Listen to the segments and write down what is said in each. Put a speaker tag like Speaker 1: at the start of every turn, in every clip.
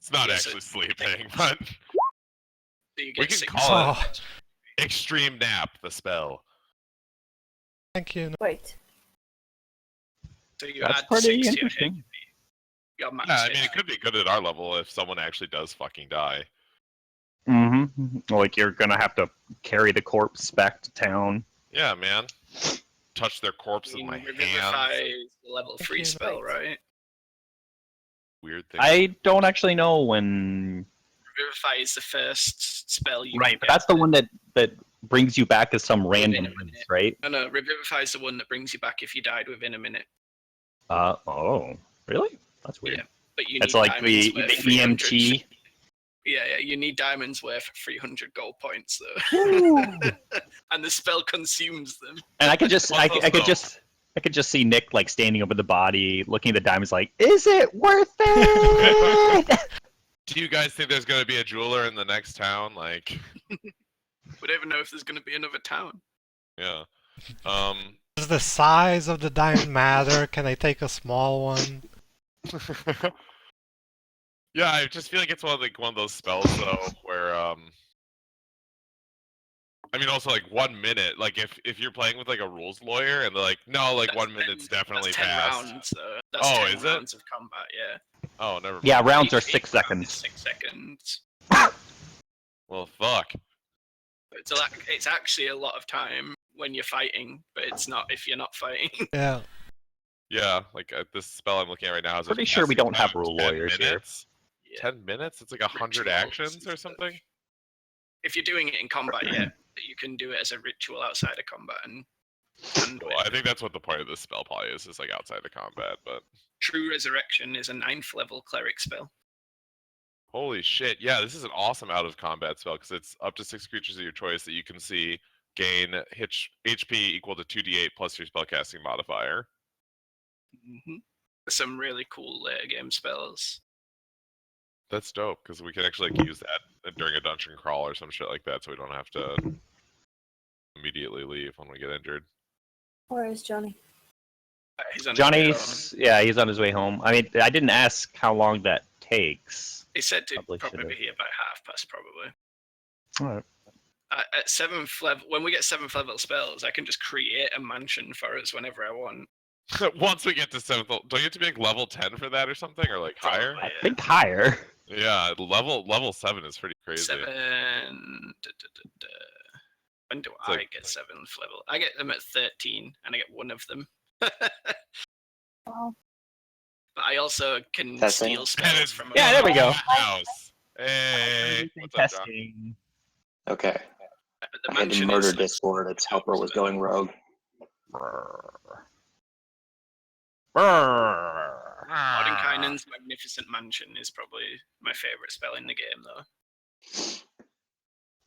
Speaker 1: It's not
Speaker 2: Yeah,
Speaker 1: actually sleeping, but
Speaker 2: So you
Speaker 1: we
Speaker 2: get
Speaker 1: can
Speaker 2: 6
Speaker 1: call
Speaker 3: Oh.
Speaker 1: it extreme nap. The spell.
Speaker 3: Thank you.
Speaker 4: Wait.
Speaker 2: So you
Speaker 5: That's
Speaker 2: add
Speaker 5: pretty
Speaker 2: 6 to your
Speaker 5: interesting.
Speaker 2: Your max
Speaker 1: Yeah, I
Speaker 2: hit.
Speaker 1: mean, it could be good at our level if someone actually does fucking die.
Speaker 5: Mm-hmm. Like you're gonna have to carry the corpse back to town.
Speaker 1: Yeah, man. Touch their corpse
Speaker 2: I
Speaker 1: with
Speaker 2: mean,
Speaker 1: my
Speaker 2: Revivify
Speaker 1: hands.
Speaker 2: is the level
Speaker 3: Thank
Speaker 2: 3
Speaker 3: you.
Speaker 2: spell,
Speaker 4: Right.
Speaker 2: right?
Speaker 1: Weird thing.
Speaker 5: I don't actually know when.
Speaker 2: Revivify is the first spell you
Speaker 5: Right,
Speaker 2: can
Speaker 5: but
Speaker 2: get.
Speaker 5: that's the one that brings you back as some random
Speaker 2: a minute.
Speaker 5: ones, right?
Speaker 2: No, Revivify is the one that brings you back if you died within a minute.
Speaker 5: Oh, really? That's weird.
Speaker 2: Yeah, but you
Speaker 5: It's
Speaker 2: need
Speaker 5: like
Speaker 2: diamonds
Speaker 5: the
Speaker 2: worth 300.
Speaker 5: EMT.
Speaker 2: Yeah, you need diamonds worth 300 gold points though, and the spell consumes them.
Speaker 5: And I could just, I
Speaker 1: Also-
Speaker 5: could just see Nick like standing over the body, looking at the diamonds, like, "Is it worth it?"
Speaker 1: Do you guys think there's gonna be a jeweler in the next town? Like,
Speaker 2: We don't even know if there's going to be another town.
Speaker 1: yeah.
Speaker 3: Does the size of the diamond matter? Can I take a small one?
Speaker 1: Yeah, I just feel like it's one of those spells though, where I mean, also like 1 minute. Like if you're playing with like a rules lawyer and they're like, no, like
Speaker 2: That's
Speaker 1: 1 minute's definitely
Speaker 2: That's 10
Speaker 1: passed.
Speaker 2: rounds, though. That's
Speaker 1: Oh,
Speaker 2: 10
Speaker 1: is it?
Speaker 2: rounds of combat, yeah.
Speaker 1: Oh, never mind.
Speaker 5: Yeah, rounds are
Speaker 2: Each
Speaker 5: 6
Speaker 2: round is
Speaker 5: seconds.
Speaker 2: 6 seconds.
Speaker 1: Well, fuck.
Speaker 2: It's actually a lot of time when you're fighting, but it's not if you're not fighting.
Speaker 3: Yeah.
Speaker 1: Yeah, like this spell I'm looking at right now is a
Speaker 5: Pretty sure we
Speaker 1: passing
Speaker 5: don't have
Speaker 1: time of
Speaker 5: rule
Speaker 1: 10
Speaker 5: lawyers here.
Speaker 1: minutes.
Speaker 2: Yeah.
Speaker 1: 10 minutes? It's like 100
Speaker 2: Rituals
Speaker 1: actions
Speaker 2: and
Speaker 1: or
Speaker 2: stuff.
Speaker 1: something?
Speaker 2: If you're doing it in combat, yeah, but you can do it as a ritual outside of combat and do
Speaker 1: Well, I
Speaker 2: it.
Speaker 1: think that's what the point of this spell probably is like outside the combat, but
Speaker 2: True Resurrection is a 9th level cleric spell.
Speaker 1: holy shit. Yeah, this is an awesome out of combat spell because it's up to 6 creatures of your choice that you can see gain HP equal to 2d8 plus your spellcasting modifier.
Speaker 2: Mm-hmm. Some really cool later game spells.
Speaker 1: That's dope because we can actually like, use that during a dungeon crawl or some shit like that so we don't have to immediately leave when we get injured.
Speaker 4: Where is Johnny?
Speaker 2: He's on his way home.
Speaker 5: Johnny's, yeah, he's on his way home. I mean, I didn't ask how long that takes.
Speaker 2: He said to
Speaker 5: Probably
Speaker 2: probably be
Speaker 5: should've.
Speaker 2: here by 1:30, probably.
Speaker 5: All right.
Speaker 2: At 7th level, when we get 7th level spells, I can just create a mansion for us whenever I want.
Speaker 1: Once we get to 7th, don't you have to be like level 10 for that or something, or like higher?
Speaker 2: Probably,
Speaker 5: I think higher.
Speaker 1: Yeah, level 7 is pretty crazy.
Speaker 2: 7. When do
Speaker 1: It's
Speaker 2: I
Speaker 1: like-
Speaker 2: get 7th level? I get them at 13, and I get one of them.
Speaker 4: Oh,
Speaker 2: But I also can
Speaker 6: Testing.
Speaker 2: steal
Speaker 1: That
Speaker 2: spells
Speaker 1: is
Speaker 2: from.
Speaker 5: Yeah, there we go.
Speaker 1: House. Hey, what's up, John?
Speaker 5: Testing.
Speaker 6: Okay.
Speaker 2: But the
Speaker 6: I had to
Speaker 2: mansion
Speaker 6: murder
Speaker 2: is
Speaker 6: Discord. Its helper was going rogue.
Speaker 2: Mordenkainen's Magnificent Mansion is probably my favorite spell in the game, though.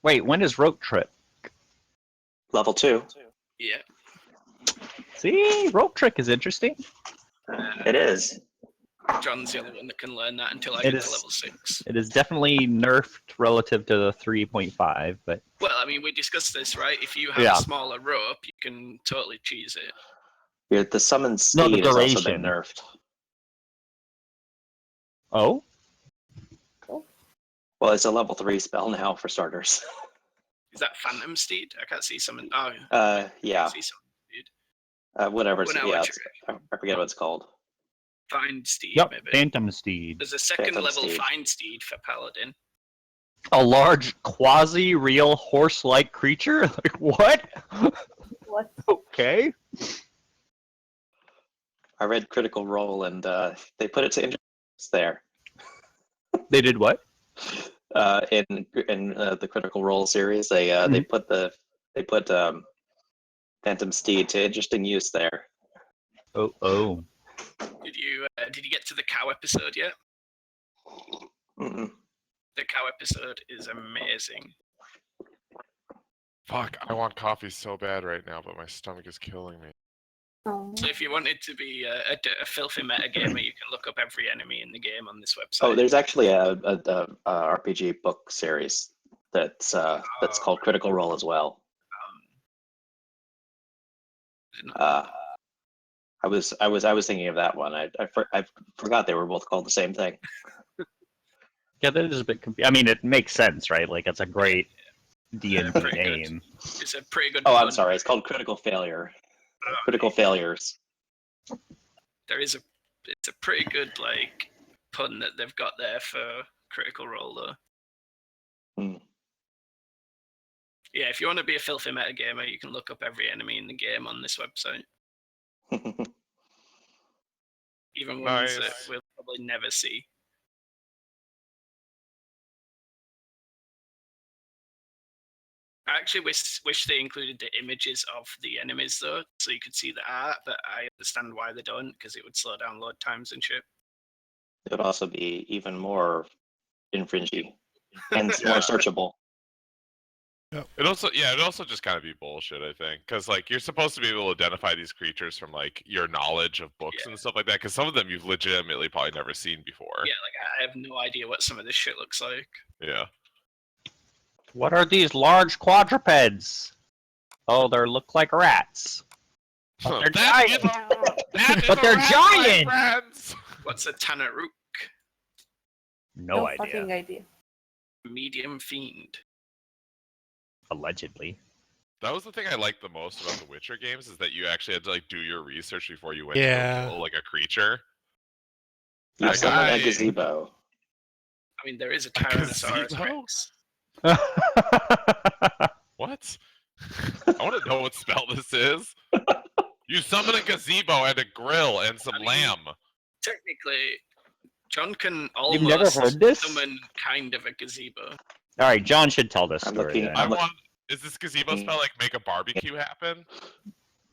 Speaker 5: Wait, when is Rope Trip?
Speaker 6: Level 2.
Speaker 2: Yeah.
Speaker 5: See, Rope Trick is interesting.
Speaker 6: It is.
Speaker 2: John's the only one that can learn that until I
Speaker 5: It
Speaker 2: get
Speaker 5: is-
Speaker 2: to level 6.
Speaker 5: It is definitely nerfed relative to the 3.5, but
Speaker 2: Well, I mean, we discussed this, right? If you have
Speaker 5: Yeah.
Speaker 2: a smaller rope, you can totally cheese it.
Speaker 6: Yeah, the summon
Speaker 5: No,
Speaker 6: speed
Speaker 5: the
Speaker 6: has also been
Speaker 5: duration.
Speaker 6: nerfed.
Speaker 5: oh,
Speaker 6: Well, it's a level 3 spell now for starters.
Speaker 2: Is that Phantom Steed? I can't see summon. Oh,
Speaker 6: Yeah.
Speaker 2: I see summon Steed.
Speaker 6: Whatever. It's,
Speaker 2: Well, now
Speaker 6: yeah,
Speaker 2: what
Speaker 6: it's- I forget what it's called.
Speaker 2: Find Steed,
Speaker 5: yep,
Speaker 2: maybe.
Speaker 5: Phantom Steed.
Speaker 2: There's a second
Speaker 6: Phantom
Speaker 2: level
Speaker 6: Steed.
Speaker 2: Find Steed for Paladin.
Speaker 5: A large quasi-real horse-like creature? Like, what?
Speaker 4: what?
Speaker 5: Okay.
Speaker 6: I read Critical Role and they put it to interest there.
Speaker 5: They did what?
Speaker 6: In the Critical Role series, they put Phantom Steed to interesting use there.
Speaker 5: Oh.
Speaker 2: Did you get to the cow episode yet?
Speaker 6: Mm-mm.
Speaker 2: The cow episode is amazing.
Speaker 1: Fuck, I want coffee so bad right now, but my stomach is killing me.
Speaker 4: Oh.
Speaker 2: So if you wanted to be a filthy metagamer, you can look up every enemy in the game on this website.
Speaker 6: Oh, there's actually a RPG book series that's called Critical Role as well. I was thinking of that one. I forgot they were both called the same thing.
Speaker 5: Yeah, that is a bit confusing. I mean, it makes sense, right? Like, it's a great D&D
Speaker 2: pretty good.
Speaker 5: name.
Speaker 2: It's a pretty good.
Speaker 6: Oh, I'm
Speaker 2: pun.
Speaker 6: sorry. It's called Critical Failure. Critical Failures.
Speaker 2: It's a pretty good like pun that they've got there for Critical Role though.
Speaker 6: Hmm.
Speaker 2: Yeah, if you want to be a filthy metagamer, you can look up every enemy in the game on this website. Even ones that
Speaker 1: Nice.
Speaker 2: we'll probably never see. I actually wish they included the images of the enemies though, so you could see the art, but I understand why they don't, because it would slow down load times and shit.
Speaker 6: It would also be even more infringy and
Speaker 1: Yeah.
Speaker 6: more searchable.
Speaker 1: It also just kind of be bullshit, I think, because like you're supposed to be able to identify these creatures from like your knowledge of books and stuff like that, because some of them you've legitimately probably never seen before.
Speaker 2: Yeah, like I have no idea what some of this shit looks like.
Speaker 1: Yeah.
Speaker 5: What are these large quadrupeds? Oh, they look like rats. But they're giant. But they're giant!
Speaker 1: Friends.
Speaker 2: What's a Tanaruk?
Speaker 5: No
Speaker 4: fucking
Speaker 5: idea.
Speaker 4: idea.
Speaker 2: Medium fiend.
Speaker 5: Allegedly.
Speaker 1: That was the thing I liked the most about the Witcher games, is that you actually had to like do your research before you went
Speaker 3: Yeah.
Speaker 1: to kill like a creature.
Speaker 6: You
Speaker 1: That
Speaker 6: summon
Speaker 1: guy-
Speaker 6: a gazebo.
Speaker 2: I mean, there is a Tyrannosaurus
Speaker 1: gazebo?
Speaker 2: Rex.
Speaker 1: What? I want to know what spell this is. You summon a gazebo and a grill and some
Speaker 2: I mean,
Speaker 1: lamb.
Speaker 2: Technically, John can
Speaker 5: You've never
Speaker 2: almost
Speaker 5: heard this?
Speaker 2: summon kind of a gazebo.
Speaker 5: Alright, John should tell this
Speaker 6: I'm
Speaker 5: story
Speaker 6: looking-
Speaker 5: then.
Speaker 1: I
Speaker 6: I'm look-
Speaker 1: want. Is this gazebo spell like make a barbecue happen?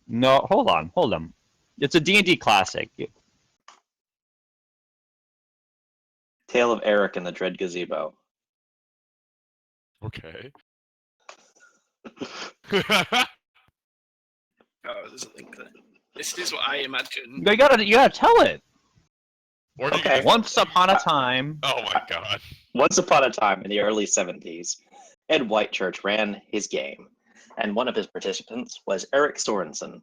Speaker 5: No, hold on. It's a D&D classic.
Speaker 6: Tale of Eric and the Dread Gazebo.
Speaker 1: Okay.
Speaker 2: Oh, there's a link there. This is what I imagine.
Speaker 5: You gotta tell it.
Speaker 1: Or do you
Speaker 6: Okay.
Speaker 1: just-
Speaker 5: Once upon a time.
Speaker 1: Oh my god.
Speaker 6: Once upon a time in the early 70s, Ed Whitechurch ran his game, and one of his participants was Eric Sorensen.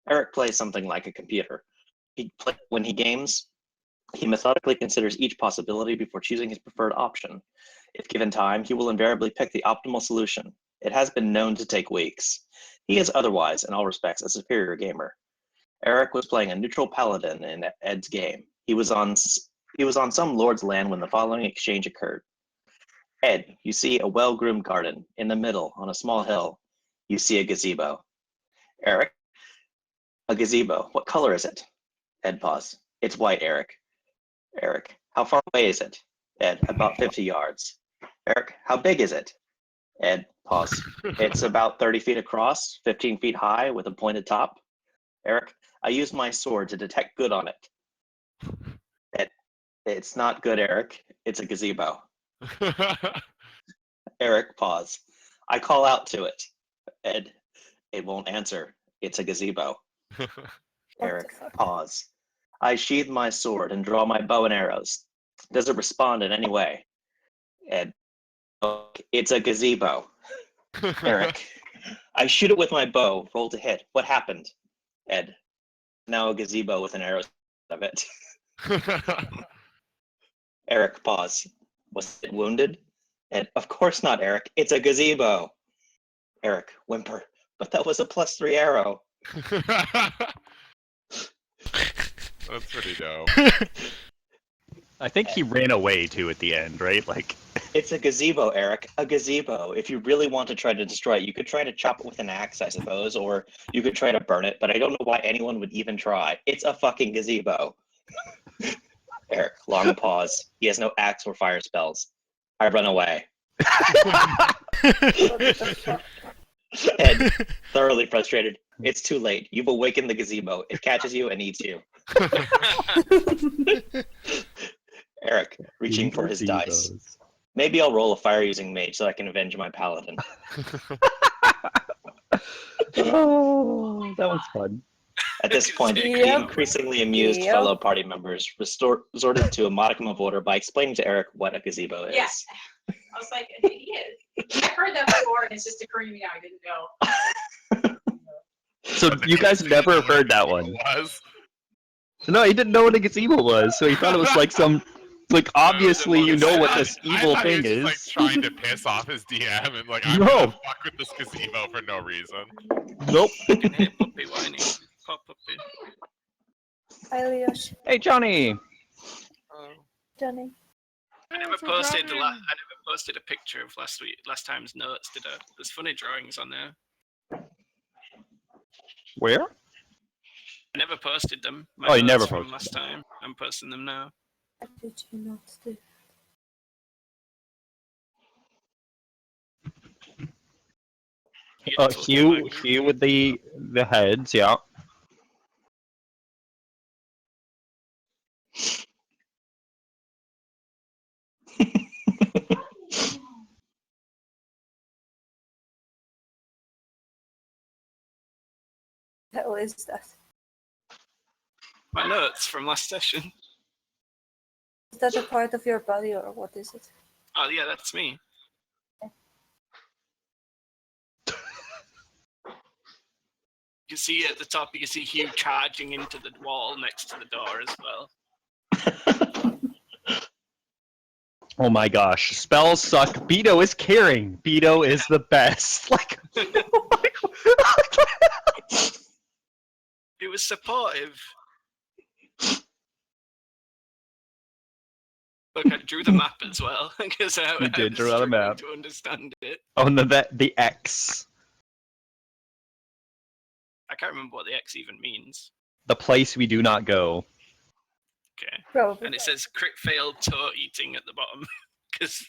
Speaker 6: Eric plays something like a computer. When he games, he methodically considers each possibility before choosing his preferred option. If given time, he will invariably pick the optimal solution. It has been known to take weeks. He is otherwise, in all respects, a superior gamer. Eric was playing a neutral paladin in Ed's game. He was on some lord's land when the following exchange occurred. Ed, you see a well-groomed garden. In the middle, on a small hill, you see a gazebo. Eric, a gazebo. What color is it? Ed, pause. It's white, Eric. Eric, how far away is it? Ed, about 50 yards. Eric, how big is it? Ed, pause. It's about 30 feet across, 15 feet high, with a pointed top. Eric, I used my sword to detect good on it. Ed, it's not good, Eric. It's a gazebo. Eric, pause. I call out to it. Ed, it won't answer. It's a gazebo. Eric, pause. I sheathe my sword and draw my bow and arrows. Does it respond in any way? Ed, it's a gazebo. Eric, I shoot it with my bow, roll to hit. What happened? Ed, now a gazebo with an arrow of it. Eric, pause. Was it wounded? Ed, of course not, Eric. It's a gazebo. Eric, whimper. But that was a +3 arrow.
Speaker 1: That's pretty dope.
Speaker 5: I think he ran away too at the end, right? Like,
Speaker 6: It's a gazebo, Eric. A gazebo. If you really want to try to destroy it, you could try to chop it with an axe, I suppose, or you could try to burn it, but I don't know why anyone would even try. It's a fucking gazebo. Eric, long pause. He has no axe or fire spells. I run away. Ed, thoroughly frustrated. It's too late. You've awakened the gazebo. It catches you and eats you. Eric, reaching for his dice. Maybe I'll roll a fire-using mage so I can avenge my paladin.
Speaker 5: Oh, that was fun.
Speaker 6: At this point, the
Speaker 4: Yep.
Speaker 6: increasingly amused
Speaker 4: Yep.
Speaker 6: fellow party members resorted to a modicum of order by explaining to Eric what a gazebo is.
Speaker 7: Yeah. I was like, he is. I've heard that before, and it's just occurring to me now. I didn't know.
Speaker 5: So you guys never heard that one?
Speaker 1: Was.
Speaker 5: No, he didn't know what a gazebo was, so he thought it was like some Like, obviously, you know what this
Speaker 1: I
Speaker 5: evil
Speaker 1: thought he
Speaker 5: thing
Speaker 1: was just,
Speaker 5: is.
Speaker 1: like, trying to piss off his DM and like, I'm
Speaker 5: No.
Speaker 1: gonna fuck with this gazebo for no reason.
Speaker 5: Nope.
Speaker 2: I can hear Puppy whining. Poor Puppy.
Speaker 4: Hi, Leosh.
Speaker 5: Hey, Johnny.
Speaker 4: Johnny.
Speaker 2: I never posted a picture of last time's notes, did I? There's funny drawings on there.
Speaker 5: Where?
Speaker 2: I never posted them. My
Speaker 5: Oh, you never
Speaker 2: notes from
Speaker 5: posted
Speaker 2: last time. I'm posting them now.
Speaker 4: How did you not do?
Speaker 5: Hugh with the heads, yeah.
Speaker 4: How is that?
Speaker 2: My notes from last session.
Speaker 4: Is that a part of your body or what is it?
Speaker 2: Oh yeah, that's me. You can see at the top, you can see Hugh charging into the wall next to the door as well.
Speaker 5: Oh my gosh, spells suck. Beto is caring. Beto is the best. Like,
Speaker 2: It was supportive. Look, I drew the map as well because I
Speaker 5: You did
Speaker 2: was
Speaker 5: draw the
Speaker 2: struggling
Speaker 5: map.
Speaker 2: to understand it.
Speaker 5: oh no, the X,
Speaker 2: I can't remember what the X even means.
Speaker 5: the place we do not go.
Speaker 2: Okay,
Speaker 4: Probably.
Speaker 2: and it says crit failed toe eating at the bottom because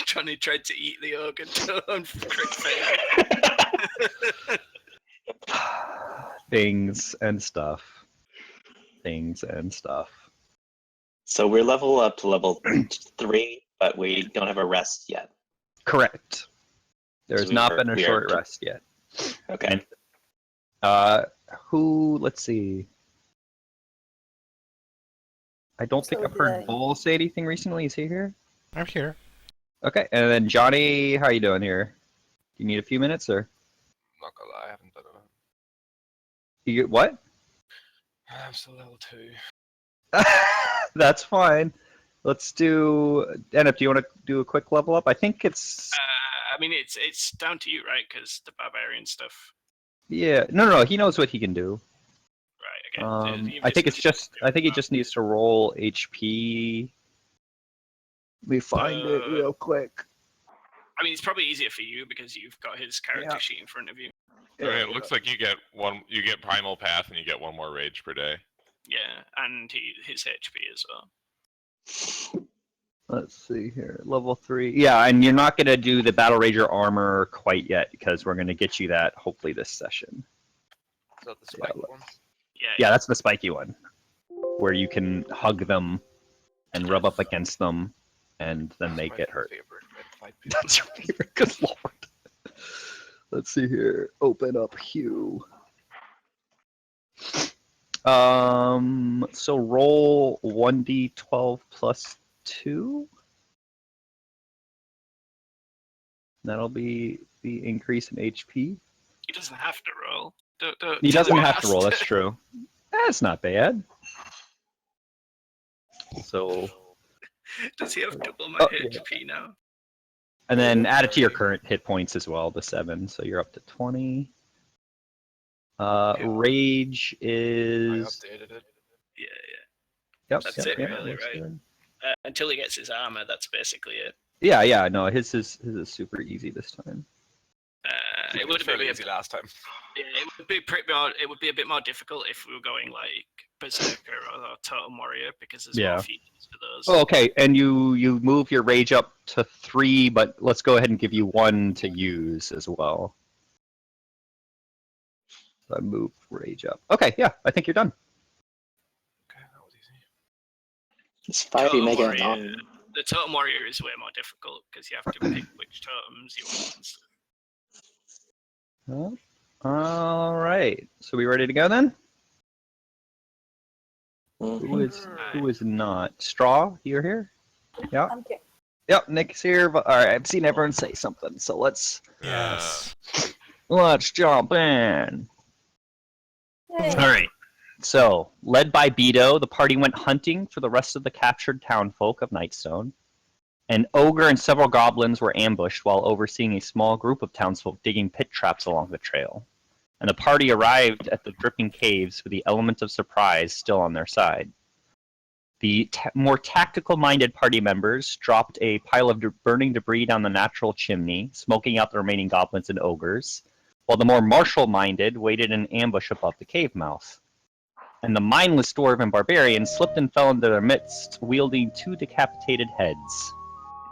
Speaker 2: Johnny tried to eat the ogre toe and crit failed.
Speaker 5: Things and stuff. Things and stuff.
Speaker 6: So we're level up to level 3, but we don't have a rest yet.
Speaker 5: Correct. There's
Speaker 6: So
Speaker 5: not been a
Speaker 6: we are
Speaker 5: short rest yet.
Speaker 6: Okay.
Speaker 5: And, let's see. I don't think
Speaker 4: So
Speaker 5: I've heard
Speaker 4: did I.
Speaker 5: Bull say anything recently. Is he here?
Speaker 3: I'm here.
Speaker 5: Okay, and then Johnny, how you doing here? Do you need a few minutes or?
Speaker 1: Not gonna lie, I haven't done it.
Speaker 5: You get what?
Speaker 1: I'm still level 2.
Speaker 5: That's fine. Let's do. Enip, do you want to do a quick level up? I think it's.
Speaker 2: I mean, it's down to you, right? Because the barbarian stuff.
Speaker 5: Yeah. No. He knows what he can do.
Speaker 2: Right. Okay.
Speaker 5: I think it's just. I think he just needs to roll HP. Let me find it real quick.
Speaker 2: I mean, it's probably easier for you because you've got his character sheet in front of you.
Speaker 1: I mean, it looks like you get primal path and you get 1 more rage per day.
Speaker 2: Yeah, and his HP as well.
Speaker 5: Let's see here. Level 3. Yeah, and you're not going to do the Battle Rager armor quite yet because we're going to get you that hopefully this session.
Speaker 1: Is that the spike one?
Speaker 5: Yeah, that's the spiky one. Where you can hug them and rub up against them and then they get hurt. That's your favorite. Good lord. Let's see here. Open up Hugh. So roll 1d12 plus 2. That'll be the increase in HP.
Speaker 2: He doesn't have to roll.
Speaker 5: He doesn't have to roll, that's true. That's not bad. So.
Speaker 2: Does he have double my HP now?
Speaker 5: And then add it to your current hit points as well, the 7, so you're up to 20. Rage is.
Speaker 1: I updated it.
Speaker 2: Yeah.
Speaker 5: Yep.
Speaker 2: That's it, really,
Speaker 5: looks
Speaker 2: right?
Speaker 5: good.
Speaker 2: Until he gets his armor, that's basically it.
Speaker 5: Yeah. No, his is super easy this time.
Speaker 2: It would have been
Speaker 1: easy last time.
Speaker 2: Yeah, it would be it would be a bit more difficult if we were going like Berserker or Totem Warrior because there's more features for those.
Speaker 5: Oh, okay, and you move your rage up to 3, but let's go ahead and give you 1 to use as well. So I move rage up. Okay, yeah, I think you're done.
Speaker 1: Okay, that was easy.
Speaker 6: It's 5e Mega on.
Speaker 2: The Totem Warrior is way more difficult because you have to pick which totems you want and stuff.
Speaker 5: All right, so we ready to go then? Who is not? Straw, you're here? Yeah.
Speaker 4: I'm here.
Speaker 5: Yep, Nick's here. But all right, I've seen everyone say something, so let's
Speaker 3: Yes.
Speaker 5: jump in.
Speaker 4: Yay.
Speaker 5: All right. So, led by Beto, the party went hunting for the rest of the captured townfolk of Nightstone. An ogre and several goblins were ambushed while overseeing a small group of townsfolk digging pit traps along the trail. And the party arrived at the dripping caves with the element of surprise still on their side. The more tactical-minded party members dropped a pile of burning debris down the natural chimney, smoking out the remaining goblins and ogres, while the more martial-minded waited in ambush above the cave mouth. And the mindless dwarven barbarians slipped and fell into their midst, wielding 2 decapitated heads.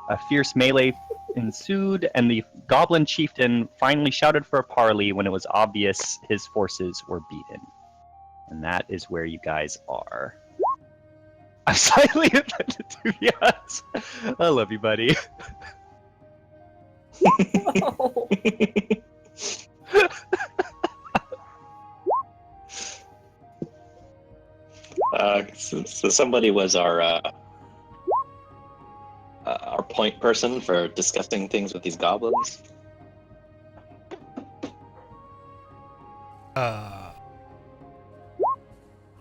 Speaker 5: A fierce melee ensued, and the goblin chieftain finally shouted for a parley when it was obvious his forces were beaten. And that is where you guys are. I'm slightly offended, to be honest. I love you, buddy.
Speaker 4: Oh.
Speaker 6: So somebody was our point person for discussing things with these goblins.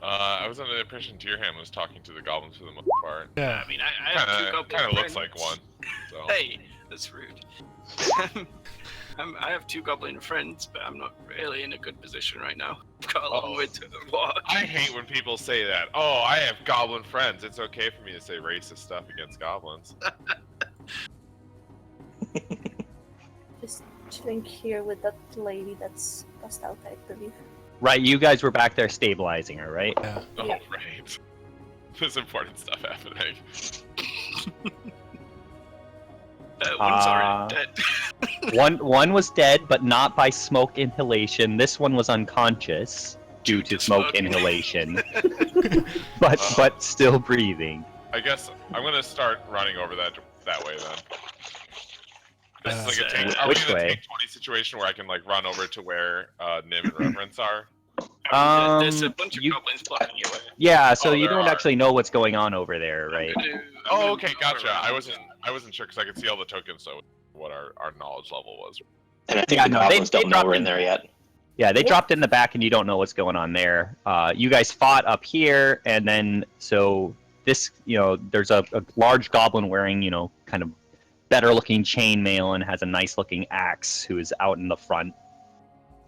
Speaker 1: I was under the impression Deerham was talking to the goblins for the most part.
Speaker 3: Yeah.
Speaker 2: I mean, I have 2 goblin
Speaker 1: Kind of looks
Speaker 2: friends.
Speaker 1: like one. So.
Speaker 2: Hey, that's rude. I have 2 goblin friends, but I'm not really in a good position right now. I've got a long way to walk.
Speaker 1: I hate when people say that. Oh, I have goblin friends. It's okay for me to say racist stuff against goblins.
Speaker 4: Just chilling here with that lady that's passed out, I believe.
Speaker 5: Right, you guys were back there stabilizing her, right?
Speaker 3: Yeah.
Speaker 1: Oh,
Speaker 4: Yeah.
Speaker 1: right. There's important stuff happening.
Speaker 2: One's already dead.
Speaker 5: One was dead, but not by smoke inhalation. This one was unconscious due to smoke inhalation, but still breathing.
Speaker 1: I guess I'm gonna start running over that way then. This is like a take. Are we
Speaker 5: Which
Speaker 1: gonna
Speaker 5: way?
Speaker 1: take 20 situation where I can like run over to where Nim and Reverence are?
Speaker 2: There's a bunch of
Speaker 5: you-
Speaker 2: goblins blocking your way.
Speaker 5: Yeah, so
Speaker 1: Oh,
Speaker 5: you
Speaker 1: there
Speaker 5: don't
Speaker 1: are.
Speaker 5: actually know what's going on over there, right?
Speaker 2: I'm
Speaker 1: Oh,
Speaker 2: gonna
Speaker 1: okay,
Speaker 2: move
Speaker 1: gotcha.
Speaker 2: around.
Speaker 1: I wasn't sure because I could see all the tokens, so what our knowledge level was.
Speaker 6: And I think
Speaker 5: Yeah,
Speaker 6: the
Speaker 5: no,
Speaker 6: goblins
Speaker 5: they
Speaker 6: don't know
Speaker 5: dropped
Speaker 6: we're
Speaker 5: in-
Speaker 6: in there yet.
Speaker 5: Yeah, they
Speaker 4: Yeah.
Speaker 5: dropped in the back, and you don't know what's going on there. You guys fought up here, and then so this, there's a large goblin wearing, kind of better-looking chainmail and has a nice-looking axe who is out in the front.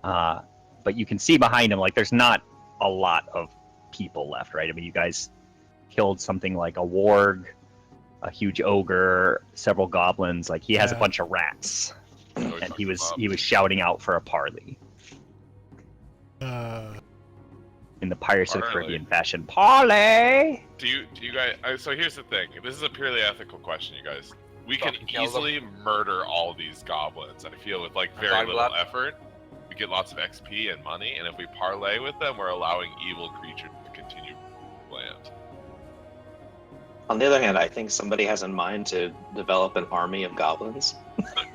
Speaker 5: But you can see behind him, like, there's not a lot of people left, right? I mean, you guys killed something like a warg, a huge ogre, several goblins. Like, he has a
Speaker 3: Yeah.
Speaker 5: bunch of rats,
Speaker 1: So we
Speaker 5: and
Speaker 1: fucked
Speaker 5: he
Speaker 1: them
Speaker 5: was
Speaker 1: up.
Speaker 5: shouting out for a parley in the Pirates of the
Speaker 1: Parley.
Speaker 5: Caribbean fashion. Parley.
Speaker 1: Do you guys? So here's the thing. This is a purely ethical question, you guys. We can
Speaker 8: Fucking kill them.
Speaker 1: easily murder all these goblins. I feel with like very
Speaker 8: Sorry,
Speaker 1: little
Speaker 8: Vlad.
Speaker 1: effort, we get lots of XP and money, and if we parlay with them, we're allowing evil creatures to continue land.
Speaker 6: On the other hand, I think somebody has in mind to develop an army of goblins.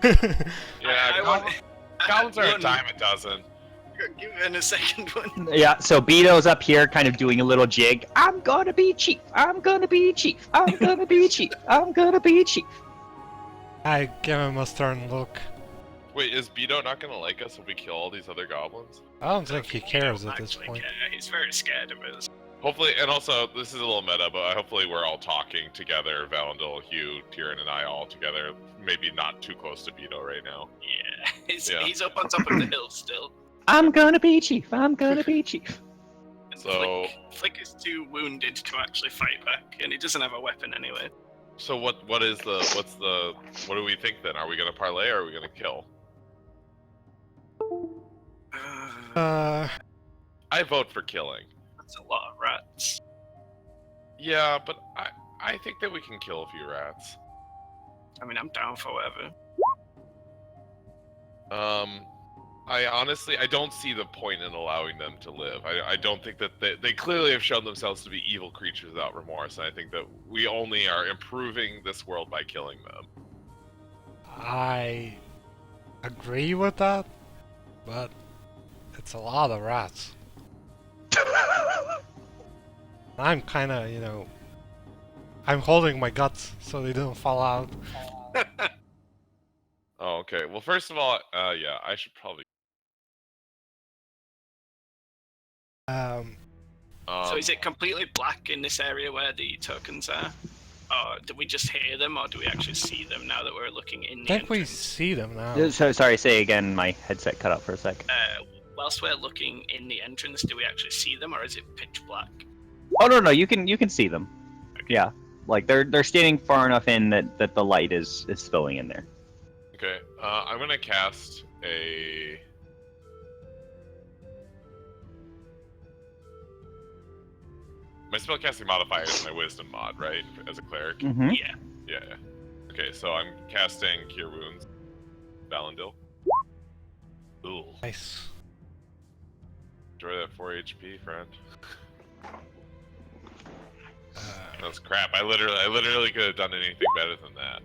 Speaker 1: Yeah,
Speaker 2: I
Speaker 1: goblins are a
Speaker 2: one-
Speaker 1: dime a dozen.
Speaker 2: Give it a second one.
Speaker 5: Yeah, so Beto's up here kind of doing a little jig. I'm gonna be chief. I'm gonna be chief. I'm gonna be chief. I'm gonna be chief.
Speaker 3: I give him a stern look.
Speaker 1: Wait, is Beto not gonna like us if we kill all these other goblins?
Speaker 3: I don't think he cares at this
Speaker 2: Actually
Speaker 3: point.
Speaker 2: care. He's very scared of us.
Speaker 1: Hopefully, and also this is a little meta, but hopefully we're all talking together. Valendil, Hugh, Tyrion, and I all together. Maybe not too close to Beto right now.
Speaker 2: Yeah,
Speaker 1: Yeah.
Speaker 2: he's up on top of the hill still.
Speaker 5: I'm gonna be chief. I'm gonna be chief.
Speaker 2: And
Speaker 1: So-
Speaker 2: Flick is too wounded to actually fight back, and he doesn't have a weapon anyway.
Speaker 1: So what do we think then? Are we gonna parlay or are we gonna kill? I vote for killing.
Speaker 2: That's a lot of rats.
Speaker 1: Yeah, but I think that we can kill a few rats.
Speaker 2: I mean, I'm down for whatever.
Speaker 1: I don't see the point in allowing them to live. I don't think that they clearly have shown themselves to be evil creatures without remorse, and I think that we only are improving this world by killing them.
Speaker 3: I agree with that, but it's a lot of rats. I'm kinda, I'm holding my guts so they don't fall out.
Speaker 1: Oh, okay. Well, first of all, yeah, I should probably.
Speaker 2: So is it completely black in this area where the tokens are? Or do we just hear them, or do we actually see them now that we're looking in
Speaker 3: I
Speaker 2: the
Speaker 3: think we
Speaker 2: entrance?
Speaker 3: see them now.
Speaker 5: So sorry, say again. My headset cut out for a sec.
Speaker 2: Whilst we're looking in the entrance, do we actually see them, or is it pitch black?
Speaker 5: Oh no, you can see them. Yeah, like they're standing far enough in that the light is spilling in there.
Speaker 1: Okay, I'm gonna cast a. My spellcasting modifier is my wisdom mod, right? As a cleric.
Speaker 5: Mm-hmm.
Speaker 2: Yeah.
Speaker 1: Yeah. Okay, so I'm casting Cure Wounds, Valandil. Ooh.
Speaker 3: Nice.
Speaker 1: Enjoy that 4 HP, friend. That's crap. I literally could have done anything better than that.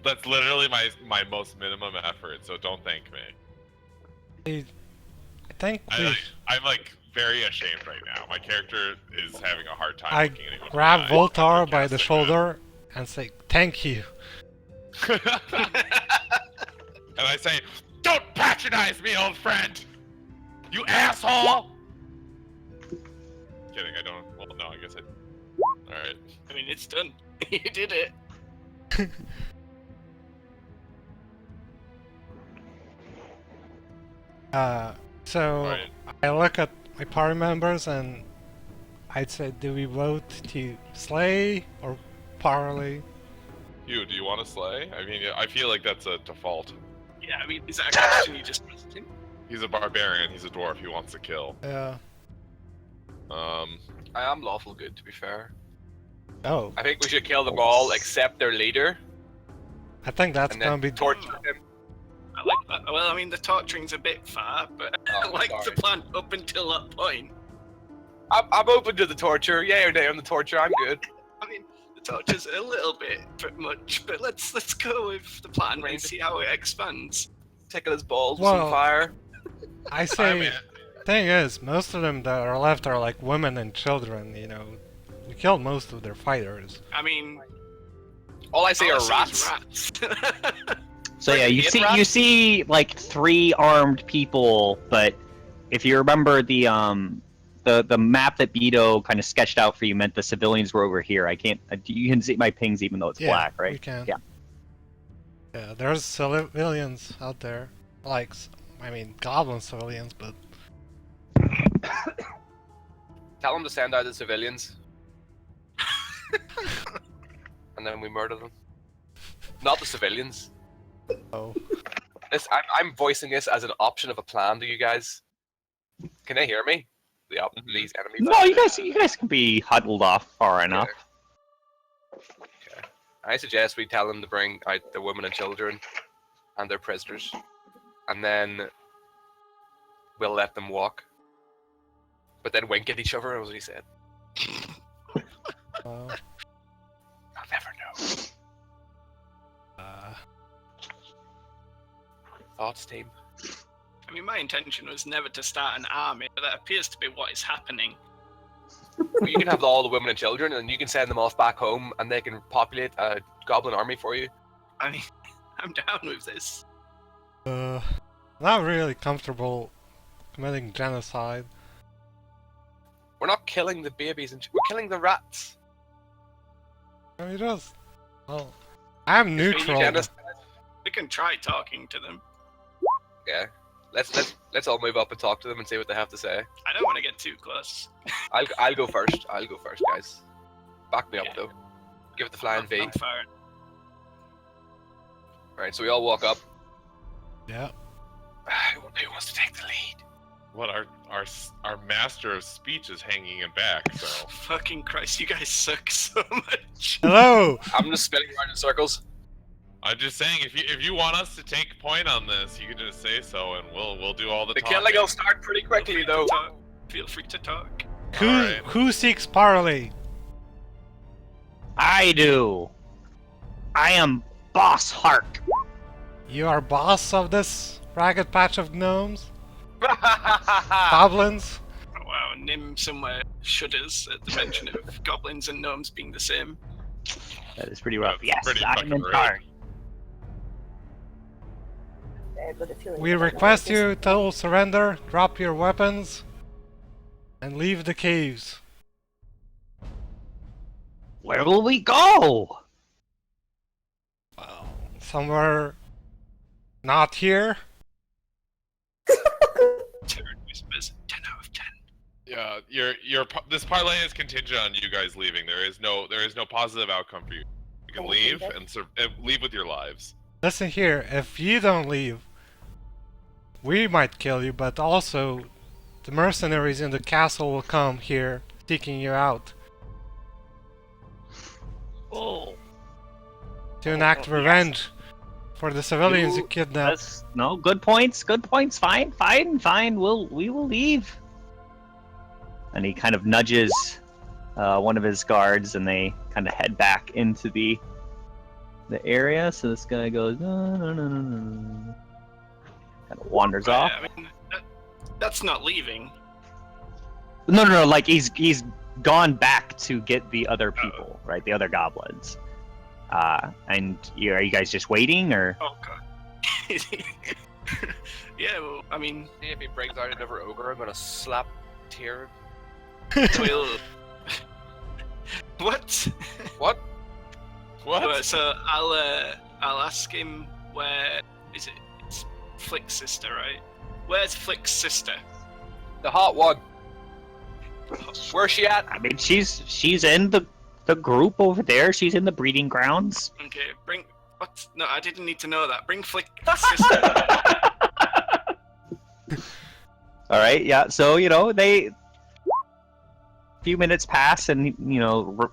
Speaker 1: That's literally my most minimum effort, so don't thank me.
Speaker 3: I think we...
Speaker 1: I'm like very ashamed right now. My character is having a hard time
Speaker 3: I
Speaker 1: looking at anyone.
Speaker 3: grab
Speaker 1: die
Speaker 3: Voltar
Speaker 1: after
Speaker 3: by the
Speaker 1: casting
Speaker 3: shoulder and say, "Thank you."
Speaker 1: that. And I say, "Don't patronize me, old friend! You asshole!" Kidding, I don't. Well, no, I guess I. Alright.
Speaker 2: I mean, it's done. You did it.
Speaker 3: So
Speaker 1: Alright.
Speaker 3: I look at my party members and I'd say, do we vote to slay or parley?
Speaker 1: You, do you want to slay? I mean, I feel like that's a default.
Speaker 2: Yeah, I mean, is that a question you just asked him?
Speaker 1: He's a barbarian, he's a dwarf, he wants to kill.
Speaker 3: Yeah.
Speaker 8: I am lawful good, to be fair.
Speaker 3: Oh,
Speaker 8: I think we should kill them all except their leader,
Speaker 3: I think that's
Speaker 8: and
Speaker 3: gonna
Speaker 8: then
Speaker 3: be.
Speaker 8: torture him.
Speaker 2: I like that. Well, I mean, the torturing's a bit far, but I
Speaker 8: Oh,
Speaker 2: like
Speaker 8: sorry.
Speaker 2: the plan up until that point.
Speaker 8: I'm open to the torture. Yay or nay on the torture. I'm good.
Speaker 2: I mean, the torture's a little bit much, but let's go with the plan and see how it expands.
Speaker 8: Tickle his balls with
Speaker 3: Well,
Speaker 8: some fire.
Speaker 3: I say, thing is, most of them that are left are like women and children. You know, we killed most of their fighters.
Speaker 2: I mean,
Speaker 8: All I say
Speaker 2: all
Speaker 8: are
Speaker 2: I see is
Speaker 8: rats.
Speaker 2: rats.
Speaker 5: So yeah, you
Speaker 8: Hit rats?
Speaker 5: see like 3 armed people, but if you remember the map that Beto kind of sketched out for you meant the civilians were over here. I can't. You can see my pings even though it's
Speaker 3: Yeah,
Speaker 5: black, right?
Speaker 3: we can.
Speaker 5: Yeah.
Speaker 3: Yeah, there's civilians out there, like, I mean, goblin civilians, but
Speaker 8: Tell them to send out the civilians. And then we murder them. Not the civilians.
Speaker 3: oh,
Speaker 8: I'm voicing this as an option of a plan to you guys. Can they hear me? These enemies.
Speaker 5: No, you guys can be huddled off far enough.
Speaker 8: Okay. I suggest we tell them to bring out the women and children and their prisoners, and then we'll let them walk. But then wink at each other, as what he said.
Speaker 3: uh,
Speaker 8: I'll never know. Thoughts, team?
Speaker 2: I mean, my intention was never to start an army, but that appears to be what is happening.
Speaker 8: Well, you can have all the women and children, and you can send them off back home, and they can populate a goblin army for you.
Speaker 2: I mean, I'm down with this.
Speaker 3: not really comfortable committing genocide.
Speaker 8: We're not killing the babies, we're killing the rats.
Speaker 3: I mean, just, well, I'm neutral.
Speaker 8: Genocide.
Speaker 2: We can try talking to them.
Speaker 8: Yeah. Let's all move up and talk to them and see what they have to say.
Speaker 2: I don't want to get too close.
Speaker 8: I'll go first. I'll go first, guys. Back me up
Speaker 2: Yeah.
Speaker 8: though. Give it the flying V.
Speaker 2: I'm firing.
Speaker 8: Alright, so we all walk up.
Speaker 3: Yeah.
Speaker 8: Who wants to take the lead?
Speaker 1: What our master of speech is hanging him back, so
Speaker 2: Fucking Christ, you guys suck so much.
Speaker 3: Hello.
Speaker 8: I'm just spinning around in circles.
Speaker 1: I'm just saying if you want us to take point on this, you can just say so and we'll do all the
Speaker 8: The
Speaker 1: talking.
Speaker 8: killing will start pretty quickly though.
Speaker 2: Feel free to talk.
Speaker 3: Who who seeks parley?
Speaker 5: I do. I am Boss Hark.
Speaker 3: You are boss of this ragged patch of gnomes, goblins.
Speaker 2: Oh, wow, Nim somewhere shudders at the mention of goblins and gnomes being the same.
Speaker 5: That is pretty rough.
Speaker 1: That's
Speaker 5: Yes,
Speaker 1: pretty
Speaker 5: I'm
Speaker 1: fucking
Speaker 5: in
Speaker 1: rude.
Speaker 5: charge.
Speaker 4: I got a feeling
Speaker 3: We
Speaker 4: that I know
Speaker 3: request
Speaker 4: this.
Speaker 3: you to surrender, drop your weapons, and leave the caves.
Speaker 5: Where will we go?
Speaker 3: Well, somewhere not here.
Speaker 2: Turn whispers. 10 out of 10.
Speaker 1: Yeah, this parlay is contingent on you guys leaving. There is no positive outcome for you. You can
Speaker 4: Oh,
Speaker 1: leave
Speaker 4: okay.
Speaker 1: and leave with your lives.
Speaker 3: Listen here, if you don't leave, we might kill you, but also the mercenaries in the castle will come here seeking you out
Speaker 5: Oh.
Speaker 3: to enact revenge for the civilians you kidnapped.
Speaker 5: No, good points. Good points. Fine. We will leave. And he kind of nudges one of his guards, and they kind of head back into the area. So this guy goes, no. Kind of wanders off.
Speaker 2: I mean, that's not leaving.
Speaker 5: No. Like he's gone back to get the other people, right? The other goblins. And are you guys just waiting, or?
Speaker 2: Oh god. Yeah, well, I mean,
Speaker 8: See if he brings out another ogre, I'm gonna slap tear.
Speaker 2: we'll. What?
Speaker 8: What?
Speaker 1: What?
Speaker 2: So I'll ask him where is it? It's Flick's sister, right? Where's Flick's sister?
Speaker 8: The hot one. Where's she at?
Speaker 5: I mean, she's in the group over there. She's in the breeding grounds.
Speaker 2: Okay, bring. What? No, I didn't need to know that. Bring Flick's sister.
Speaker 5: All right, yeah. So a few minutes pass, and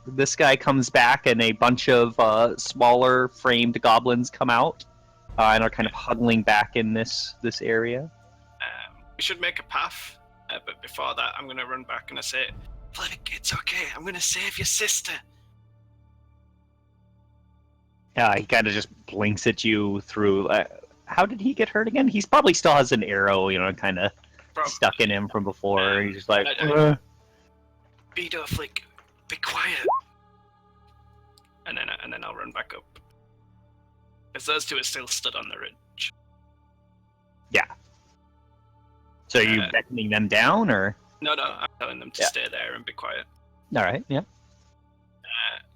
Speaker 5: this guy comes back, and a bunch of smaller framed goblins come out, and are kind of huddling back in this area.
Speaker 2: We should make a path, but before that, I'm gonna run back and I say, Flick, it's okay. I'm gonna save your sister.
Speaker 5: Yeah, he kind of just blinks at you through. How did he get hurt again? He's probably still has an arrow, kind of stuck in him from before. He's just like,
Speaker 2: Beto, Flick, be quiet. And then I'll run back up. Because those two are still stood on the ridge.
Speaker 5: yeah. So are you beckoning them down, or?
Speaker 2: No, I'm telling them to stay there and be quiet.
Speaker 5: All right, yeah.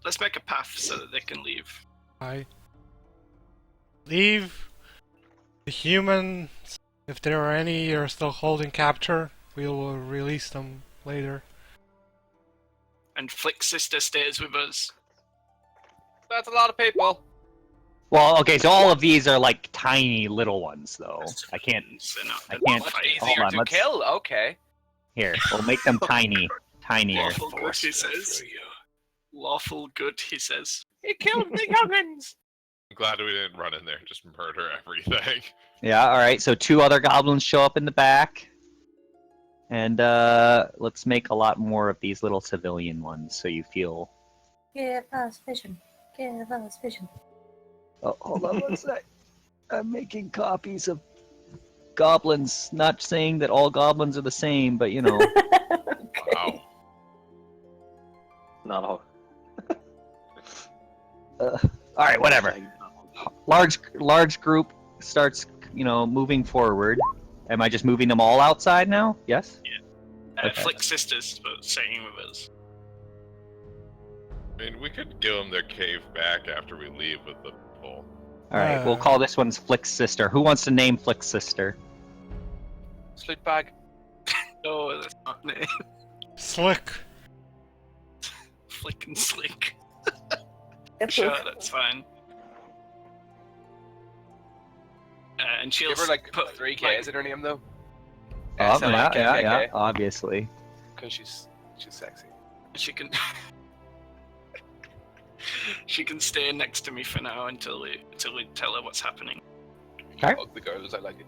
Speaker 2: Let's make a path so that they can leave.
Speaker 3: Leave the humans, if there are any you're still holding capture, we will release them later.
Speaker 2: And Flick's sister stays with us.
Speaker 8: That's a lot of people.
Speaker 5: Well, okay, so all of these are like tiny little ones, though. I can't.
Speaker 8: Much easier to kill. Okay.
Speaker 5: Here, we'll make them tinier.
Speaker 2: Lawful good, he says. Lawful good, he says.
Speaker 8: He killed the youngins.
Speaker 1: I'm glad we didn't run in there and just murder everything.
Speaker 5: Yeah, all right. So 2 other goblins show up in the back, and let's make a lot more of these little civilian ones, so you feel.
Speaker 4: Give us vision. Give us vision.
Speaker 5: Oh, hold on one sec. I'm making copies of goblins. Not saying that all goblins are the same, but
Speaker 1: Wow.
Speaker 6: Not all.
Speaker 5: All right, whatever. Large group starts, moving forward. Am I just moving them all outside now? Yes. Okay.
Speaker 2: Flick's sister's staying with us.
Speaker 1: I mean, we could give them their cave back after we leave with the people.
Speaker 5: All right, we'll call this one's Flick's sister. Who wants to name Flick's sister?
Speaker 8: Slit bag.
Speaker 2: No, that's not name.
Speaker 3: Slick.
Speaker 2: Flick and Slick.
Speaker 4: That's
Speaker 2: Sure,
Speaker 4: okay.
Speaker 2: that's fine. And she'll
Speaker 8: Give her like
Speaker 2: put
Speaker 8: 3 Ks
Speaker 2: like,
Speaker 8: in her name though.
Speaker 5: Yeah, obviously.
Speaker 8: Because she's sexy.
Speaker 2: she can she can stay next to me for now until we tell her what's happening.
Speaker 5: Okay.
Speaker 8: Hug the girls, I like it.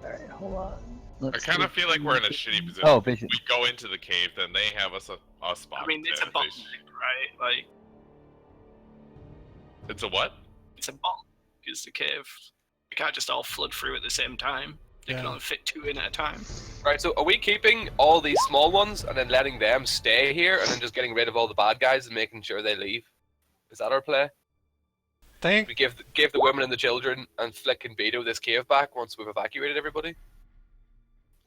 Speaker 5: All right, hold on.
Speaker 1: I kind of feel like we're in a shitty position.
Speaker 5: Oh, vision.
Speaker 1: We go into the cave, then they have us a spot.
Speaker 2: I mean, it's a
Speaker 1: If they
Speaker 2: bottleneck, right? Like,
Speaker 1: It's a what?
Speaker 2: it's a bottleneck, is the cave. We can't just all flood through at the same time. They can
Speaker 3: Yeah.
Speaker 2: only fit 2 in at a time.
Speaker 8: Right, so are we keeping all these small ones and then letting them stay here and then just getting rid of all the bad guys and making sure they leave? Is that our play?
Speaker 3: think
Speaker 8: We give the women and the children and Flick and Beto this cave back once we've evacuated everybody.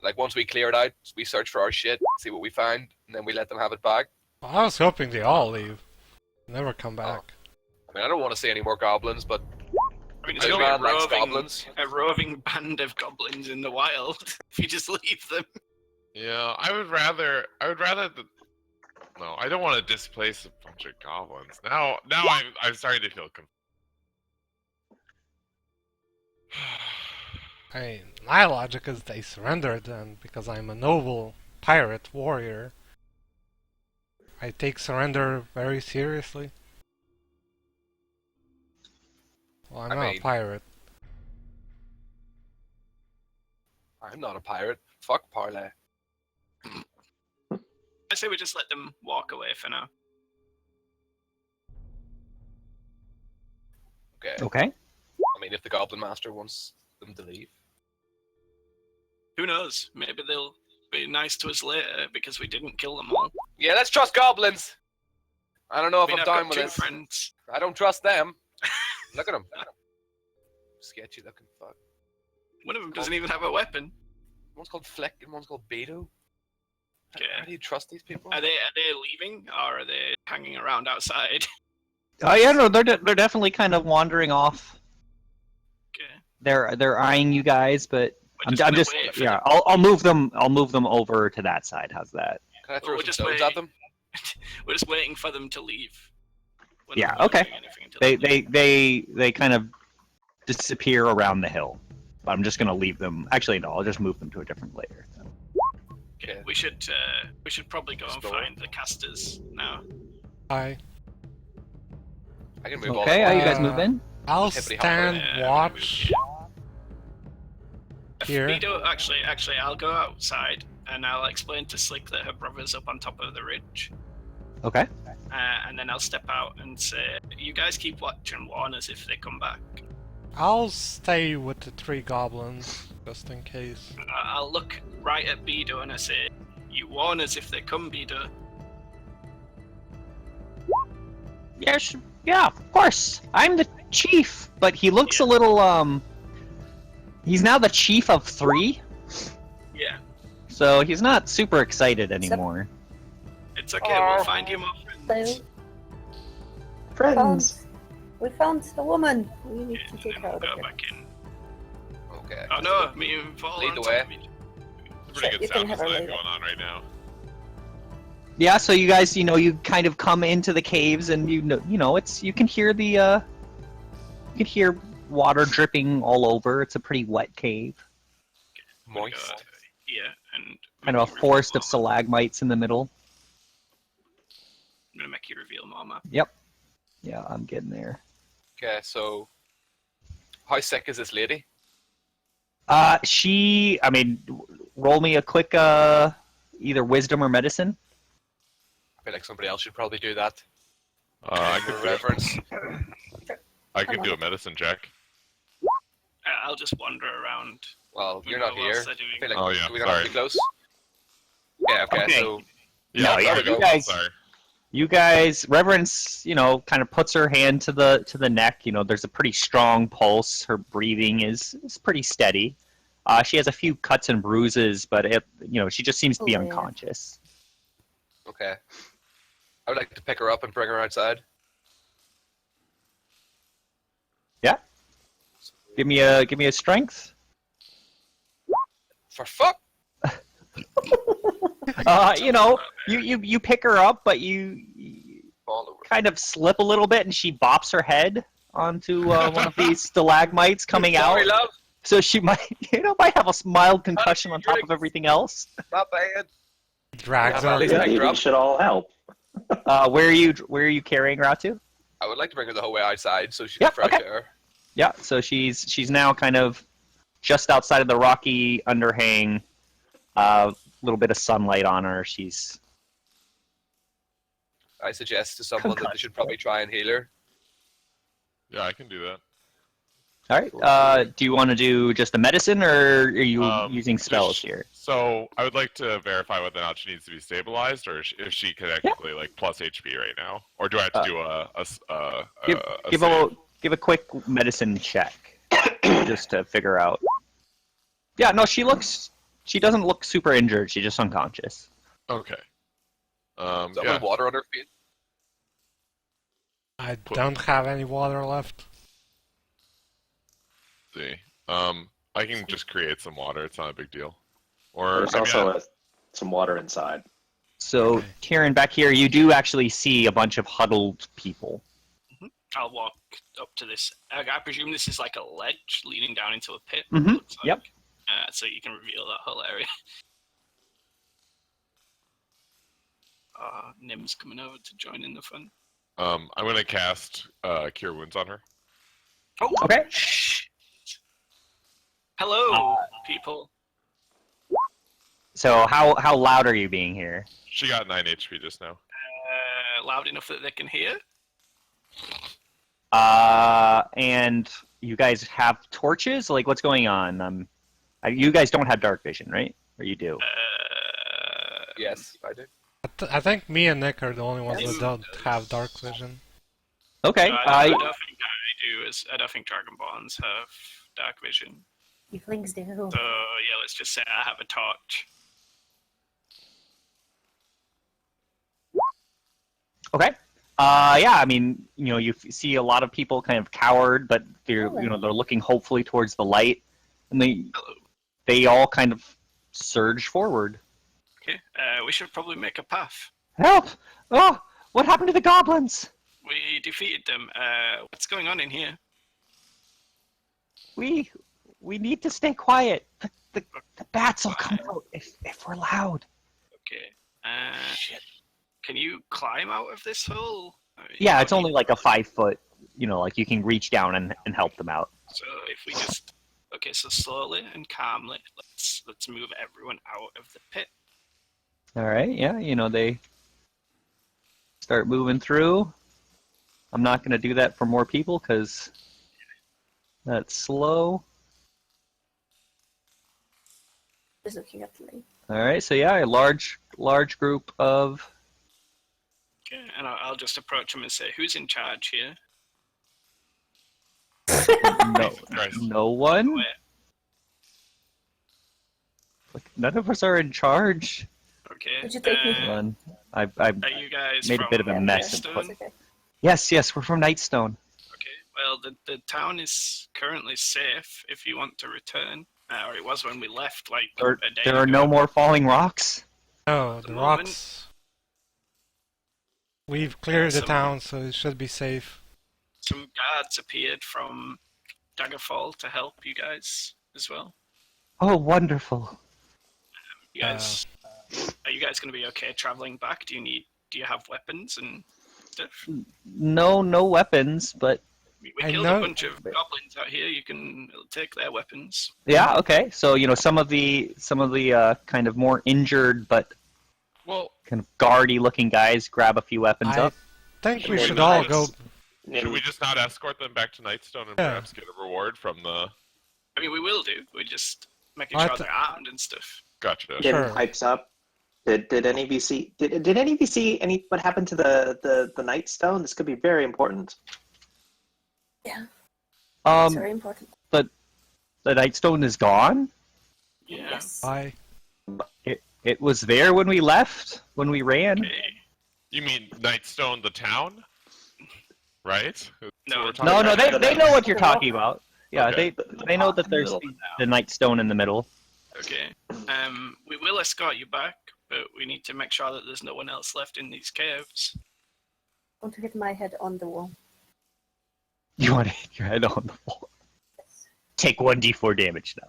Speaker 8: Like once we clear it out, we search for our shit, see what we find, and then we let them have it back.
Speaker 3: I was hoping they all leave, never come back.
Speaker 8: I mean, I don't want to see any more goblins, but
Speaker 2: I mean,
Speaker 8: Big
Speaker 2: it's
Speaker 8: man
Speaker 2: gonna be
Speaker 8: likes goblins.
Speaker 2: a roving band of goblins in the wild if you just leave them.
Speaker 1: Yeah, I would rather. No, I don't want to displace a bunch of goblins. Now I'm starting to feel confused.
Speaker 3: I mean, my logic is they surrendered then, because I'm a noble pirate warrior. I take surrender very seriously. Well, I'm
Speaker 8: I
Speaker 3: not
Speaker 8: mean-
Speaker 3: a pirate.
Speaker 8: I'm not a pirate. Fuck parlay.
Speaker 2: I say we just let them walk away for now.
Speaker 8: Okay.
Speaker 5: Okay.
Speaker 8: I mean, if the Goblin Master wants them to leave.
Speaker 2: Who knows? Maybe they'll be nice to us later because we didn't kill them all.
Speaker 8: Yeah, let's trust goblins. I don't know if
Speaker 2: I mean,
Speaker 8: I'm
Speaker 2: I've
Speaker 8: down
Speaker 2: got
Speaker 8: with
Speaker 2: two
Speaker 8: this.
Speaker 2: friends.
Speaker 8: I don't trust them. Look at them. Sketchy looking fuck.
Speaker 2: One of them doesn't even have a weapon.
Speaker 8: One's called Flick and one's called Beto.
Speaker 2: Okay.
Speaker 8: How do you trust these people?
Speaker 2: Are they leaving or are they hanging around outside?
Speaker 5: Oh yeah, no, they're definitely kind of wandering off.
Speaker 2: Okay.
Speaker 5: They're eyeing you guys, but I'm
Speaker 2: gonna
Speaker 5: just
Speaker 2: wait for
Speaker 5: yeah.
Speaker 2: them.
Speaker 5: I'll move them over to that side. How's that?
Speaker 8: Can I throw
Speaker 2: We're
Speaker 8: some
Speaker 2: just
Speaker 8: stones
Speaker 2: waiting.
Speaker 8: at them?
Speaker 2: We're just waiting for them to leave. We're
Speaker 5: Yeah,
Speaker 2: not really
Speaker 5: okay.
Speaker 2: doing anything until
Speaker 5: They kind of disappear around the hill. But I'm just gonna leave them. Actually, no, I'll just move them to a different layer.
Speaker 2: Okay. We should probably go and
Speaker 8: Store.
Speaker 2: find the casters now.
Speaker 3: I
Speaker 8: I can move all
Speaker 5: Okay,
Speaker 8: the
Speaker 5: how you
Speaker 8: way.
Speaker 5: guys move in?
Speaker 3: I'll
Speaker 8: Hippity
Speaker 3: stand
Speaker 2: hoppity.
Speaker 3: watch here.
Speaker 2: Vito, actually, I'll go outside and I'll explain to Slick that her brother's up on top of the ridge.
Speaker 5: Okay.
Speaker 2: And then I'll step out and say, "You guys keep watch and warn us if they come back."
Speaker 3: I'll stay with the 3 goblins, just in case.
Speaker 2: I'll look right at Bido and I say, "You warn us if they come, Bido."
Speaker 5: Yes, yeah, of course. I'm the chief, but he looks a little he's now the chief of 3,
Speaker 2: Yeah,
Speaker 5: so he's not super excited anymore.
Speaker 2: it's okay. We'll find you more friends.
Speaker 6: Friends.
Speaker 4: We found a woman. We need to
Speaker 2: And
Speaker 4: take
Speaker 2: then
Speaker 4: her
Speaker 2: we'll
Speaker 4: out
Speaker 2: go
Speaker 4: of here.
Speaker 2: back in.
Speaker 8: Okay.
Speaker 2: Oh no, me and Paul
Speaker 8: Lead
Speaker 2: on
Speaker 8: the
Speaker 2: top
Speaker 8: way.
Speaker 2: of each-
Speaker 1: Pretty
Speaker 4: You
Speaker 1: good
Speaker 4: can
Speaker 1: sound
Speaker 4: have her
Speaker 1: design
Speaker 4: later.
Speaker 1: going on right now.
Speaker 5: Yeah, so you guys, you kind of come into the caves, and you can hear water dripping all over. It's a pretty wet cave,
Speaker 2: I'm gonna go,
Speaker 8: Moist.
Speaker 2: yeah, and
Speaker 5: kind of a
Speaker 2: make you
Speaker 5: forest
Speaker 2: reveal
Speaker 5: of stalagmites in the middle.
Speaker 2: I'm gonna make you reveal Mama.
Speaker 5: Yeah, I'm getting there.
Speaker 8: Okay, so how sick is this lady?
Speaker 5: Roll me a quick either wisdom or medicine.
Speaker 8: I feel like somebody else should probably do that.
Speaker 1: I
Speaker 8: For
Speaker 1: could
Speaker 8: reference.
Speaker 1: do a medicine check.
Speaker 2: I'll just wander around.
Speaker 8: Well,
Speaker 2: We
Speaker 8: you're
Speaker 2: know
Speaker 8: not
Speaker 2: what
Speaker 8: here.
Speaker 2: else they're doing.
Speaker 8: I feel like
Speaker 1: Oh, yeah,
Speaker 8: we don't have to be
Speaker 1: sorry.
Speaker 8: close. Yeah, okay,
Speaker 5: Okay.
Speaker 8: so
Speaker 5: No, yeah,
Speaker 8: there we
Speaker 5: you
Speaker 8: go.
Speaker 5: guys-
Speaker 1: Sorry.
Speaker 5: You guys, Reverence, kind of puts her hand to the neck. There's a pretty strong pulse. Her breathing is pretty steady. She has a few cuts and bruises, but she just seems to be
Speaker 4: Oh, yeah.
Speaker 5: unconscious.
Speaker 8: Okay. I would like to pick her up and bring her outside.
Speaker 5: Give me a strength.
Speaker 8: For fuck!
Speaker 5: You pick her up, but you
Speaker 8: Fall over.
Speaker 5: kind of slip a little bit, and she bops her head onto one of these stalagmites coming out.
Speaker 8: Sorry, love.
Speaker 5: So she might have a mild concussion on top of everything else.
Speaker 8: Not bad.
Speaker 3: Drags
Speaker 8: Yeah,
Speaker 3: her.
Speaker 8: at least
Speaker 6: Yeah,
Speaker 8: pick her
Speaker 6: maybe
Speaker 8: up.
Speaker 6: it should all help.
Speaker 5: Where are you carrying her out to?
Speaker 8: I would like to bring her the whole way outside so she
Speaker 5: Yeah,
Speaker 8: can fresh
Speaker 5: okay.
Speaker 8: air.
Speaker 5: Yeah, so she's now kind of just outside of the rocky underhang. A little bit of sunlight on her. She's
Speaker 8: I suggest to someone that they should probably try and heal her.
Speaker 1: Yeah, I can do that.
Speaker 5: all right. Do you want to do just the medicine, or are you using
Speaker 1: does
Speaker 5: spells
Speaker 1: she-
Speaker 5: here?
Speaker 1: So I would like to verify whether or not she needs to be stabilized, or if she could actually plus HP right now, or do I have to do a
Speaker 5: Give
Speaker 1: save?
Speaker 5: give a quick medicine check, just to figure out. Yeah, no, she doesn't look super injured. She's just unconscious.
Speaker 1: Okay.
Speaker 8: Is that
Speaker 1: Yeah.
Speaker 8: with water on her feet?
Speaker 3: I don't have any water left.
Speaker 1: See. I can just create some water. It's not a big deal. Or
Speaker 6: There's also some water inside.
Speaker 5: So,
Speaker 3: Okay.
Speaker 5: Kieran, back here, you do actually see a bunch of huddled people.
Speaker 2: I'll walk up to this. I presume this is like a ledge leading down into a pit.
Speaker 5: Mhm,
Speaker 2: it looks like.
Speaker 5: yep.
Speaker 2: So you can reveal that whole area. Nim's coming over to join in the fun.
Speaker 1: I'm gonna cast Cure Wounds on her.
Speaker 2: Oh,
Speaker 5: Okay.
Speaker 2: shit. Hello, people.
Speaker 5: So, how loud are you being here?
Speaker 1: She got 9 HP just now.
Speaker 2: Loud enough that they can hear?
Speaker 5: And you guys have torches? Like, what's going on? You guys don't have dark vision, right? Or you do?
Speaker 8: Yes, I do.
Speaker 3: I think me and Nick are the only ones that don't have dark vision.
Speaker 5: Okay.
Speaker 2: I don't think I do. I don't think Dragonborns have dark vision.
Speaker 4: Tieflings do.
Speaker 2: So yeah, let's just say I have a torch.
Speaker 5: Okay. Yeah, I mean, you see a lot of people kind of cowered, but they're looking hopefully towards the light, and they all kind of surge forward.
Speaker 2: Okay. We should probably make a path.
Speaker 5: Help! Oh, what happened to the goblins?
Speaker 2: We defeated them. What's going on in here?
Speaker 5: We need to stay quiet. The bats will come out if we're loud.
Speaker 2: Okay. Can you climb out of this hole? I mean,
Speaker 5: Yeah, it's only like a 5 foot. Like you can reach down and help them out.
Speaker 2: So if we just so slowly and calmly, let's move everyone out of the pit.
Speaker 5: All right. Yeah. They start moving through. I'm not going to do that for more people because that's slow.
Speaker 4: Just looking at the lake.
Speaker 5: All right. So yeah, a large group of.
Speaker 2: Okay, and I'll just approach him and say, "Who's in charge here?"
Speaker 5: No one.
Speaker 2: Wait,
Speaker 5: Like, none of us are in charge.
Speaker 2: okay.
Speaker 4: Would you take me?
Speaker 5: I
Speaker 2: Are you guys
Speaker 5: made a
Speaker 2: from
Speaker 5: bit of a mess.
Speaker 2: Stone?
Speaker 4: That's okay.
Speaker 5: Yes, we're from Nightstone.
Speaker 2: Okay. Well, the town is currently safe if you want to return. Or it was when we left, like a day
Speaker 5: There are
Speaker 2: ago.
Speaker 5: no more falling rocks.
Speaker 3: No,
Speaker 2: the
Speaker 3: the
Speaker 2: moment-
Speaker 3: rocks. We've cleared the
Speaker 2: some-
Speaker 3: town, so it should be safe.
Speaker 2: Some guards appeared from Daggerfall to help you guys as well.
Speaker 5: Oh, wonderful.
Speaker 2: You guys, are you guys going to be okay traveling back? Do you have weapons and stuff?
Speaker 5: No weapons, but
Speaker 2: We
Speaker 3: I
Speaker 2: killed
Speaker 3: know-
Speaker 2: a bunch of goblins out here. You can take their weapons.
Speaker 5: yeah, okay. So some of the kind of more injured but
Speaker 1: Well,
Speaker 5: kind of guardy looking guys grab a few weapons
Speaker 3: I
Speaker 5: up.
Speaker 3: think we
Speaker 6: Maybe
Speaker 3: should all
Speaker 6: nice.
Speaker 3: go.
Speaker 1: should we just not escort them back to Nightstone and
Speaker 3: Yeah.
Speaker 1: perhaps get a reward from the...
Speaker 2: I mean, we will do. We're just making
Speaker 3: What?
Speaker 2: sure they're armed and stuff.
Speaker 1: Gotcha.
Speaker 6: Nim
Speaker 3: Sure.
Speaker 6: pipes up. Did any of you see? Did any of you see what happened to the Nightstone? This could be very important.
Speaker 4: Yeah, it's
Speaker 5: Um,
Speaker 4: very important.
Speaker 5: the Nightstone is gone.
Speaker 2: Yeah.
Speaker 4: Yes.
Speaker 3: Bye.
Speaker 5: It was there when we left, when we ran.
Speaker 2: Okay.
Speaker 1: You mean Nightstone, the town? Right? That's
Speaker 2: No,
Speaker 1: what we're talking
Speaker 5: No,
Speaker 1: about?
Speaker 5: they know what you're talking about. Yeah,
Speaker 1: Okay.
Speaker 5: they know that there's the Nightstone in the middle.
Speaker 2: Okay. We will escort you back, but we need to make sure that there's no one else left in these caves.
Speaker 4: I want to get my head on the wall.
Speaker 5: You want to hit your head on the wall. Take 1d4 damage now.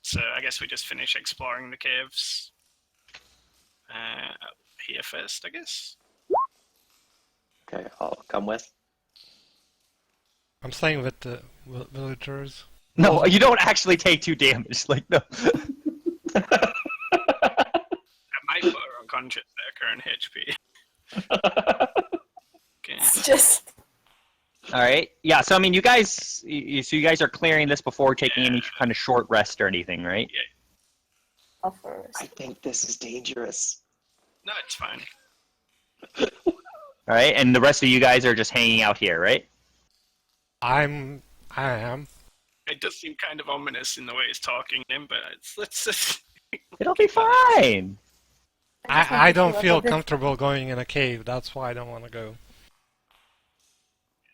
Speaker 2: So I guess we just finish exploring the caves. Here first, I guess.
Speaker 6: Okay, I'll come with.
Speaker 3: I'm staying with the villagers.
Speaker 5: No, you don't actually take 2 damage. Like, no.
Speaker 2: I might put her unconscious at her current HP. Okay.
Speaker 4: It's just
Speaker 5: All right. Yeah. So I mean, you guys are clearing this before taking any kind of short rest or anything, right?
Speaker 4: offers.
Speaker 6: I think this is dangerous.
Speaker 2: No, it's fine.
Speaker 5: All right, and the rest of you guys are just hanging out here, right?
Speaker 3: I am.
Speaker 2: It does seem kind of ominous in the way he's talking to him, but let's just...
Speaker 5: It'll be fine.
Speaker 4: just want
Speaker 3: I
Speaker 4: to
Speaker 3: don't
Speaker 4: feel
Speaker 3: feel
Speaker 4: a bit-
Speaker 3: comfortable going in a cave. That's why I don't want to go.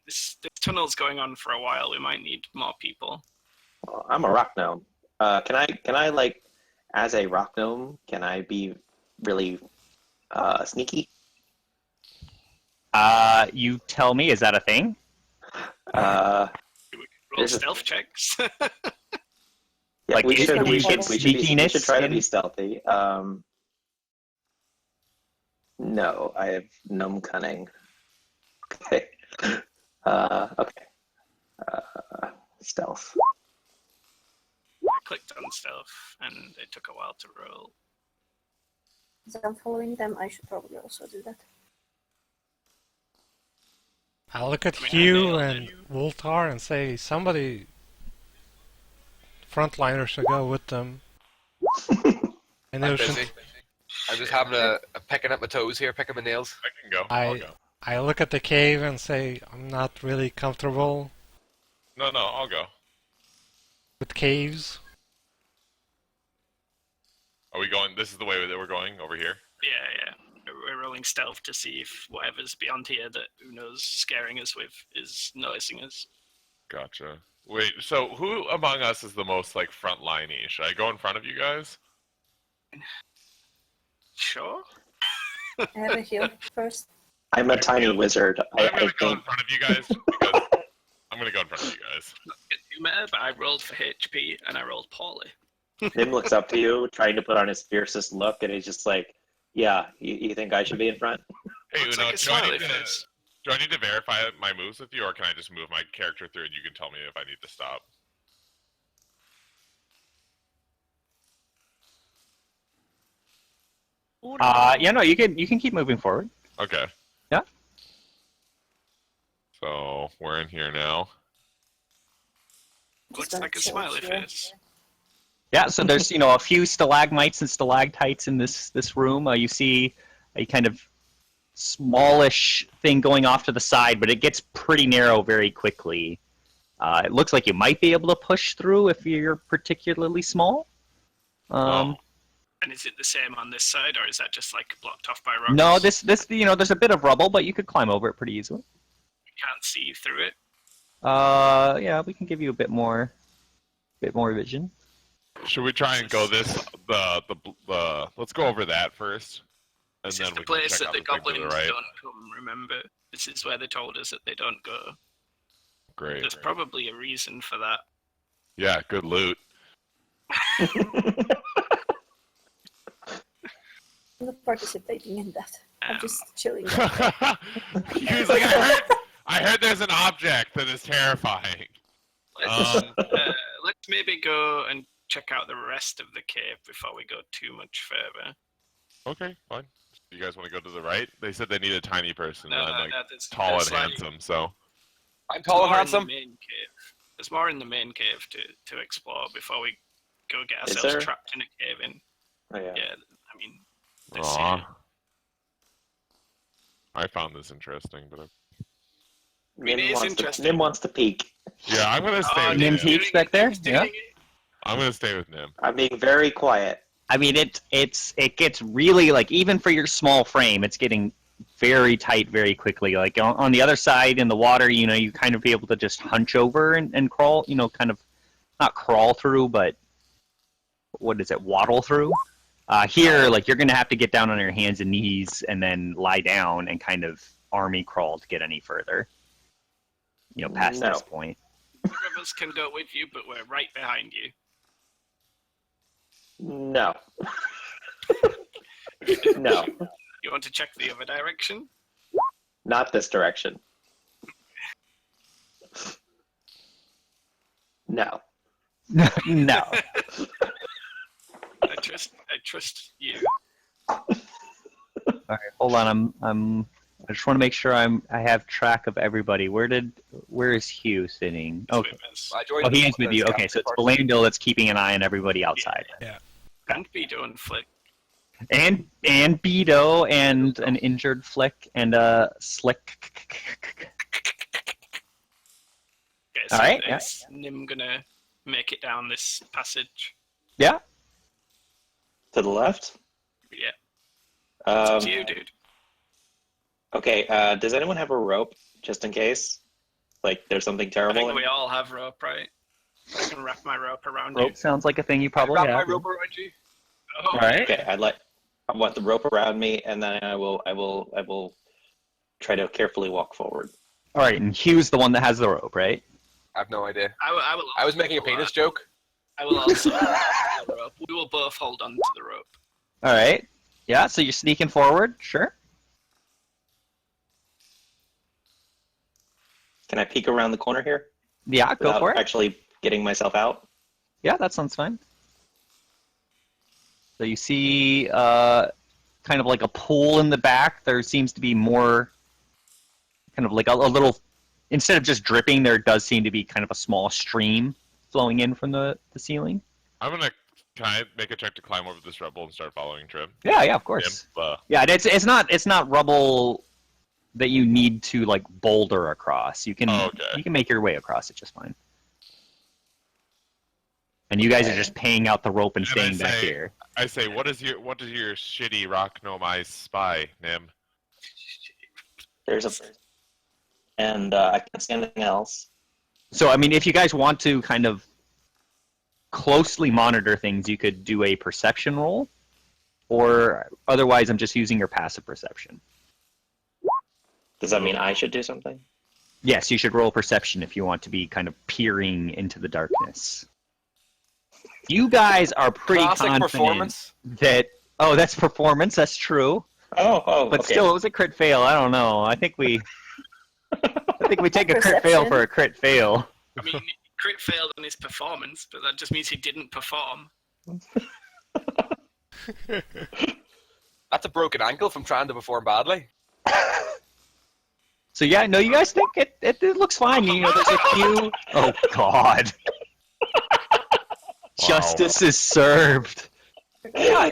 Speaker 2: This tunnel's going on for a while. We might need more people.
Speaker 6: Well, I'm a rock gnome. Can I like, as a rock gnome, can I be really sneaky?
Speaker 5: You tell me, is that a thing?
Speaker 6: Uh,
Speaker 2: Roll
Speaker 6: There's a-
Speaker 2: stealth checks.
Speaker 6: yeah,
Speaker 5: Like,
Speaker 6: we should
Speaker 5: sneakiness
Speaker 6: try to
Speaker 5: in-
Speaker 6: be stealthy. No, I have gnome cunning. Okay. Okay. Stealth.
Speaker 2: I clicked on stealth, and it took a while to roll.
Speaker 4: As I'm following them, I should probably also do that.
Speaker 3: I look at
Speaker 2: I mean, I
Speaker 3: Hugh
Speaker 2: nailed
Speaker 3: and Woltar and say, somebody, frontliner should go with them. And
Speaker 8: I'm
Speaker 3: they should,
Speaker 8: busy. I'm just having a picking at my toes here, picking my nails.
Speaker 1: I can go. I'll go.
Speaker 3: I look at the cave and say, I'm not really comfortable
Speaker 1: No, I'll go.
Speaker 3: with caves.
Speaker 1: Are we going? This is the way that we're going over here.
Speaker 2: Yeah. We're rolling stealth to see if whatever's beyond here that Uno's scaring us with is noticing us.
Speaker 1: Gotcha. Wait, so who among us is the most like frontline-y? Should I go in front of you guys?
Speaker 2: Sure.
Speaker 4: I have a heal first.
Speaker 6: I'm a tiny wizard.
Speaker 1: I'm
Speaker 6: I
Speaker 1: gonna go in
Speaker 6: think.
Speaker 1: front of you guys because I'm gonna go in front of you guys.
Speaker 2: Not to get too meta, but I rolled for HP and I rolled poorly.
Speaker 6: Nim looks up to you, trying to put on his fiercest look, and he's just like, "Yeah, you think I should be in front?"
Speaker 1: Hey,
Speaker 2: Looks
Speaker 1: Uno,
Speaker 2: like a
Speaker 1: do I
Speaker 2: smiley
Speaker 1: need to
Speaker 2: face.
Speaker 1: do I need to verify my moves with you, or can I just move my character through and you can tell me if I need to stop?
Speaker 5: Yeah, no, you can keep moving forward.
Speaker 1: Okay.
Speaker 5: Yeah.
Speaker 1: So we're in here now.
Speaker 4: Just
Speaker 2: Looks
Speaker 4: gonna
Speaker 2: like a
Speaker 4: chill
Speaker 2: smiley
Speaker 4: here.
Speaker 2: face.
Speaker 5: Yeah, so there's a few stalagmites and stalactites in this room. You see a kind of smallish thing going off to the side, but it gets pretty narrow very quickly. It looks like you might be able to push through if you're particularly small.
Speaker 1: Oh.
Speaker 2: And is it the same on this side, or is that just like blocked off by rocks?
Speaker 5: No, this there's a bit of rubble, but you could climb over it pretty easily.
Speaker 2: You can't see through it.
Speaker 5: Yeah, we can give you a bit more vision.
Speaker 1: Should we try and go the let's go over that first, and
Speaker 2: This
Speaker 1: then
Speaker 2: is the
Speaker 1: we can
Speaker 2: place
Speaker 1: check
Speaker 2: that
Speaker 1: out
Speaker 2: the
Speaker 1: the thing to
Speaker 2: goblins
Speaker 1: the right.
Speaker 2: don't come, remember? This is where they told us that they don't go.
Speaker 1: Great.
Speaker 2: There's probably a reason for that.
Speaker 1: Yeah, good loot.
Speaker 4: I'm not participating in that. I'm
Speaker 2: Um,
Speaker 4: just chilling.
Speaker 1: He was like, I heard there's an object that is terrifying.
Speaker 2: Let's maybe go and check out the rest of the cave before we go too much further.
Speaker 1: Okay, fine. You guys want to go to the right? They said they need a tiny person, and I'm like
Speaker 2: there's,
Speaker 1: tall
Speaker 2: there's
Speaker 1: and handsome, so
Speaker 8: I'm tall and
Speaker 2: more
Speaker 8: handsome.
Speaker 2: In the main cave. There's more in the main cave to explore before we go get
Speaker 6: Is
Speaker 2: ourselves
Speaker 6: there?
Speaker 2: trapped in a cave in.
Speaker 6: Oh, yeah.
Speaker 2: Yeah, I mean, this
Speaker 1: aw.
Speaker 2: here.
Speaker 1: I found this interesting, but
Speaker 2: mean, it is interesting.
Speaker 6: Nim wants to peek.
Speaker 1: yeah, I'm gonna stay with
Speaker 5: Nim
Speaker 1: Nim.
Speaker 5: peeks back there? Yeah.
Speaker 1: I'm gonna stay with Nim.
Speaker 6: I'm being very quiet.
Speaker 5: I mean, it gets really, like, even for your small frame, it's getting very tight very quickly. Like on the other side in the water, you kind of be able to just hunch over and crawl, kind of not crawl through, but what is it, waddle through? Here, like, you're gonna have to get down on your hands and knees and then lie down and kind of army crawl to get any further. Past
Speaker 6: No.
Speaker 5: this point.
Speaker 2: One of us can go with you, but we're right behind you.
Speaker 6: No. No,
Speaker 2: You want to check the other direction?
Speaker 6: not this direction. No.
Speaker 5: No.
Speaker 2: I trust you.
Speaker 5: All right, hold on. I just want to make sure I have track of everybody. Where is Hugh sitting?
Speaker 2: It's
Speaker 5: Okay.
Speaker 2: with us.
Speaker 8: I joined
Speaker 5: Oh, he
Speaker 8: the-
Speaker 5: is with
Speaker 8: the
Speaker 5: you. Okay, so
Speaker 8: scouting
Speaker 5: it's
Speaker 8: party.
Speaker 5: Belandil that's keeping an eye on everybody outside.
Speaker 2: Don't be doing flick.
Speaker 5: And Beto and an injured Flick and a Slick.
Speaker 2: Okay, so
Speaker 5: Alright, yeah.
Speaker 2: is Nim gonna make it down this passage?
Speaker 5: Yeah.
Speaker 6: To the left?
Speaker 2: Yeah. It's up
Speaker 6: Um,
Speaker 2: to you, dude.
Speaker 6: okay, does anyone have a rope, just in case? Like, there's something
Speaker 2: I
Speaker 6: terrible?
Speaker 2: think we all have rope, right? I can wrap my rope around
Speaker 5: Rope
Speaker 2: you.
Speaker 5: sounds like a thing you probably
Speaker 8: Wrap
Speaker 5: have.
Speaker 8: my rope around you.
Speaker 2: Oh,
Speaker 5: Alright.
Speaker 6: Okay, I want the rope around me, and then I will try to carefully walk forward.
Speaker 5: Alright, and Hugh's the one that has the rope, right?
Speaker 8: I have no idea.
Speaker 2: I will.
Speaker 8: I was making a penis joke.
Speaker 2: I will also hold the rope. We will both hold on to the rope.
Speaker 5: Alright. Yeah, so you're sneaking forward, sure.
Speaker 6: Can I peek around the corner here?
Speaker 5: Yeah, go
Speaker 6: Without
Speaker 5: for it.
Speaker 6: actually getting myself out?
Speaker 5: Yeah, that sounds fine. So you see kind of like a pool in the back. There seems to be more kind of like a little, instead of just dripping, there does seem to be kind of a small stream flowing in from the ceiling.
Speaker 1: Can I make a check to climb over this rubble and start following Trim?
Speaker 5: Yeah, of course. Yeah, it's not rubble that you need to like boulder across. You can you can make your way across it just fine. And you guys are just paying out the rope and staying back here.
Speaker 1: I say, what does your shitty rock gnome eyes spy, Nim?
Speaker 6: There's a... And I can't see anything else.
Speaker 5: So, I mean, if you guys want to kind of closely monitor things, you could do a perception roll. Or otherwise, I'm just using your passive perception.
Speaker 6: Does that mean I should do something?
Speaker 5: Yes, you should roll perception if you want to be kind of peering into the darkness. You guys are pretty
Speaker 8: Classic
Speaker 5: confident
Speaker 8: performance.
Speaker 5: that... Oh, that's performance, that's true.
Speaker 6: Oh,
Speaker 5: But
Speaker 6: okay.
Speaker 5: still, it was a crit fail. I don't know. I think we take a crit fail for a crit fail.
Speaker 2: I mean, crit failed on his performance, but that just means he didn't perform.
Speaker 8: That's a broken ankle from trying to perform badly.
Speaker 5: So yeah, no, you guys think it looks fine. You know, there's a few... Oh, God. Justice is served. Yeah,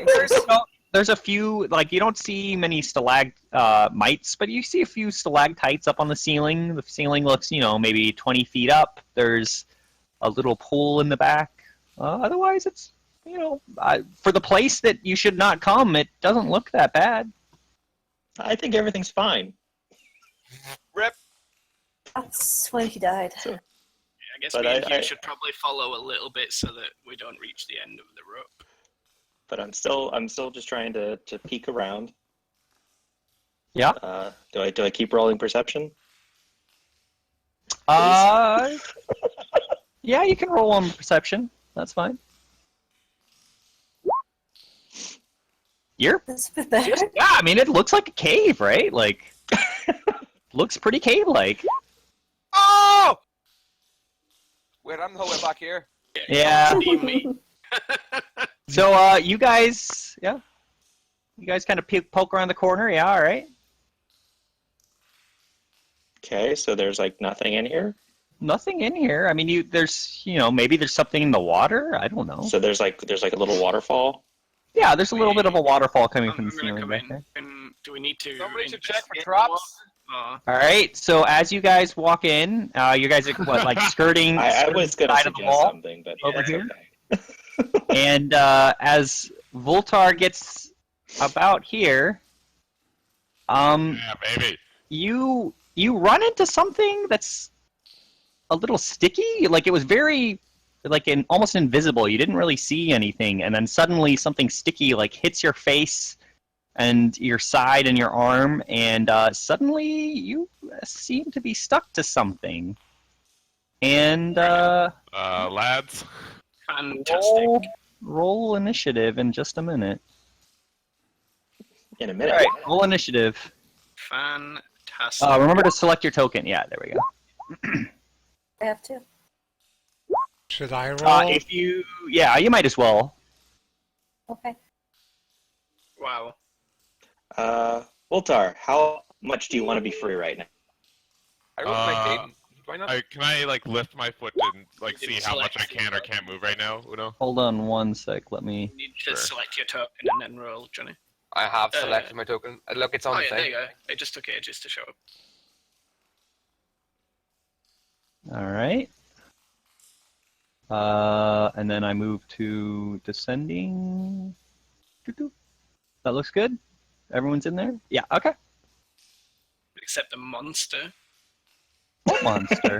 Speaker 5: there's a few, like, you don't see many stalagmites, but you see a few stalactites up on the ceiling. The ceiling looks, you know, maybe 20 feet up. There's a little pool in the back. Otherwise, it's, you know, for the place that you should not come, it doesn't look that bad.
Speaker 6: I think everything's fine.
Speaker 8: Rip.
Speaker 4: That's when he died.
Speaker 2: I guess
Speaker 6: But
Speaker 2: me and
Speaker 6: I-
Speaker 2: you should probably follow a little bit so that we don't reach the end of the rope.
Speaker 6: But I'm still just trying to peek around.
Speaker 5: Yeah.
Speaker 6: Do I keep rolling perception?
Speaker 5: Yeah, you can roll on perception. That's fine.
Speaker 4: That's a bit better.
Speaker 5: Yeah, I mean, it looks like a cave, right? Like, looks pretty cave-like.
Speaker 8: Oh! Wait, I'm the whole way back here.
Speaker 5: Yeah.
Speaker 2: Leave me.
Speaker 5: So, you guys kind of poke around the corner. Yeah, all right.
Speaker 6: Okay, so there's like nothing in here.
Speaker 5: Nothing in here. I mean, there's, you know, maybe there's something in the water. I don't know.
Speaker 6: So there's like a little waterfall.
Speaker 5: Yeah, there's a little bit of a waterfall coming from
Speaker 2: I'm
Speaker 5: the
Speaker 2: gonna
Speaker 5: ceiling
Speaker 2: come
Speaker 5: back
Speaker 2: in.
Speaker 5: there.
Speaker 2: And do we need to?
Speaker 8: Somebody should check for
Speaker 2: investigate
Speaker 8: traps.
Speaker 2: the water?
Speaker 5: All right. So as you guys walk in, you guys are what, like skirting
Speaker 6: I was gonna
Speaker 5: side of the
Speaker 6: suggest
Speaker 5: wall
Speaker 6: something, but
Speaker 5: over
Speaker 6: it's
Speaker 5: here?
Speaker 6: okay.
Speaker 5: And as Voltar gets about here,
Speaker 1: Yeah, baby.
Speaker 5: you run into something that's a little sticky. Like it was very, like almost invisible. You didn't really see anything, and then suddenly something sticky like hits your face and your side and your arm, and suddenly you seem to be stuck to something. And
Speaker 1: Lads.
Speaker 2: Fantastic.
Speaker 5: roll initiative in just a minute.
Speaker 6: In a
Speaker 5: All
Speaker 6: minute.
Speaker 5: right, roll initiative.
Speaker 2: Fantastic.
Speaker 5: Remember to select your token. Yeah, there we go.
Speaker 4: I have to.
Speaker 3: Should I roll?
Speaker 5: You might as well.
Speaker 4: Okay.
Speaker 2: Wow.
Speaker 6: Voltar, how much do you want to be free right now?
Speaker 8: I rolled 19 Why not?
Speaker 1: Can I like lift my foot and like
Speaker 2: You
Speaker 1: see
Speaker 2: didn't
Speaker 1: how much I
Speaker 2: select
Speaker 1: can or
Speaker 2: it.
Speaker 1: can't move right now, Uno?
Speaker 5: Hold on one sec. Let me.
Speaker 2: You need to
Speaker 1: Sure.
Speaker 2: select your token and then roll, Johnny.
Speaker 8: I have selected my token. Look, it's on
Speaker 2: Oh
Speaker 8: the
Speaker 2: yeah, there
Speaker 8: thing.
Speaker 2: you go. It just took ages to show up.
Speaker 5: All right. And then I move to descending. Doo-doo. That looks good. Everyone's in there. Yeah. Okay.
Speaker 2: Except the monster.
Speaker 5: What monster?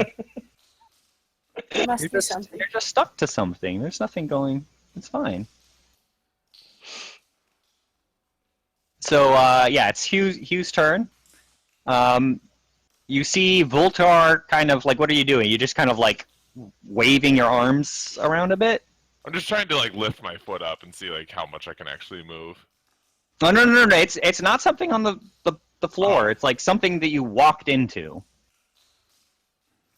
Speaker 4: There must
Speaker 5: You're
Speaker 4: be
Speaker 5: just
Speaker 4: something.
Speaker 5: you're just stuck to something. There's nothing going. It's fine. So yeah, it's Hugh's turn. You see Voltar kind of like, what are you doing? You just kind of like waving your arms around a bit.
Speaker 1: I'm just trying to like lift my foot up and see like how much I can actually move.
Speaker 5: No. It's not something on the floor.
Speaker 1: Oh.
Speaker 5: It's like something that you walked into.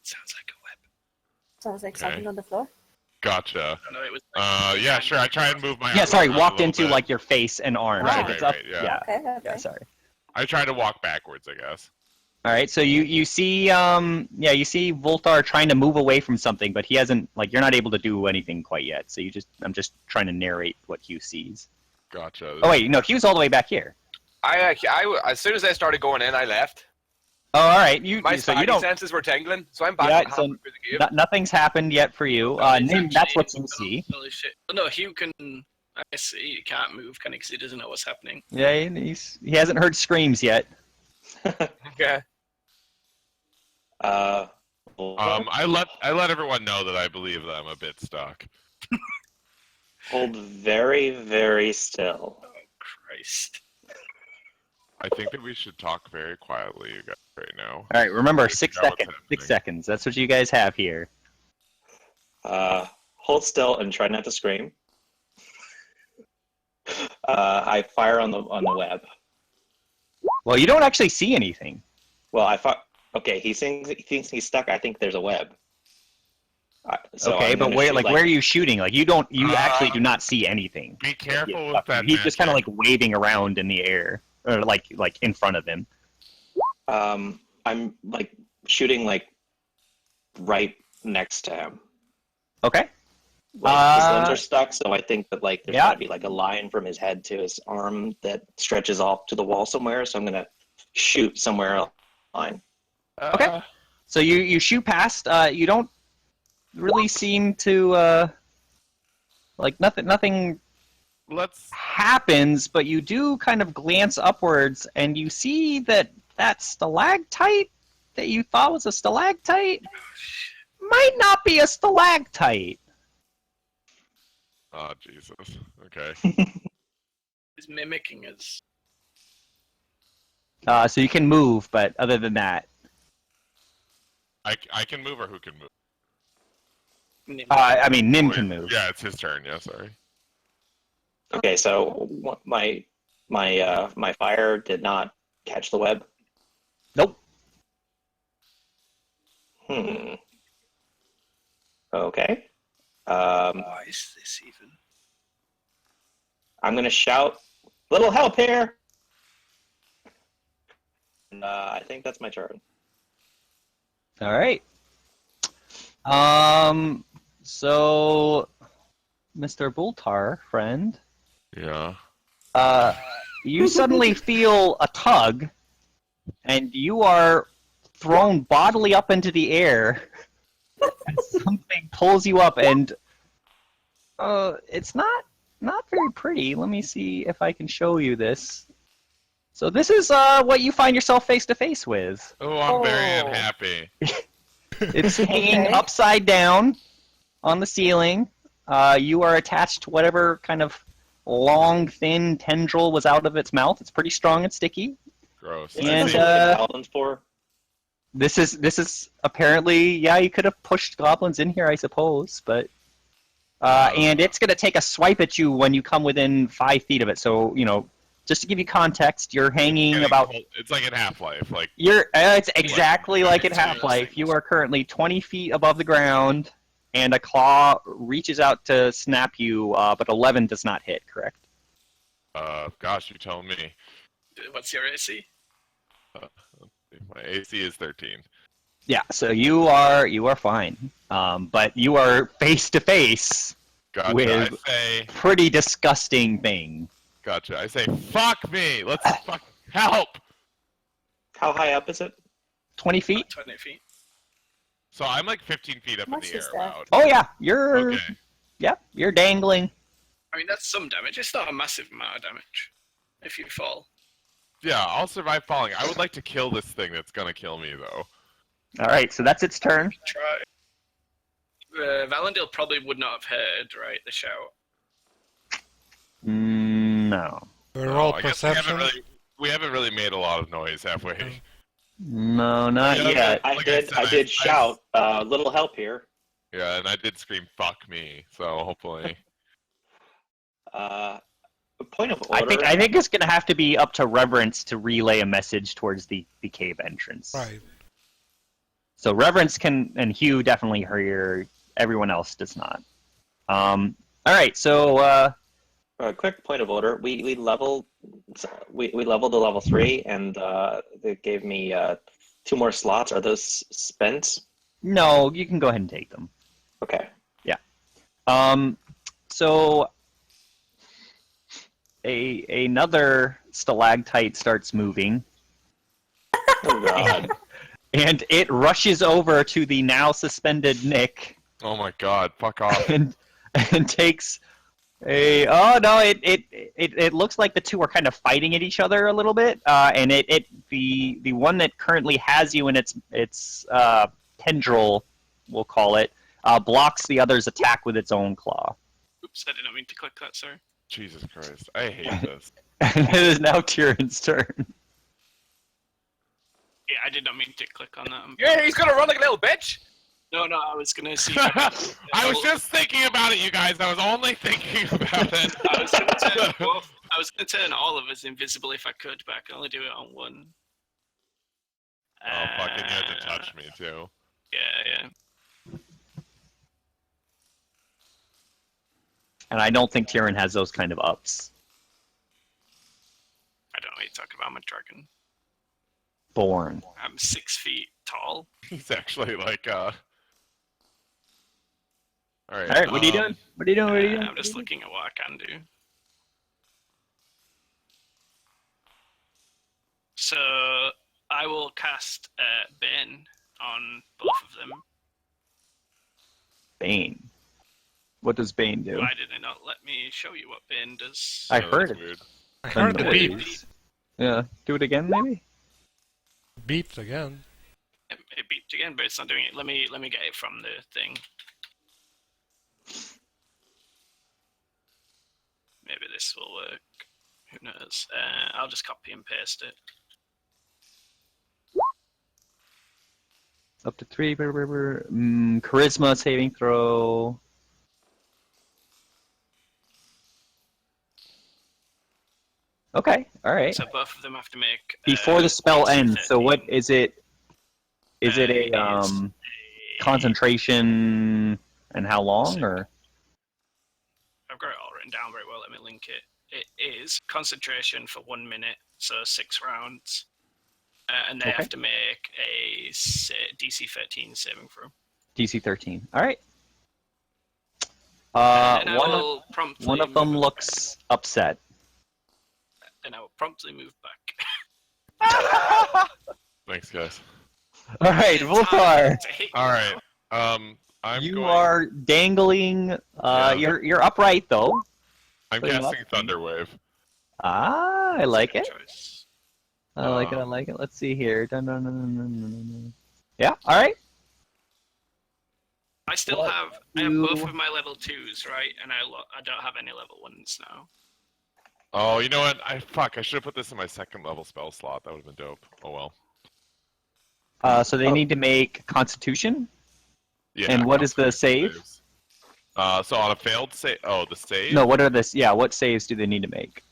Speaker 2: Sounds like a web.
Speaker 4: Sounds like
Speaker 1: Okay.
Speaker 4: something on the floor.
Speaker 1: Gotcha.
Speaker 2: I know it was.
Speaker 1: Yeah, sure. I try and move my.
Speaker 5: Yeah,
Speaker 1: arms
Speaker 5: sorry,
Speaker 1: around a
Speaker 5: walked
Speaker 1: little
Speaker 5: into
Speaker 1: bit.
Speaker 5: like your face and arms.
Speaker 4: Right,
Speaker 5: Like,
Speaker 1: right,
Speaker 5: it's up.
Speaker 1: right, yeah.
Speaker 4: Okay, okay.
Speaker 5: Yeah, sorry.
Speaker 1: I try to walk backwards, I guess.
Speaker 5: All right, so you see you see Voltar trying to move away from something, but he hasn't, like, you're not able to do anything quite yet. So I'm just trying to narrate what Hugh sees.
Speaker 1: Gotcha.
Speaker 5: Oh wait, no, Hugh's all the way back here.
Speaker 8: I as soon as I started going in, I left.
Speaker 5: Oh, all right,
Speaker 8: My
Speaker 5: so you
Speaker 8: spidey
Speaker 5: don't.
Speaker 8: senses were tingling, so I'm back
Speaker 5: Yeah,
Speaker 8: halfway
Speaker 5: so
Speaker 8: through the game.
Speaker 5: nothing's happened yet for you. Nim, that's what you see.
Speaker 2: Holy shit! Oh, no, Hugh can. I see. He can't move, can he? Because he doesn't know what's happening.
Speaker 5: Yeah, he hasn't heard screams yet.
Speaker 8: Okay.
Speaker 1: I let everyone know that I believe that I'm a bit stuck.
Speaker 6: Hold very, very still.
Speaker 2: Oh Christ!
Speaker 1: I think that we should talk very quietly, you guys, right now.
Speaker 5: All right, remember,
Speaker 1: Wait,
Speaker 5: 6
Speaker 1: figure out what's
Speaker 5: seconds. 6
Speaker 1: happening.
Speaker 5: seconds. That's what you guys have here.
Speaker 6: Hold still and try not to scream. I fire on the web.
Speaker 5: Well, you don't actually see anything.
Speaker 6: Well, okay, he thinks he's stuck. I think there's a web. So
Speaker 5: Okay,
Speaker 6: I'm
Speaker 5: but
Speaker 6: gonna
Speaker 5: where,
Speaker 6: shoot,
Speaker 5: like, where are you shooting? Like, you actually do not see anything.
Speaker 1: Be careful with that.
Speaker 5: He's just kind of like
Speaker 1: magic.
Speaker 5: waving around in the air, or like in front of him.
Speaker 6: I'm like shooting like right next to him.
Speaker 5: Okay.
Speaker 6: Like, his limbs are stuck, so I think that like there's
Speaker 5: Yeah.
Speaker 6: gotta be like a line from his head to his arm that stretches off to the wall somewhere. So I'm gonna shoot somewhere else. Line.
Speaker 5: Okay. So you shoot past. You don't really seem to like nothing
Speaker 1: Let's.
Speaker 5: happens, but you do kind of glance upwards and you see that stalactite that you thought was a stalactite might not be a stalactite.
Speaker 1: Oh Jesus. Okay.
Speaker 2: He's mimicking us.
Speaker 5: So you can move, but other than that,
Speaker 1: I can move, or who can move?
Speaker 5: I mean, Nim
Speaker 1: Wait,
Speaker 5: can move.
Speaker 1: Yeah, it's his turn. Yeah, sorry.
Speaker 6: Okay, so my fire did not catch the web.
Speaker 5: Nope.
Speaker 6: Okay.
Speaker 2: Why is this even?
Speaker 6: I'm gonna shout, "Little help here!" And, I think that's my turn.
Speaker 5: All right. So, Mr. Bultar, friend,
Speaker 1: Yeah.
Speaker 5: you suddenly feel a tug, and you are thrown bodily up into the air. And something pulls you up, and it's not very pretty. Let me see if I can show you this. So this is what you find yourself face to face with.
Speaker 1: Oh, I'm very unhappy.
Speaker 5: It's hanging
Speaker 4: Okay.
Speaker 5: upside down on the ceiling. You are attached to whatever kind of long, thin tendril was out of its mouth. It's pretty strong and sticky.
Speaker 1: Gross.
Speaker 6: Is
Speaker 5: And,
Speaker 6: this what Paladin's for?
Speaker 5: This is apparently, yeah, you could have pushed goblins in here, I suppose, but and it's gonna take a swipe at you when you come within 5 feet of it. So just to give you context, you're hanging about.
Speaker 1: It's like in Half-Life. Like
Speaker 5: It's exactly like in
Speaker 2: it's one of those
Speaker 5: Half-Life.
Speaker 2: things.
Speaker 5: You are currently 20 feet above the ground, and a claw reaches out to snap you, but 11 does not hit. Correct?
Speaker 1: gosh, you tell me.
Speaker 2: What's your AC?
Speaker 1: My AC is 13.
Speaker 5: Yeah, so you are fine. But you are face to face
Speaker 1: Gotcha.
Speaker 5: with
Speaker 1: I say,
Speaker 5: pretty disgusting thing.
Speaker 1: gotcha. I say, fuck me. Let's fuck help.
Speaker 6: How high up is it?
Speaker 5: 20 feet?
Speaker 2: 20 feet.
Speaker 1: So I'm like 15 feet up
Speaker 4: How
Speaker 1: in
Speaker 4: much
Speaker 1: the
Speaker 4: is
Speaker 1: air.
Speaker 4: that?
Speaker 1: Loud.
Speaker 5: Oh yeah, you're
Speaker 1: Okay.
Speaker 5: you're dangling.
Speaker 2: I mean, that's some damage. It's not a massive amount of damage if you fall.
Speaker 1: Yeah, I'll survive falling. I would like to kill this thing that's gonna kill me though.
Speaker 5: All right, so that's its turn.
Speaker 2: Try. Valendale probably would not have heard, right, the shout.
Speaker 5: No.
Speaker 3: We
Speaker 1: No,
Speaker 3: roll
Speaker 1: I guess we haven't
Speaker 3: perception.
Speaker 1: really made a lot of noise halfway.
Speaker 5: No, not
Speaker 1: Yeah,
Speaker 5: yet.
Speaker 6: I
Speaker 1: Like I
Speaker 6: did.
Speaker 1: said,
Speaker 6: I did
Speaker 1: I-
Speaker 6: shout. Little help here.
Speaker 1: Yeah, and I did scream "fuck me," so hopefully.
Speaker 6: Point of order.
Speaker 5: I think it's gonna have to be up to Reverence to relay a message towards the cave entrance.
Speaker 3: Right.
Speaker 5: So Reverence can, and Hugh definitely hear. Everyone else does not. All right, so
Speaker 6: Quick point of order. We leveled. We leveled to level 3, and they gave me 2 more slots. Are those spent?
Speaker 5: no, you can go ahead and take them.
Speaker 6: Okay.
Speaker 5: So another stalactite starts moving,
Speaker 6: Oh god.
Speaker 5: and it rushes over to the now suspended Nick
Speaker 1: Oh my god! Fuck off!
Speaker 5: and takes a. Oh no! It looks like the two are kind of fighting at each other a little bit, and the one that currently has you in its tendril, we'll call it, blocks the other's attack with its own claw.
Speaker 2: Oops, I did not mean to click that, sorry.
Speaker 1: Jesus Christ! I hate this.
Speaker 5: And it is now Tyrion's turn.
Speaker 2: Yeah, I did not mean to click on that.
Speaker 8: Yeah, he's gonna run like a little bitch.
Speaker 2: No, I was gonna see.
Speaker 1: I was just thinking about it, you guys. I was only thinking about it.
Speaker 2: I was gonna turn both. I was gonna turn all of us invisible if I could, but I can only do it on one.
Speaker 1: Oh fucking! You had to touch me too.
Speaker 2: Yeah.
Speaker 5: And I don't think Tyrion has those kind of ups.
Speaker 2: I don't know what you're talking about. I'm a dragon.
Speaker 5: Born.
Speaker 2: I'm 6 feet tall.
Speaker 1: He's actually like All right.
Speaker 5: All right, what are you doing? What are you doing?
Speaker 2: I'm just looking at what I can do. So I will cast Bane on both of them.
Speaker 5: Bane. What does Bane do?
Speaker 2: Why did it not let me show you what Bane does?
Speaker 5: I
Speaker 1: Yeah,
Speaker 5: heard
Speaker 1: that's
Speaker 5: it.
Speaker 1: weird.
Speaker 3: I heard the
Speaker 5: What
Speaker 3: beep.
Speaker 5: is- Yeah, do it again, maybe.
Speaker 3: Beeped again.
Speaker 2: It beeped again, but it's not doing it. Let me get it from the thing. Maybe this will work. Who knows? I'll just copy and paste it.
Speaker 5: Up to 3. Charisma saving throw. Okay, all right.
Speaker 2: So both of them have to make
Speaker 5: Before the spell
Speaker 2: DC
Speaker 5: ends. So what
Speaker 2: 13.
Speaker 5: is it? Is it
Speaker 2: It
Speaker 5: a
Speaker 2: is
Speaker 5: concentration and how long or?
Speaker 2: I've got it all written down very well. Let me link it. It is concentration for 1 minute, so 6 rounds, and they
Speaker 5: Okay.
Speaker 2: have to make a DC 13 saving throw.
Speaker 5: DC 13. All right.
Speaker 2: And I
Speaker 5: One
Speaker 2: will promptly
Speaker 5: of
Speaker 2: move
Speaker 5: them
Speaker 2: it
Speaker 5: looks upset.
Speaker 2: back, and I will promptly move back.
Speaker 1: Thanks, guys.
Speaker 5: All right, Voltar.
Speaker 2: To hit you
Speaker 1: All right.
Speaker 2: now.
Speaker 1: I'm
Speaker 5: You
Speaker 1: going.
Speaker 5: are dangling.
Speaker 1: Yeah.
Speaker 5: You're upright though.
Speaker 1: I'm
Speaker 5: pretty
Speaker 1: casting
Speaker 5: much.
Speaker 1: Thunderwave.
Speaker 5: Ah, I like it.
Speaker 2: Good choice.
Speaker 5: I like it. I like it. Let's see here. Dun, dun, dun, dun, dun, dun, dun. Yeah. All right.
Speaker 2: I still
Speaker 5: What
Speaker 2: have. I have
Speaker 5: you-
Speaker 2: both of my level 2s, right? And I don't have any level 1s now.
Speaker 1: Oh, you know what? I should have put this in my second level spell slot. That would have been dope. Oh well.
Speaker 5: So they need to make Constitution.
Speaker 1: Yeah.
Speaker 5: And what is the save?
Speaker 1: saves. So on a failed save. Oh, the save.
Speaker 5: No. What are this? Yeah. What saves do they need to make?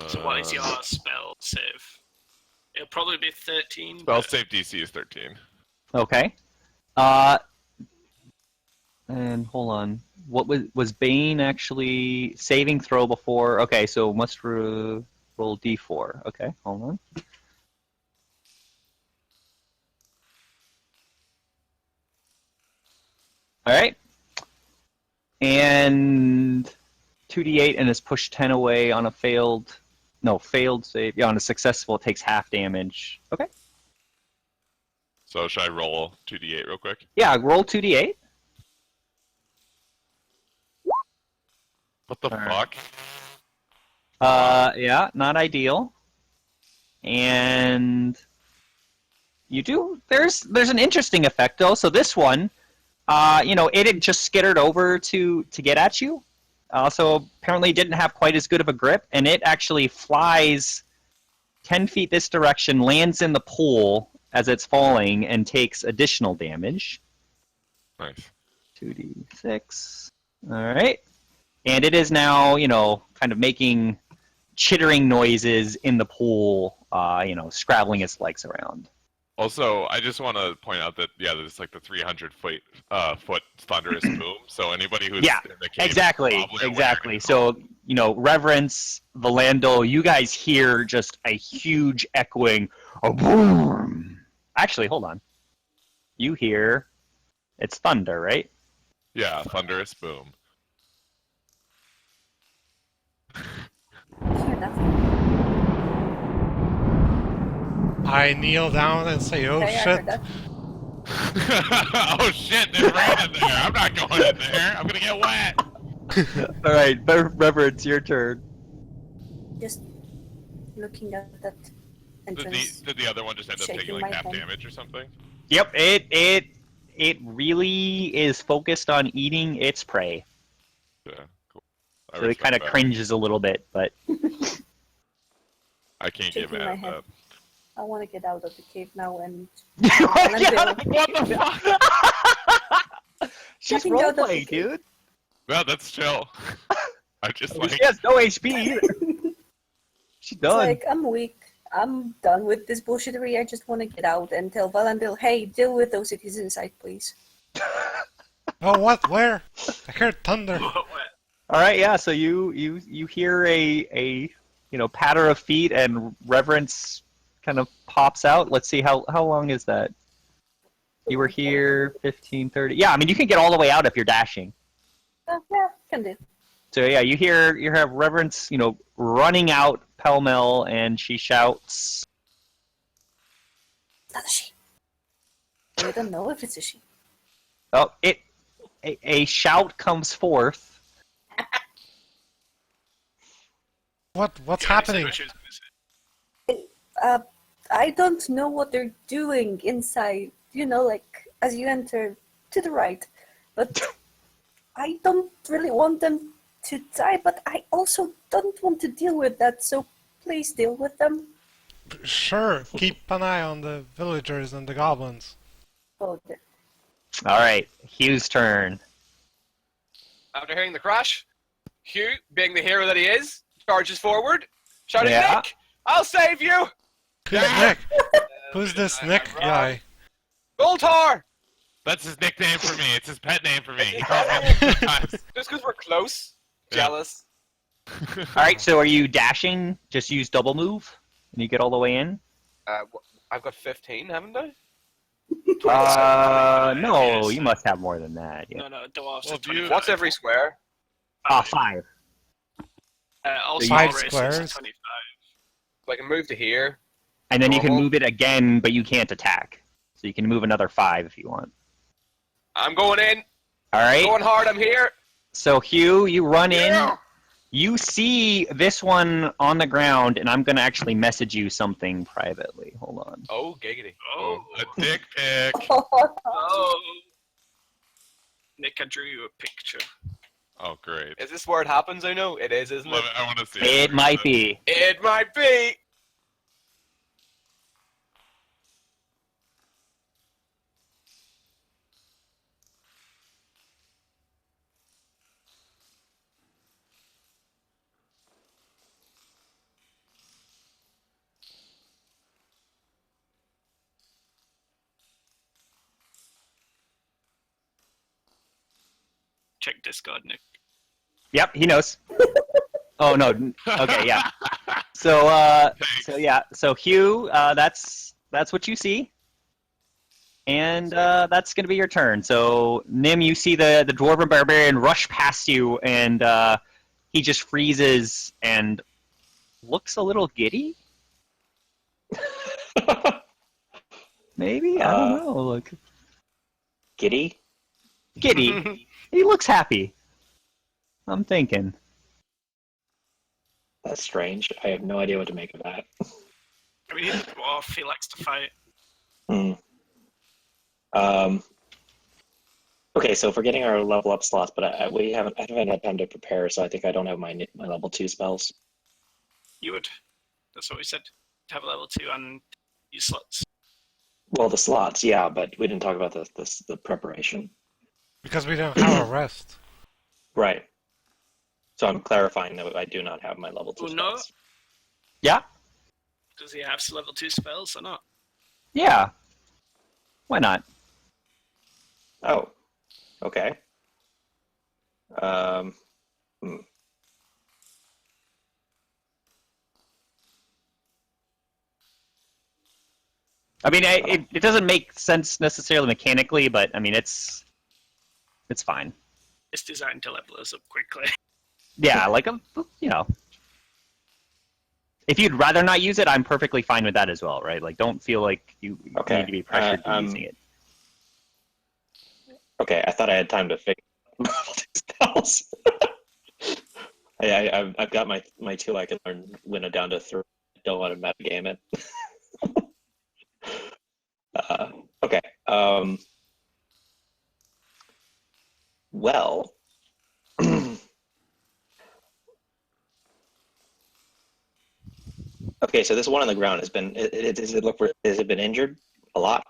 Speaker 2: So what is your spell save? It'll probably be 13.
Speaker 1: spell
Speaker 2: but
Speaker 1: save DC is 13?
Speaker 5: Okay. And hold on. What was Bane actually saving throw before? Okay, so must roll D4. Okay, hold on. All right. And 2d8 and is pushed 10 away on a failed save. Yeah, on a successful, it takes half damage. Okay.
Speaker 1: So should I roll 2d8 real quick?
Speaker 5: Yeah, roll 2d8.
Speaker 1: What the
Speaker 5: All
Speaker 1: fuck?
Speaker 5: right. Yeah, not ideal. And you do. There's an interesting effect though. So this one, it had just skittered over to get at you. So apparently it didn't have quite as good of a grip, and it actually flies 10 feet this direction, lands in the pool as it's falling, and takes additional damage.
Speaker 1: Nice.
Speaker 5: 2d6. All right. And it is now, kind of making chittering noises in the pool, scrabbling its legs around.
Speaker 1: Also, I just want to point out that there's like the 300-foot thunderous boom. So anybody who's in the cave
Speaker 5: exactly. So Reverence, Valando, you guys hear just a huge echoing, a boom. Actually, hold on. You hear, it's thunder, right?
Speaker 1: Yeah, thunderous boom.
Speaker 4: I hear nothing.
Speaker 3: I kneel down and say, oh
Speaker 4: Okay, I
Speaker 3: shit.
Speaker 4: heard that.
Speaker 1: Oh shit, there's rain in there. I'm not going in there. I'm gonna get wet.
Speaker 5: All right, Reverence, your turn.
Speaker 4: Just looking at that entrance.
Speaker 1: Did the other one just end up taking
Speaker 4: Shaking
Speaker 1: like
Speaker 4: my
Speaker 1: half
Speaker 4: head.
Speaker 1: damage or something?
Speaker 5: Yep, it really is focused on eating its prey.
Speaker 1: Yeah, cool.
Speaker 5: So it kind of cringes a little bit, but
Speaker 1: I can't get
Speaker 4: Shaking
Speaker 1: mad
Speaker 4: my
Speaker 1: at
Speaker 4: head.
Speaker 1: that.
Speaker 4: I want to get out of the cave now and.
Speaker 5: What
Speaker 1: What the fuck?
Speaker 5: She's
Speaker 4: Getting out of the
Speaker 5: roleplaying,
Speaker 4: cave.
Speaker 5: dude.
Speaker 1: No, that's chill. I just like.
Speaker 5: She has no HP either. She's
Speaker 4: It's
Speaker 5: done.
Speaker 4: like, I'm weak. I'm done with this bullshittery. I just want to get out and tell Valandil, hey, deal with those cities inside, please.
Speaker 3: Oh, what? Where? I heard thunder.
Speaker 5: All right, yeah. So you hear a patter of feet, and Reverence kind of pops out. Let's see how long is that? You were here 15, 30. Yeah, I mean you can get all the way out if you're dashing.
Speaker 4: Yeah, can do.
Speaker 5: So yeah, you have Reverence, running out pell-mell, and she shouts.
Speaker 4: It's not a she. We don't know if it's a she.
Speaker 5: Oh, a shout comes forth.
Speaker 3: What's happening?
Speaker 4: I don't know what they're doing inside, like as you enter to the right. But I don't really want them to die, but I also don't want to deal with that, so please deal with them.
Speaker 3: Sure, keep an eye on the villagers and the goblins.
Speaker 4: Oh, dear.
Speaker 5: All right, Hugh's turn.
Speaker 8: After hearing the crash, Hugh, being the hero that he is, charges forward, shouting,
Speaker 5: Yeah.
Speaker 8: Nick, I'll save you!
Speaker 3: Who's Nick? Who's this Nick guy?
Speaker 8: Goltar!
Speaker 1: That's his nickname for me. It's his pet name for me. He calls me that sometimes.
Speaker 8: Just because we're close, jealous.
Speaker 5: All right, so are you dashing? Just use double move, and you get all the way in.
Speaker 8: I've got 15, haven't I?
Speaker 5: No, you must have more than that. Yeah.
Speaker 2: No, dwarves
Speaker 1: Well,
Speaker 2: are
Speaker 1: do you-
Speaker 2: 25.
Speaker 8: What's every square?
Speaker 5: 5.
Speaker 2: Also,
Speaker 3: Five
Speaker 2: races
Speaker 3: squares?
Speaker 2: are 25.
Speaker 8: So I can move to here.
Speaker 5: And then you can
Speaker 8: Normal.
Speaker 5: move it again, but you can't attack. So you can move another 5 if you want.
Speaker 8: I'm going in.
Speaker 5: All right.
Speaker 8: Going hard, I'm here.
Speaker 5: So Hugh, you run in.
Speaker 8: Yeah.
Speaker 5: You see this one on the ground, and I'm gonna actually message you something privately. Hold on.
Speaker 8: Oh, giggity.
Speaker 2: Oh.
Speaker 1: A dick pic.
Speaker 2: Oh. Nick, I drew you a picture.
Speaker 1: Oh, great.
Speaker 8: Is this where it happens? I know it is, isn't
Speaker 1: Love
Speaker 8: it?
Speaker 1: it. I want to see
Speaker 5: It might be.
Speaker 8: It might be.
Speaker 2: Check Discord, Nick.
Speaker 5: Yep, he knows. Oh no. Okay, yeah. So
Speaker 1: Thanks.
Speaker 5: so Hugh, that's what you see. And that's going to be your turn. So, Nim, you see the Dwarven Barbarian rush past you, and he just freezes and looks a little giddy? Maybe? I don't know. Look.
Speaker 6: Giddy?
Speaker 5: Giddy. He looks happy. I'm thinking.
Speaker 6: That's strange. I have no idea what to make of that.
Speaker 2: I mean, he's a dwarf. He likes to fight.
Speaker 6: Hmm. Okay, so for getting our level up slots, but I haven't had time to prepare, so I think I don't have my level 2 spells.
Speaker 2: You would. That's what we said. To have a level 2 and use slots.
Speaker 6: Well, the slots, yeah, but we didn't talk about the preparation.
Speaker 3: Because we don't have a rest.
Speaker 6: Right. So I'm clarifying that I do not have my level 2
Speaker 2: Oh, no?
Speaker 6: spells.
Speaker 5: Yeah?
Speaker 2: Does he have level 2 spells or not?
Speaker 5: Yeah. Why not?
Speaker 6: Oh. Okay.
Speaker 5: I mean, it doesn't make sense necessarily mechanically, but I mean, it's fine.
Speaker 2: It's designed to level us up quickly.
Speaker 5: Yeah, like if you'd rather not use it, I'm perfectly fine with that as well, right? Like, don't feel like you
Speaker 6: Okay.
Speaker 5: need to be pressured to using it.
Speaker 6: Okay, I thought I had time to figure out spells. I've got my 2 I can learn when I'm down to 3. I don't want to metagame it. Okay. Well. Okay, so this one on the ground has been. Has it been injured a lot?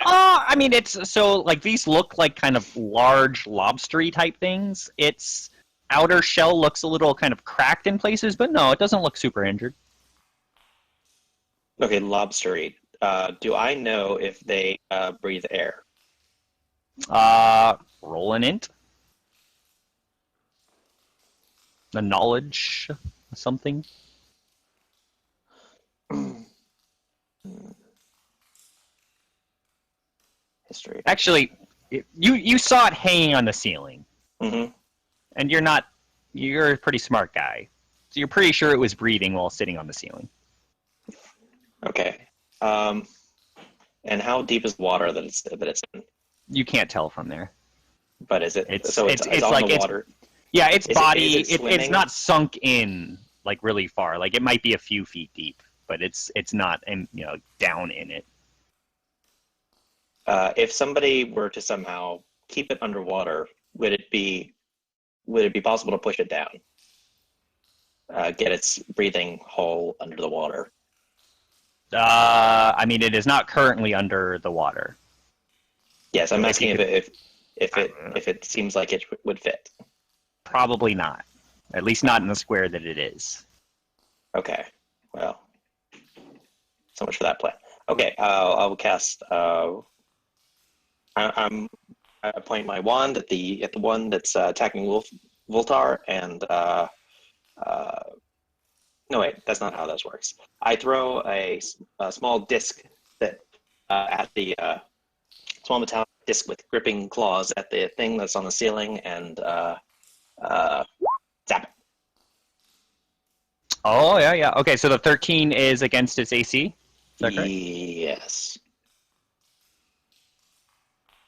Speaker 5: I mean, it's so like these look like kind of large lobstery type things. Its outer shell looks a little kind of cracked in places, but no, it doesn't look super injured.
Speaker 6: Okay, lobstery. Do I know if they breathe air?
Speaker 5: Roll an int. The knowledge, something.
Speaker 6: History.
Speaker 5: Actually, you saw it hanging on the ceiling,
Speaker 6: Mm-hmm.
Speaker 5: and you're a pretty smart guy, so you're pretty sure it was breathing while sitting on the ceiling.
Speaker 6: Okay. And how deep is the water that it's in?
Speaker 5: You can't tell from there.
Speaker 6: But is it?
Speaker 5: It's
Speaker 6: on
Speaker 5: like
Speaker 6: the water.
Speaker 5: Yeah, its body.
Speaker 6: Is it
Speaker 5: It's not sunk in like really far. Like it might be a few feet deep, but it's not down in it.
Speaker 6: If somebody were to somehow keep it underwater, would it be possible to push it down? Get its breathing hole under the water.
Speaker 5: I mean, it is not currently under the water.
Speaker 6: Yes, I'm asking if it seems like it would fit.
Speaker 5: Probably not. At least not in the square that it is.
Speaker 6: Okay. Well, so much for that plan. Okay, I will cast. I point my wand at the one that's attacking Voltar, and no wait, that's not how this works. I throw a small disc that at the small metallic disc with gripping claws at the thing that's on the ceiling, and zap it.
Speaker 5: Oh yeah. Okay, so the 13 is against its AC. Is that correct?
Speaker 6: Yes.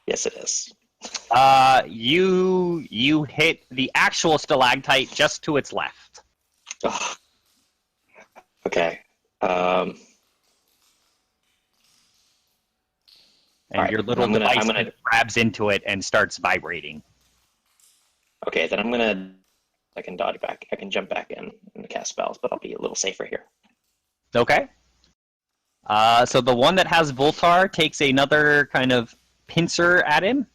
Speaker 6: Yes, it is.
Speaker 5: You hit the actual stalactite just to its left.
Speaker 6: Oh. Okay.
Speaker 5: And
Speaker 6: right,
Speaker 5: your little device kind of grabs into it and starts vibrating.
Speaker 6: Okay, then I can dodge back. I can jump back in and cast spells, but I'll be a little safer here.
Speaker 5: Okay. So the one that has Voltar takes another kind of pincer at him,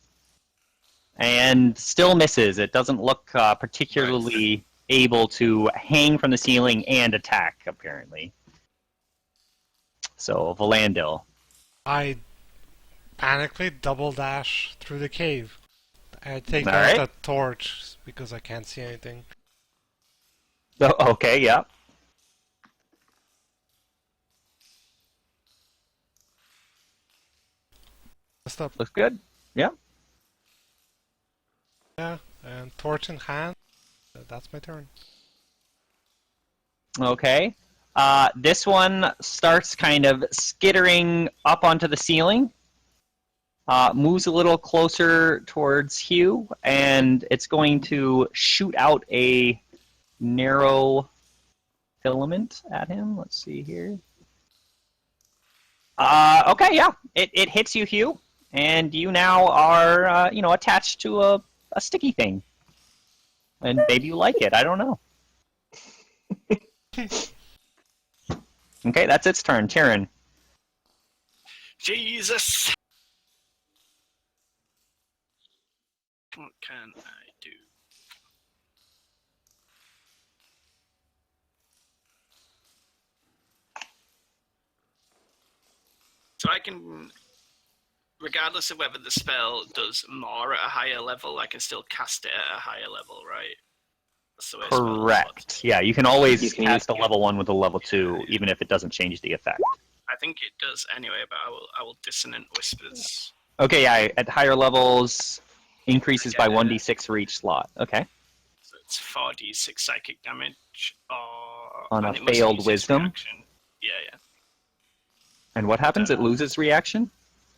Speaker 5: and still misses. It doesn't look particularly able to hang from the ceiling and attack, apparently. So, Volandil.
Speaker 3: I panically double dash through the cave. I take
Speaker 5: All
Speaker 3: out
Speaker 5: right.
Speaker 3: the torch because I can't see anything.
Speaker 5: Okay, yeah.
Speaker 3: Stuff.
Speaker 5: Looks good. Yeah.
Speaker 3: Yeah, and torch in hand. That's my turn.
Speaker 5: Okay. This one starts kind of skittering up onto the ceiling. Moves a little closer towards Hugh, and it's going to shoot out a narrow filament at him. Let's see here. Okay, yeah. It hits you, Hugh, and you now are, attached to a sticky thing. And maybe you like it. I don't know. Okay, that's its turn. Tyrion.
Speaker 2: Jesus! What can I do? So I can, regardless of whether the spell does more at a higher level, I can still cast it at a higher level, right? That's the way spells work.
Speaker 5: Correct. Yeah, you can always
Speaker 6: You can
Speaker 5: cast a
Speaker 6: use-
Speaker 5: level 1 with a level 2, even if it doesn't change the effect.
Speaker 2: I think it does anyway, but I will dissonant whispers.
Speaker 5: Okay, yeah, at higher levels, increases by 1d6 for each slot. Okay.
Speaker 2: So it's 4d6 psychic damage, or
Speaker 5: On a
Speaker 2: and it must
Speaker 5: failed
Speaker 2: use its
Speaker 5: wisdom?
Speaker 2: reaction. Yeah.
Speaker 5: And what happens? It loses reaction?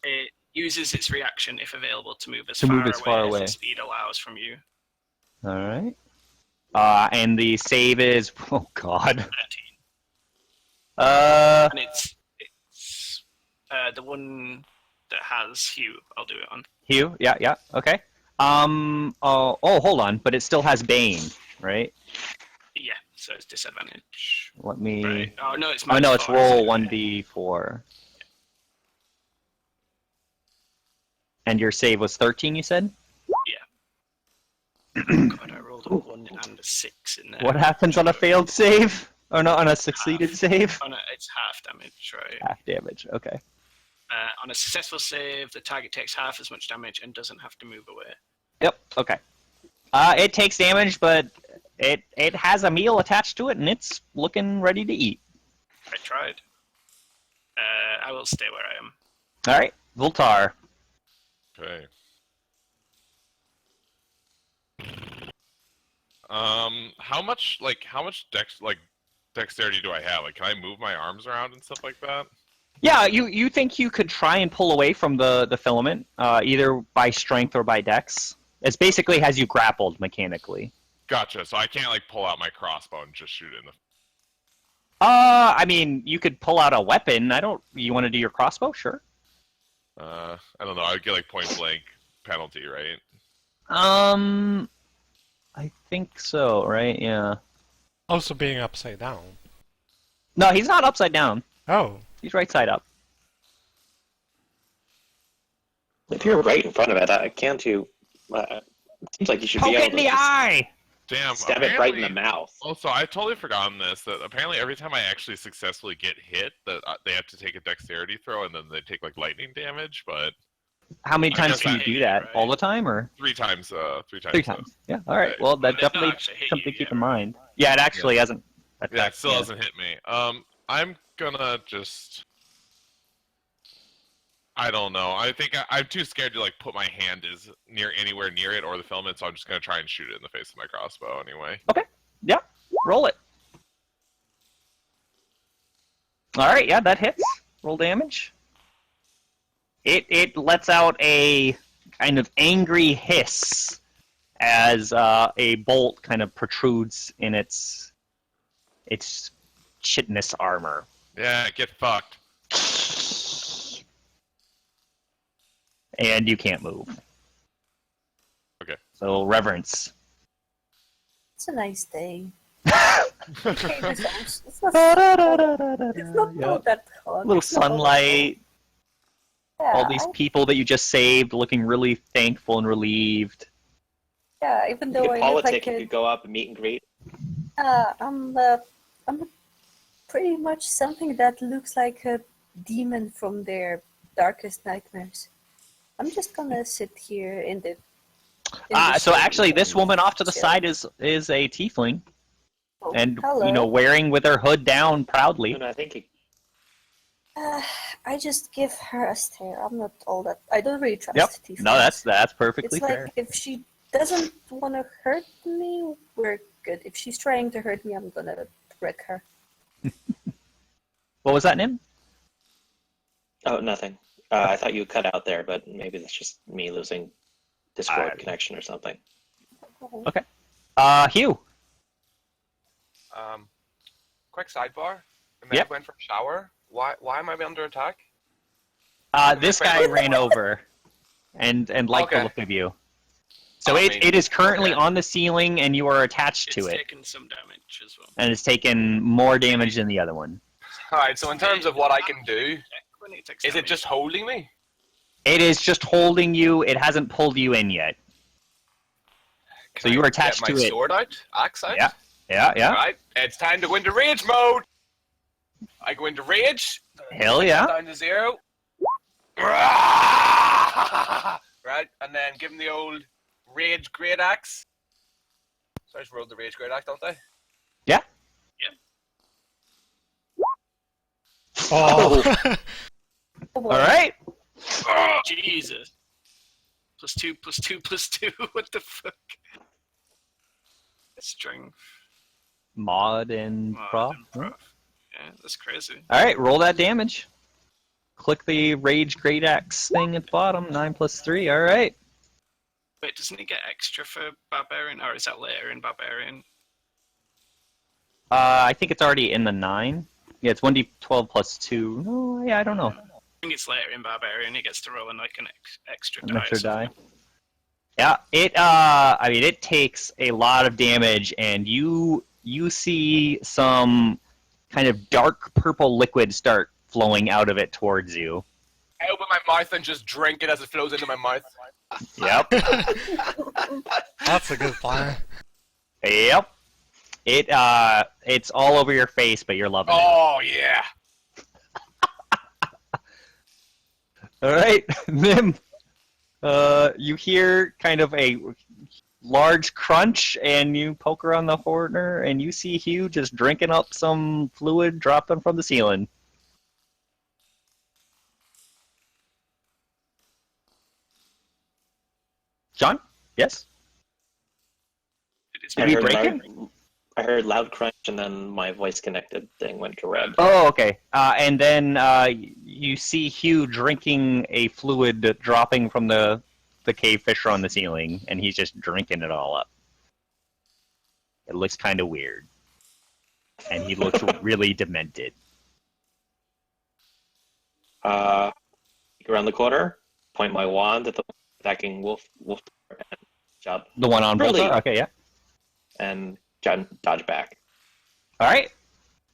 Speaker 2: It uses its reaction if available to move as
Speaker 5: To
Speaker 2: far
Speaker 5: move as far
Speaker 2: away
Speaker 5: away.
Speaker 2: as its speed allows from you.
Speaker 5: Alright. And the save is... Oh, God.
Speaker 2: 13. And it's the one that has Hugh. I'll do it on.
Speaker 5: Hugh? Yeah, okay. Hold on, but it still has Bane, right?
Speaker 2: Yeah, so it's disadvantage.
Speaker 5: Let me...
Speaker 2: Right. Oh no, it's
Speaker 5: Oh, no, it's roll
Speaker 2: -4,
Speaker 5: 1d4. And your save was 13, you said?
Speaker 2: God, I rolled a 1 and a 6 in there.
Speaker 5: What happens on a failed save? Or not on a succeeded save?
Speaker 2: It's half damage, right?
Speaker 5: Half damage, okay.
Speaker 2: On a successful save, the target takes half as much damage and doesn't have to move away.
Speaker 5: Yep, okay. It takes damage, but it has a meal attached to it, and it's looking ready to eat.
Speaker 2: I tried. I will stay where I am.
Speaker 5: Alright, Voltar.
Speaker 1: Okay. How much dexterity do I have? Like, can I move my arms around and stuff like that?
Speaker 5: Yeah, you think you could try and pull away from the filament, either by strength or by dex. It basically has you grappled mechanically.
Speaker 1: Gotcha. So I can't like pull out my crossbow and just shoot it in the.
Speaker 5: I mean, you could pull out a weapon. You want to do your crossbow? Sure.
Speaker 1: I don't know. I would get like point blank penalty, right?
Speaker 5: I think so, right? Yeah.
Speaker 3: Also being upside down.
Speaker 5: No, he's not upside down.
Speaker 3: Oh.
Speaker 5: He's right side up.
Speaker 6: If you're right in front of it, can't you? It seems like you should
Speaker 5: Poke
Speaker 6: be
Speaker 5: it
Speaker 6: able
Speaker 5: in
Speaker 6: to
Speaker 5: the
Speaker 6: just
Speaker 5: eye!
Speaker 1: Damn.
Speaker 6: stab it right in the mouth.
Speaker 1: Also, I totally forgotten this. That apparently every time I actually successfully get hit, that they have to take a dexterity throw, and then they take like lightning damage. But
Speaker 5: How many
Speaker 1: I
Speaker 5: times
Speaker 1: guess
Speaker 5: can you
Speaker 1: I
Speaker 5: do
Speaker 2: hate
Speaker 5: that?
Speaker 2: it, right?
Speaker 5: All the time, or?
Speaker 1: 3 times. 3
Speaker 5: 3 times. Yeah, alright.
Speaker 1: Right.
Speaker 5: Well, that
Speaker 2: They've not
Speaker 5: definitely
Speaker 2: actually hit
Speaker 5: something
Speaker 2: you
Speaker 5: to keep
Speaker 2: yet,
Speaker 5: in
Speaker 2: right?
Speaker 5: mind. Yeah, it actually hasn't
Speaker 1: Yeah, it
Speaker 5: attacked
Speaker 1: still
Speaker 5: yet.
Speaker 1: hasn't hit me. I'm gonna just. I don't know. I think I'm too scared to like put my hand anywhere near it or the filament, so I'm just gonna try and shoot it in the face with my crossbow anyway.
Speaker 5: Yeah, roll it. Alright, yeah, that hits. Roll damage. It lets out a kind of angry hiss as a bolt kind of protrudes in its chitinous armor.
Speaker 1: Yeah, get fucked.
Speaker 5: And you can't move.
Speaker 1: Okay.
Speaker 5: So, reverence.
Speaker 4: It's a nice day. Okay, it's not all that hot.
Speaker 5: Little
Speaker 4: It's not all that
Speaker 5: sunlight,
Speaker 4: hot.
Speaker 5: all these people that you just saved looking really thankful and relieved.
Speaker 4: Yeah, even
Speaker 6: You
Speaker 4: though
Speaker 6: could
Speaker 4: I look
Speaker 6: politic,
Speaker 4: like
Speaker 6: you could go up and meet and greet.
Speaker 4: I'm pretty much something that looks like a demon from their darkest nightmares. I'm just gonna sit here in the.
Speaker 5: So actually, this woman off to the
Speaker 4: chill.
Speaker 5: side is a tiefling,
Speaker 4: Oh,
Speaker 5: and
Speaker 4: hello.
Speaker 5: wearing with her hood down proudly.
Speaker 6: And I think
Speaker 4: Uh, I just give her a stare. I'm not all that. I don't really trust
Speaker 5: Yep.
Speaker 4: these
Speaker 5: No,
Speaker 4: things.
Speaker 5: that's perfectly
Speaker 4: It's like
Speaker 5: fair.
Speaker 4: if she doesn't want to hurt me, we're good. If she's trying to hurt me, I'm gonna wreck her.
Speaker 5: What was that, Nim?
Speaker 6: Oh, nothing. I thought you cut out there, but maybe that's just me losing Discord connection or something.
Speaker 5: Okay. Hugh.
Speaker 8: Quick sidebar. I
Speaker 5: Yep.
Speaker 8: went for a shower. Why am I under attack?
Speaker 5: This guy ran over and liked the
Speaker 8: Okay.
Speaker 5: look of you. So
Speaker 8: I
Speaker 5: it,
Speaker 8: mean,
Speaker 5: it is currently
Speaker 8: okay.
Speaker 5: on the ceiling, and you are attached
Speaker 2: It's
Speaker 5: to it,
Speaker 2: taken some damage as well.
Speaker 5: and it's taken more damage than the other one.
Speaker 8: All right. So in terms of what I can do,
Speaker 2: When it takes
Speaker 8: is it
Speaker 2: damage.
Speaker 8: just holding me?
Speaker 5: It is just holding you. It hasn't pulled you in yet. So you are attached
Speaker 8: get my
Speaker 5: to it.
Speaker 8: sword out, axe out.
Speaker 5: Yeah.
Speaker 8: All right. It's time to go into rage mode. I go into rage.
Speaker 5: Hell yeah.
Speaker 8: Down to 0. Right, and then give him the old rage great axe. So I just rolled the rage great axe, don't I?
Speaker 5: Yeah.
Speaker 3: Oh.
Speaker 4: Oh, boy.
Speaker 5: All right.
Speaker 2: Oh, Jesus. +2, +2, +2. What the fuck? Strength.
Speaker 5: Mod and
Speaker 2: Mod
Speaker 5: prof.
Speaker 2: and prof. Yeah, that's crazy.
Speaker 5: All right, roll that damage. Click the rage great axe thing at the bottom. 9 + 3. All right.
Speaker 2: Wait, doesn't he get extra for Barbarian, or is that later in Barbarian?
Speaker 5: I think it's already in the 9. Yeah, it's 1d12 + 2. No, yeah, I don't know.
Speaker 2: I think it's later in Barbarian. He gets to roll in like an extra
Speaker 5: An
Speaker 2: die.
Speaker 5: extra
Speaker 2: or something.
Speaker 5: die. Yeah, it takes a lot of damage, and you see some kind of dark purple liquid start flowing out of it towards you.
Speaker 8: I open my mouth and just drink it as it flows into my mouth.
Speaker 5: Yep.
Speaker 3: That's a good plan.
Speaker 5: Yep. It's all over your face, but you're loving it.
Speaker 8: Oh yeah.
Speaker 5: All right, Nim. You hear kind of a large crunch, and you poke around the corner, and you see Hugh just drinking up some fluid dropping from the ceiling. John? Yes?
Speaker 2: It is
Speaker 5: Did we break it?
Speaker 6: I heard loud crunch, and then my voice connected thing went to red.
Speaker 5: Oh, okay. And then you see Hugh drinking a fluid dropping from the cave fissure on the ceiling, and he's just drinking it all up. It looks kind of weird. And he looks really demented.
Speaker 6: Go around the corner, point my wand at the attacking wolf, and jump,
Speaker 5: The one on
Speaker 6: Really?
Speaker 5: Volta? Okay, yeah.
Speaker 6: and dodge back.
Speaker 5: All right.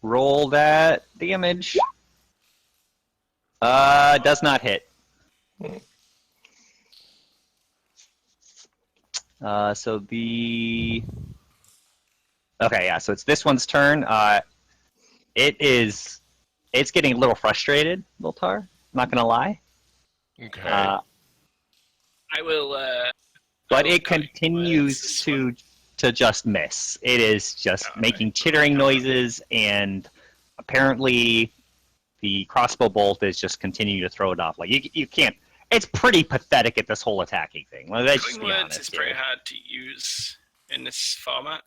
Speaker 5: Roll that damage. Does not hit. So the... Okay, yeah, so it's this one's turn. It's getting a little frustrated, Voltar. Not gonna lie.
Speaker 1: Okay.
Speaker 2: I will.
Speaker 5: But
Speaker 2: will
Speaker 5: it
Speaker 2: cutting
Speaker 5: continues
Speaker 2: words this
Speaker 5: to
Speaker 2: one.
Speaker 5: just miss. It is just
Speaker 2: Oh,
Speaker 5: making
Speaker 2: right.
Speaker 5: chittering noises, and apparently the crossbow bolt is just continuing to throw it off. Like you can't. It's pretty pathetic at this whole attacking thing. Well, let's just
Speaker 2: Cutting
Speaker 5: be
Speaker 2: words
Speaker 5: honest
Speaker 2: is
Speaker 5: here.
Speaker 2: pretty hard to use in this format.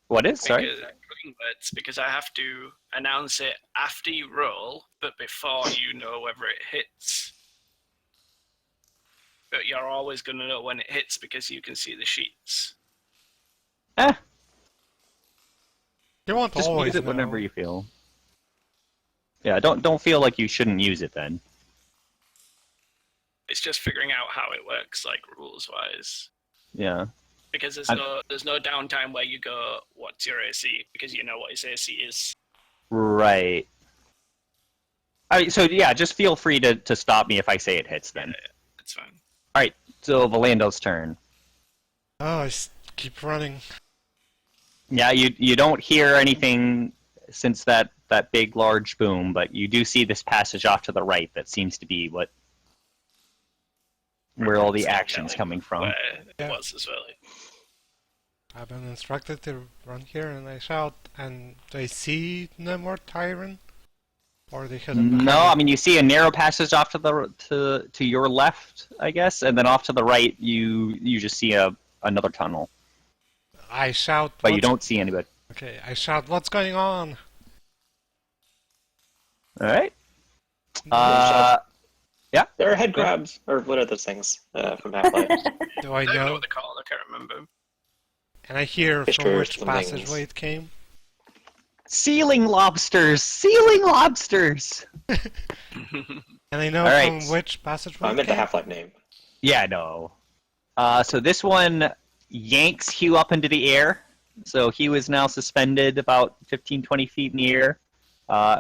Speaker 5: What is? Sorry.
Speaker 2: Cutting words, because I have to announce it after you roll, but before you know whether it hits. But you're always going to know when it hits because you can see the sheets.
Speaker 3: You won't
Speaker 5: Just
Speaker 3: always
Speaker 5: use it
Speaker 3: know.
Speaker 5: whenever you feel. Yeah, don't feel like you shouldn't use it then.
Speaker 2: It's just figuring out how it works, like rules wise.
Speaker 5: Yeah.
Speaker 2: Because there's no downtime where you go, "What's your AC?" Because you know what his AC is.
Speaker 5: Right. So yeah, just feel free to stop me if I say it hits then.
Speaker 2: It's fine.
Speaker 5: All right. So Valando's turn.
Speaker 3: Oh, I keep running.
Speaker 5: Yeah, you don't hear anything since that big large boom, but you do see this passage off to the right that seems to be where all the
Speaker 2: So
Speaker 5: action's
Speaker 2: telling
Speaker 5: coming from.
Speaker 2: Where
Speaker 3: Yeah.
Speaker 2: it was as well.
Speaker 3: I've been instructed to run here, and I shout, and do I see no more Tyrant? Or are they hidden behind?
Speaker 5: No, I mean you see a narrow passage off to the to your left, I guess, and then off to the right you just see another tunnel,
Speaker 3: I shout.
Speaker 5: but you
Speaker 3: "What's-"
Speaker 5: don't see anybody.
Speaker 3: Okay, I shout. What's going on?
Speaker 5: All right.
Speaker 6: There are head crabs, or what are those things from Half-Life?
Speaker 3: Do I
Speaker 2: I don't know
Speaker 3: know?
Speaker 2: what they're called. I can't remember.
Speaker 3: And I hear
Speaker 6: Fish
Speaker 3: from which
Speaker 6: some
Speaker 3: passageway
Speaker 6: things.
Speaker 3: it came.
Speaker 5: Ceiling lobsters! Ceiling lobsters!
Speaker 3: And I know
Speaker 5: All right.
Speaker 3: from which passageway
Speaker 6: I
Speaker 3: it
Speaker 6: meant the
Speaker 3: came.
Speaker 6: Half-Life name.
Speaker 5: Yeah, no. So this one yanks Hugh up into the air. So Hugh is now suspended about 15, 20 feet in the air,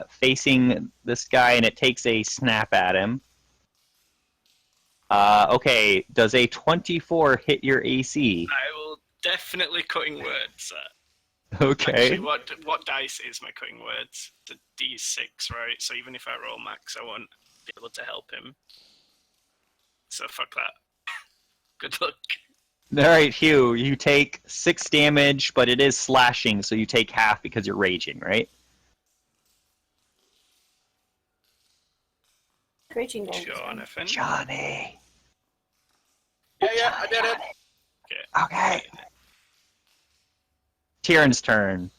Speaker 5: facing this guy, and it takes a snap at him. Okay, does a 24 hit your AC?
Speaker 2: I will definitely cutting words.
Speaker 5: Okay.
Speaker 2: Actually, what dice is my cutting words? The D6, right? So even if I roll max, I won't be able to help him. So fuck that. Good luck.
Speaker 5: Alright, Hugh, you take 6 damage, but it is slashing, so you take half because you're raging, right?
Speaker 4: Raging all the time.
Speaker 2: Jonathan.
Speaker 5: Johnny.
Speaker 8: Yeah, I did it.
Speaker 5: Okay. Tieran's turn.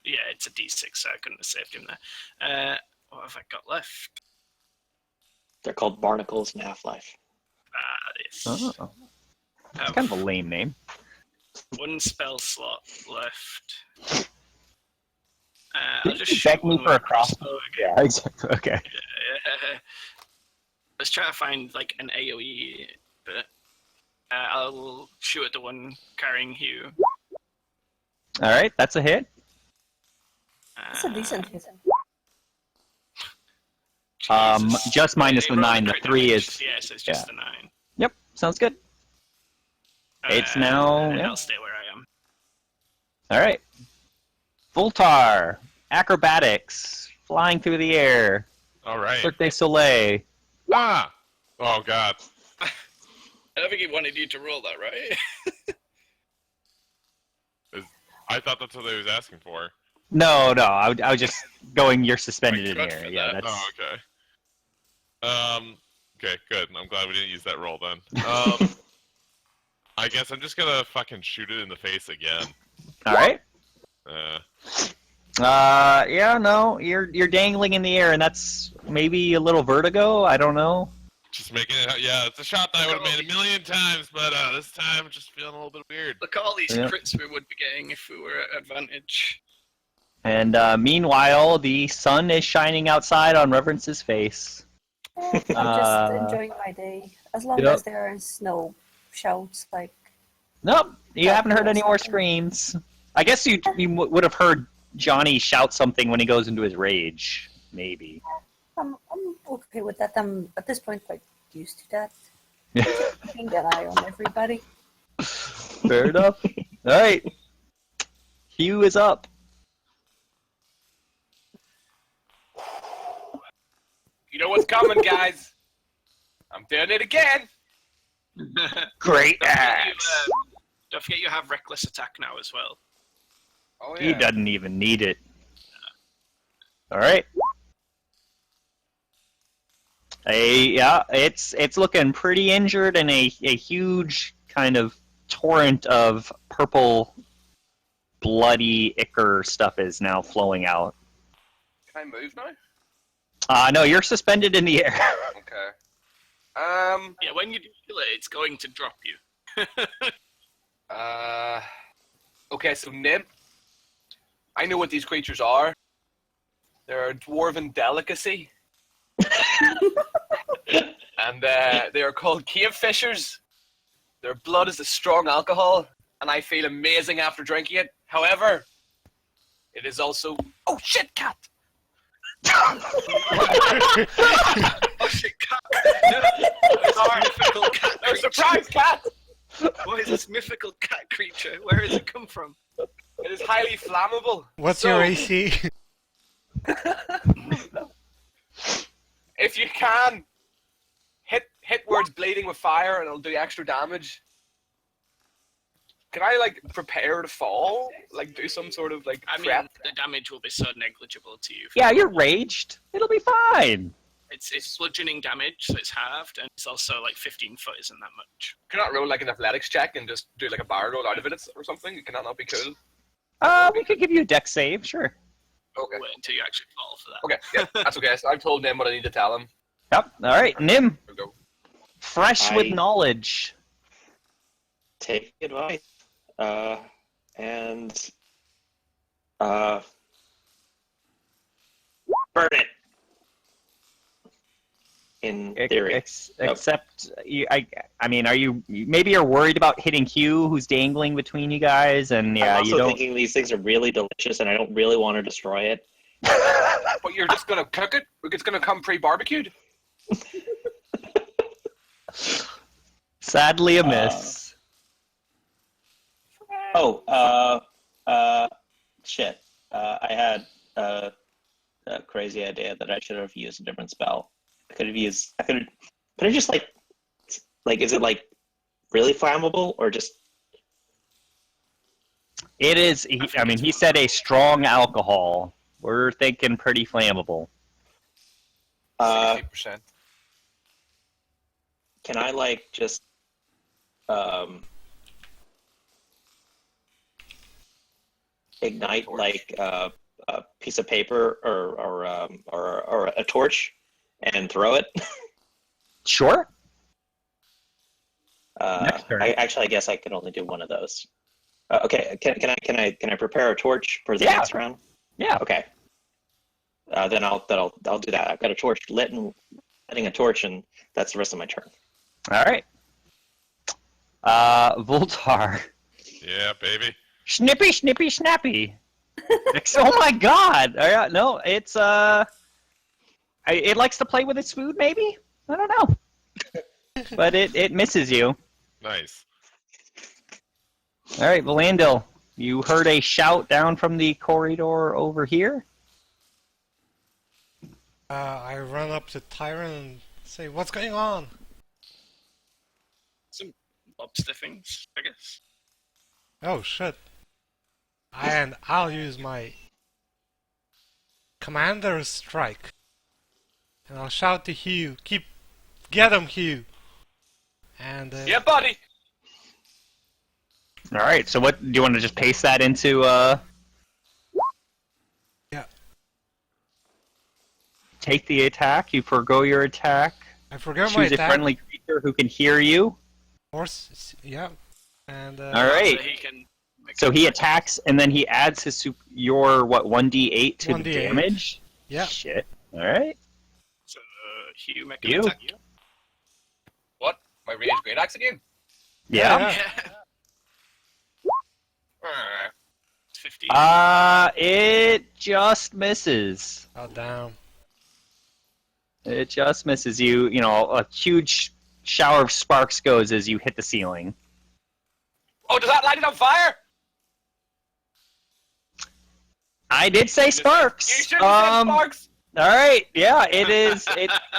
Speaker 2: Yeah, it's a D6, so I couldn't have saved him there. What have I got left?
Speaker 6: They're called barnacles in Half-Life.
Speaker 2: This.
Speaker 5: Oh. That's kind of a lame name.
Speaker 2: One spell slot left. I'll
Speaker 5: Did
Speaker 2: just
Speaker 5: you
Speaker 2: shoot
Speaker 5: beg me
Speaker 2: one
Speaker 5: for
Speaker 2: with
Speaker 5: a crossbow?
Speaker 2: again.
Speaker 5: Yeah, exactly. Okay.
Speaker 2: Let's try to find like an AoE, but I'll shoot at the one carrying Hugh.
Speaker 5: Alright, that's a hit.
Speaker 4: It's a decent hit.
Speaker 2: Jesus.
Speaker 5: Just minus
Speaker 2: It
Speaker 5: the
Speaker 2: rolled
Speaker 5: 9, the
Speaker 2: crit
Speaker 5: 3
Speaker 2: damage.
Speaker 5: is...
Speaker 2: Yeah, so it's just the 9.
Speaker 5: Yep, sounds good. It's now...
Speaker 2: And
Speaker 5: yeah.
Speaker 2: I'll stay where I am.
Speaker 5: Alright. Voltar. Acrobatics. Flying through the air.
Speaker 1: All right.
Speaker 5: Cirque du Soleil.
Speaker 1: Ah! Oh god.
Speaker 2: I don't think he wanted you to roll that, right?
Speaker 1: I thought that's what they was asking for.
Speaker 5: No, I was just going, you're suspended in
Speaker 2: Good
Speaker 5: the air.
Speaker 2: for
Speaker 5: Yeah,
Speaker 2: that.
Speaker 5: that's...
Speaker 1: Oh, okay. Okay, good. I'm glad we didn't use that roll then. I guess I'm just gonna fucking shoot it in the face again.
Speaker 5: Alright.
Speaker 1: Uh,
Speaker 5: Yeah, no, you're dangling in the air, and that's maybe a little vertigo. I don't know.
Speaker 1: just making it. Yeah, it's a shot that I would have made a million times, but this time I'm just feeling a little bit weird.
Speaker 2: Look at all these
Speaker 5: Yeah.
Speaker 2: crits we would be getting if we were at advantage.
Speaker 5: And meanwhile, the sun is shining outside on Reverence's face.
Speaker 4: I'm just enjoying my day. As long
Speaker 5: Yep.
Speaker 4: as there is no shouts like.
Speaker 5: Nope, you
Speaker 4: Yeah,
Speaker 5: haven't heard any more
Speaker 4: something.
Speaker 5: screams. I guess you would have heard Johnny shout something when he goes into his rage, maybe.
Speaker 4: I'm okay with that. I'm at this point quite used to that.
Speaker 5: Yeah.
Speaker 4: Keeping an eye on everybody.
Speaker 5: Fair enough. All right, Hugh is up.
Speaker 8: You know what's coming, guys. I'm doing it again.
Speaker 5: Great
Speaker 2: Don't forget
Speaker 5: axe.
Speaker 2: don't forget you have reckless attack now as well.
Speaker 8: Oh
Speaker 5: He
Speaker 8: yeah.
Speaker 5: doesn't even need it. All right. Yeah, it's looking pretty injured, and a huge kind of torrent of purple, bloody ichor stuff is now flowing out.
Speaker 8: Can I move now?
Speaker 5: No, you're suspended in the air.
Speaker 8: Okay.
Speaker 2: Yeah, when you feel it, it's going to drop you.
Speaker 8: Okay, so Nib, I know what these creatures are. They're a dwarven delicacy. And they are called cave fishers. Their blood is a strong alcohol, and I feel amazing after drinking it. However, it is also... Oh shit, cat!
Speaker 2: Oh shit, cat! Sorry, mythical cat
Speaker 8: No,
Speaker 2: creature.
Speaker 8: surprise, cat!
Speaker 2: What is this mythical cat creature? Where has it come from?
Speaker 8: It is highly flammable.
Speaker 3: What's
Speaker 8: So,
Speaker 3: your AC?
Speaker 8: If you can, hit words bleeding with fire, and it'll do extra damage. Can I like prepare to fall? Like do some sort of like
Speaker 2: I mean,
Speaker 8: prep?
Speaker 2: the damage will be so negligible to you.
Speaker 5: Yeah, you're raged. It'll be fine.
Speaker 2: It's bludgeoning damage, so it's halved, and it's also like 15 foot isn't that much.
Speaker 8: Can I not roll like an athletics check and just do like a bar roll out of it or something? Can that not be cool?
Speaker 5: We could give you a dex save, sure.
Speaker 8: Okay.
Speaker 2: Wait until you actually fall for that.
Speaker 8: Okay, yeah, that's okay. So I've told Nim what I need to tell him.
Speaker 5: Yep. All right, Nim.
Speaker 8: We'll go.
Speaker 5: Fresh with knowledge.
Speaker 6: Take advice. And burn it. In theory.
Speaker 5: Except, I mean, are you maybe you're worried about hitting Hugh, who's dangling between you guys, and yeah,
Speaker 6: I'm also
Speaker 5: you don't.
Speaker 6: thinking these things are really delicious, and I don't really want to destroy it.
Speaker 8: But you're just gonna cook it? It's gonna come pre-barbecued?
Speaker 5: Sadly, a miss.
Speaker 6: Shit. I had a crazy idea that I should have used a different spell. Could I just like, is it like really flammable or just?
Speaker 5: It is. I mean, he said a strong alcohol. We're thinking pretty flammable.
Speaker 8: 60%.
Speaker 6: Can I like just ignite like a piece of paper or a torch and throw it?
Speaker 5: Sure.
Speaker 6: I guess I can only do one of those. Okay, can I prepare a torch for the next round?
Speaker 5: Yeah.
Speaker 6: Okay. Then I'll do that. I've got a torch lit and lighting a torch, and that's the rest of my turn.
Speaker 5: All right. Voltar.
Speaker 1: Yeah, baby.
Speaker 5: Snippy, snippy, snappy. Oh my God! No, it's it likes to play with its food. Maybe, I don't know, but it misses you.
Speaker 1: Nice.
Speaker 5: All right, Valandil, you heard a shout down from the corridor over here.
Speaker 3: I run up to Tyron and say, "What's going on?"
Speaker 2: Some lobster things, I guess.
Speaker 3: Oh shit! And I'll use my Commander's Strike, and I'll shout to Hugh, "Get him, Hugh!" And
Speaker 8: yeah, buddy.
Speaker 5: All right. So, what do you want to just paste that into?
Speaker 3: Yeah.
Speaker 5: Take the attack. You forgo your attack.
Speaker 3: I forgot my
Speaker 5: Choose a
Speaker 3: attack.
Speaker 5: friendly creature who can hear you.
Speaker 3: Yeah. And
Speaker 5: All right.
Speaker 2: So he can make
Speaker 5: So he attacks, and then he adds his your 1d8 to the
Speaker 3: 1d8.
Speaker 5: damage.
Speaker 3: Yeah.
Speaker 5: Shit. All right.
Speaker 2: So Hugh make an
Speaker 5: You.
Speaker 2: attack.
Speaker 8: What? My rage great axe again?
Speaker 5: Yeah.
Speaker 2: Yeah. 15.
Speaker 5: It just misses.
Speaker 3: Oh damn.
Speaker 5: It just misses you. You know, a huge shower of sparks goes as you hit the ceiling.
Speaker 8: Oh, does that light it on fire?
Speaker 5: I did say sparks.
Speaker 8: You should have said sparks.
Speaker 5: All right, yeah, it is.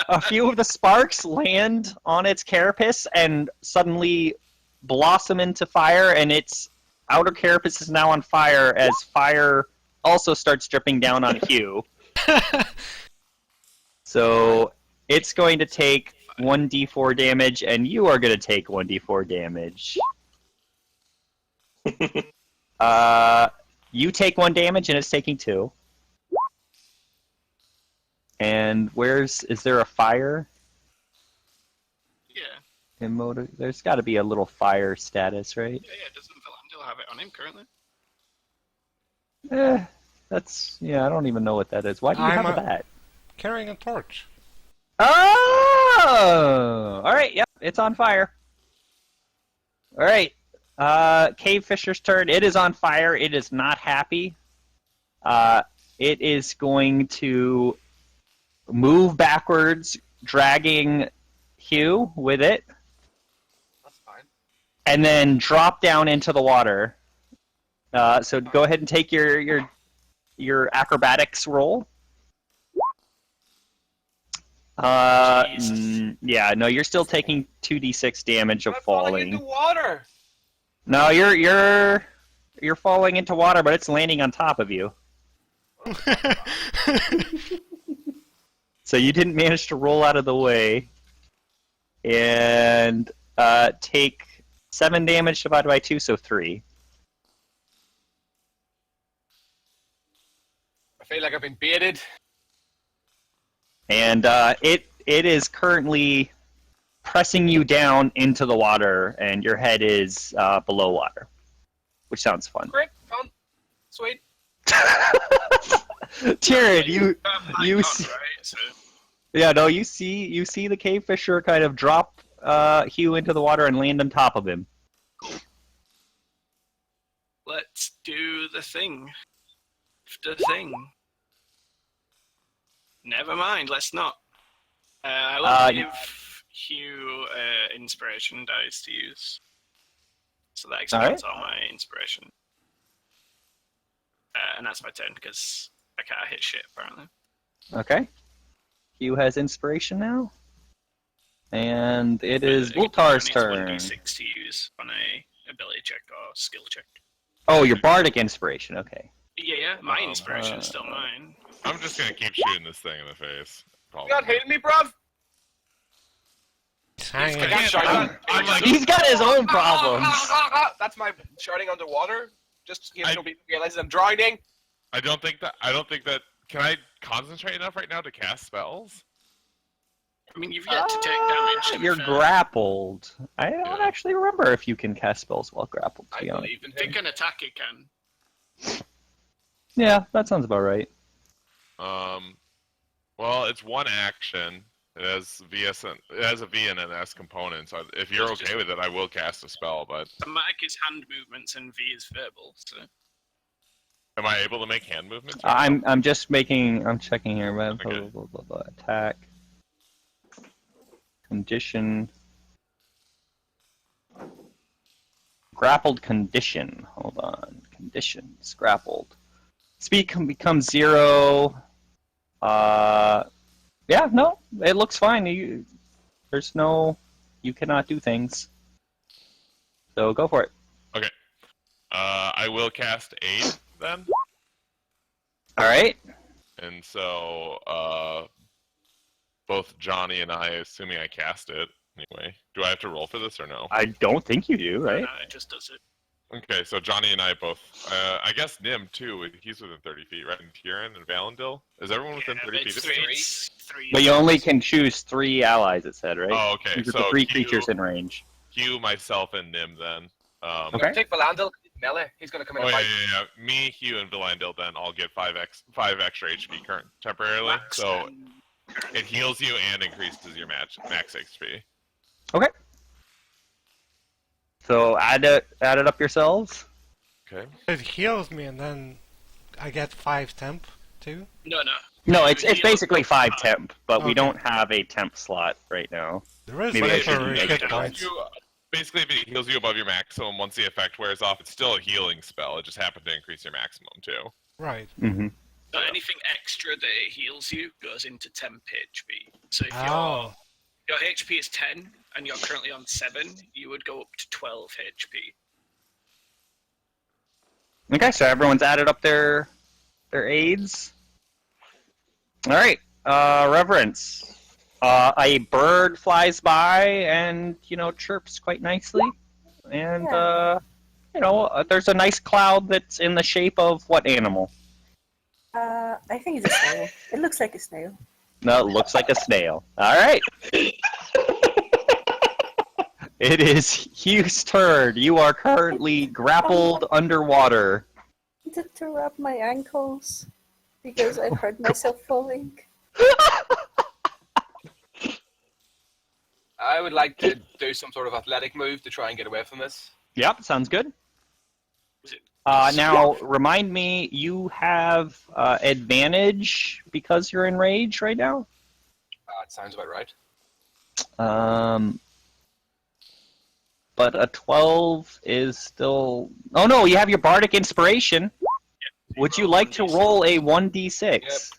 Speaker 5: A few of the sparks land on its carapace and suddenly blossom into fire, and its outer carapace is now on fire as fire also starts dripping down on Hugh. So it's going to take 1d4 damage, and you are going to take 1d4 damage. You take 1 damage, and it's taking 2. And is there a fire?
Speaker 2: Yeah.
Speaker 5: There's got to be a little fire status, right?
Speaker 2: Yeah. Doesn't Valandil have it on him currently?
Speaker 5: I don't even know what that is. Why do you have that?
Speaker 3: Carrying a torch.
Speaker 5: Oh! Alright, yep, it's on fire. Alright, Cave Fisher's turn. It is on fire. It is not happy. It is going to move backwards, dragging Hugh with it.
Speaker 8: That's fine.
Speaker 5: And then drop down into the water. So go ahead and take your acrobatics roll. Yeah, no, you're still taking 2d6 damage of
Speaker 8: I'm falling
Speaker 5: falling.
Speaker 8: into water.
Speaker 5: No, you're falling into water, but it's landing on top of you. So you didn't manage to roll out of the way, and take 7 damage divided by 2, so 3.
Speaker 8: I feel like I've been baited.
Speaker 5: And it is currently pressing you down into the water, and your head is below water, which sounds fun.
Speaker 8: Great, fun, sweet.
Speaker 5: Jared, you
Speaker 2: Icon,
Speaker 5: see,
Speaker 2: right? So
Speaker 5: yeah, no, you see the cave fisher kind of drop Hugh into the water and land on top of him.
Speaker 2: let's do the thing. The thing. Never mind. Let's not. I will give Hugh inspiration dice to use, so that expands all my inspiration. And that's my turn because I can't hit shit apparently.
Speaker 5: Okay. Hugh has inspiration now, and it is Vultar's turn.
Speaker 2: 1d6 to use on a ability check or skill check.
Speaker 5: Oh, your bardic inspiration. Okay.
Speaker 2: Yeah, my inspiration is still mine.
Speaker 1: I'm just gonna keep shooting this thing in the face.
Speaker 8: You got hitting me, bruv?
Speaker 3: Hang
Speaker 8: I
Speaker 3: on.
Speaker 8: got shouting.
Speaker 1: I'm like,
Speaker 5: He's got his own problems.
Speaker 8: That's my shouting underwater. Just in case nobody realizes I'm drowning.
Speaker 1: I don't think that. Can I concentrate enough right now to cast spells?
Speaker 2: I mean, you've yet to take damage. to be
Speaker 5: You're
Speaker 2: fair.
Speaker 5: grappled. I don't actually remember if you can cast spells while grappled, to
Speaker 8: I
Speaker 5: be honest.
Speaker 8: believe in
Speaker 2: If it
Speaker 8: him.
Speaker 2: can attack, it can.
Speaker 5: Yeah, that sounds about right.
Speaker 1: Well, it's one action. It has a V and an S component. So if you're okay with it, I will cast a spell. But
Speaker 2: Somatic is hand movements and V is verbal. So
Speaker 1: am I able to make hand movements?
Speaker 5: I'm checking here. Blah,
Speaker 1: Okay.
Speaker 5: blah, blah, blah, blah. Attack. Condition. Grappled condition. Hold on. Conditions. Grappled. Speed becomes 0. Yeah, no, it looks fine. You cannot do things. So go for it.
Speaker 1: Okay. I will cast Aid then.
Speaker 5: All right.
Speaker 1: And so, both Johnny and I, assuming I cast it anyway. Do I have to roll for this or no?
Speaker 5: I don't think you do, right?
Speaker 2: it just does it.
Speaker 1: Okay, so Johnny and I both. I guess Nim too. He's within 30 feet, right? And Kieran and Valendil. Is everyone within 30 feet?
Speaker 2: It's three.
Speaker 5: But you only can choose 3 allies, it said, right?
Speaker 1: Oh, okay.
Speaker 5: These are
Speaker 1: So
Speaker 5: the 3
Speaker 1: Hugh,
Speaker 5: creatures in range.
Speaker 1: Hugh, myself, and Nim then.
Speaker 5: Okay.
Speaker 8: Take Valandil. Melee. He's gonna come in
Speaker 1: Oh
Speaker 8: and
Speaker 1: yeah,
Speaker 8: fight.
Speaker 1: yeah. Me, Hugh, and Valendil then all get 5 extra HP current temporarily.
Speaker 2: Max
Speaker 1: So
Speaker 2: and-
Speaker 1: it heals you and increases your max HP.
Speaker 5: Okay. So add it up yourselves.
Speaker 1: Okay.
Speaker 3: It heals me and then I get 5 temp too.
Speaker 2: No.
Speaker 5: No, it's
Speaker 2: Heal-
Speaker 5: basically 5 temp, but we
Speaker 3: Okay.
Speaker 5: don't have a temp slot right now.
Speaker 3: There is
Speaker 5: Maybe I should
Speaker 3: temporary
Speaker 5: make
Speaker 3: hit
Speaker 5: it
Speaker 3: points.
Speaker 1: Basically, if it heals you above your maximum, once the effect wears off, it's still a healing spell. It just happened to increase your maximum too.
Speaker 3: Right.
Speaker 5: Mm-hmm.
Speaker 2: So anything extra that it heals you goes into temp HP. So if
Speaker 3: Oh.
Speaker 2: your HP is 10 and you're currently on 7, you would go up to 12 HP.
Speaker 5: Okay, so everyone's added up their aids. All right, reverence. A bird flies by and chirps quite nicely, and there's a nice cloud that's in the shape of what animal?
Speaker 4: I think it's a snail. It looks like a snail.
Speaker 5: No, it looks like a snail. All right. It is Hugh's turn. You are currently grappled underwater.
Speaker 4: I wanted to wrap my ankles because I hurt myself falling.
Speaker 8: I would like to do some sort of athletic move to try and get away from this.
Speaker 5: Yep, sounds good.
Speaker 2: Is it
Speaker 5: Now, remind me, you have advantage because you're in rage right now?
Speaker 8: It sounds about right.
Speaker 5: But a 12 is still... Oh no, you have your bardic inspiration. Would you like to roll a 1d6?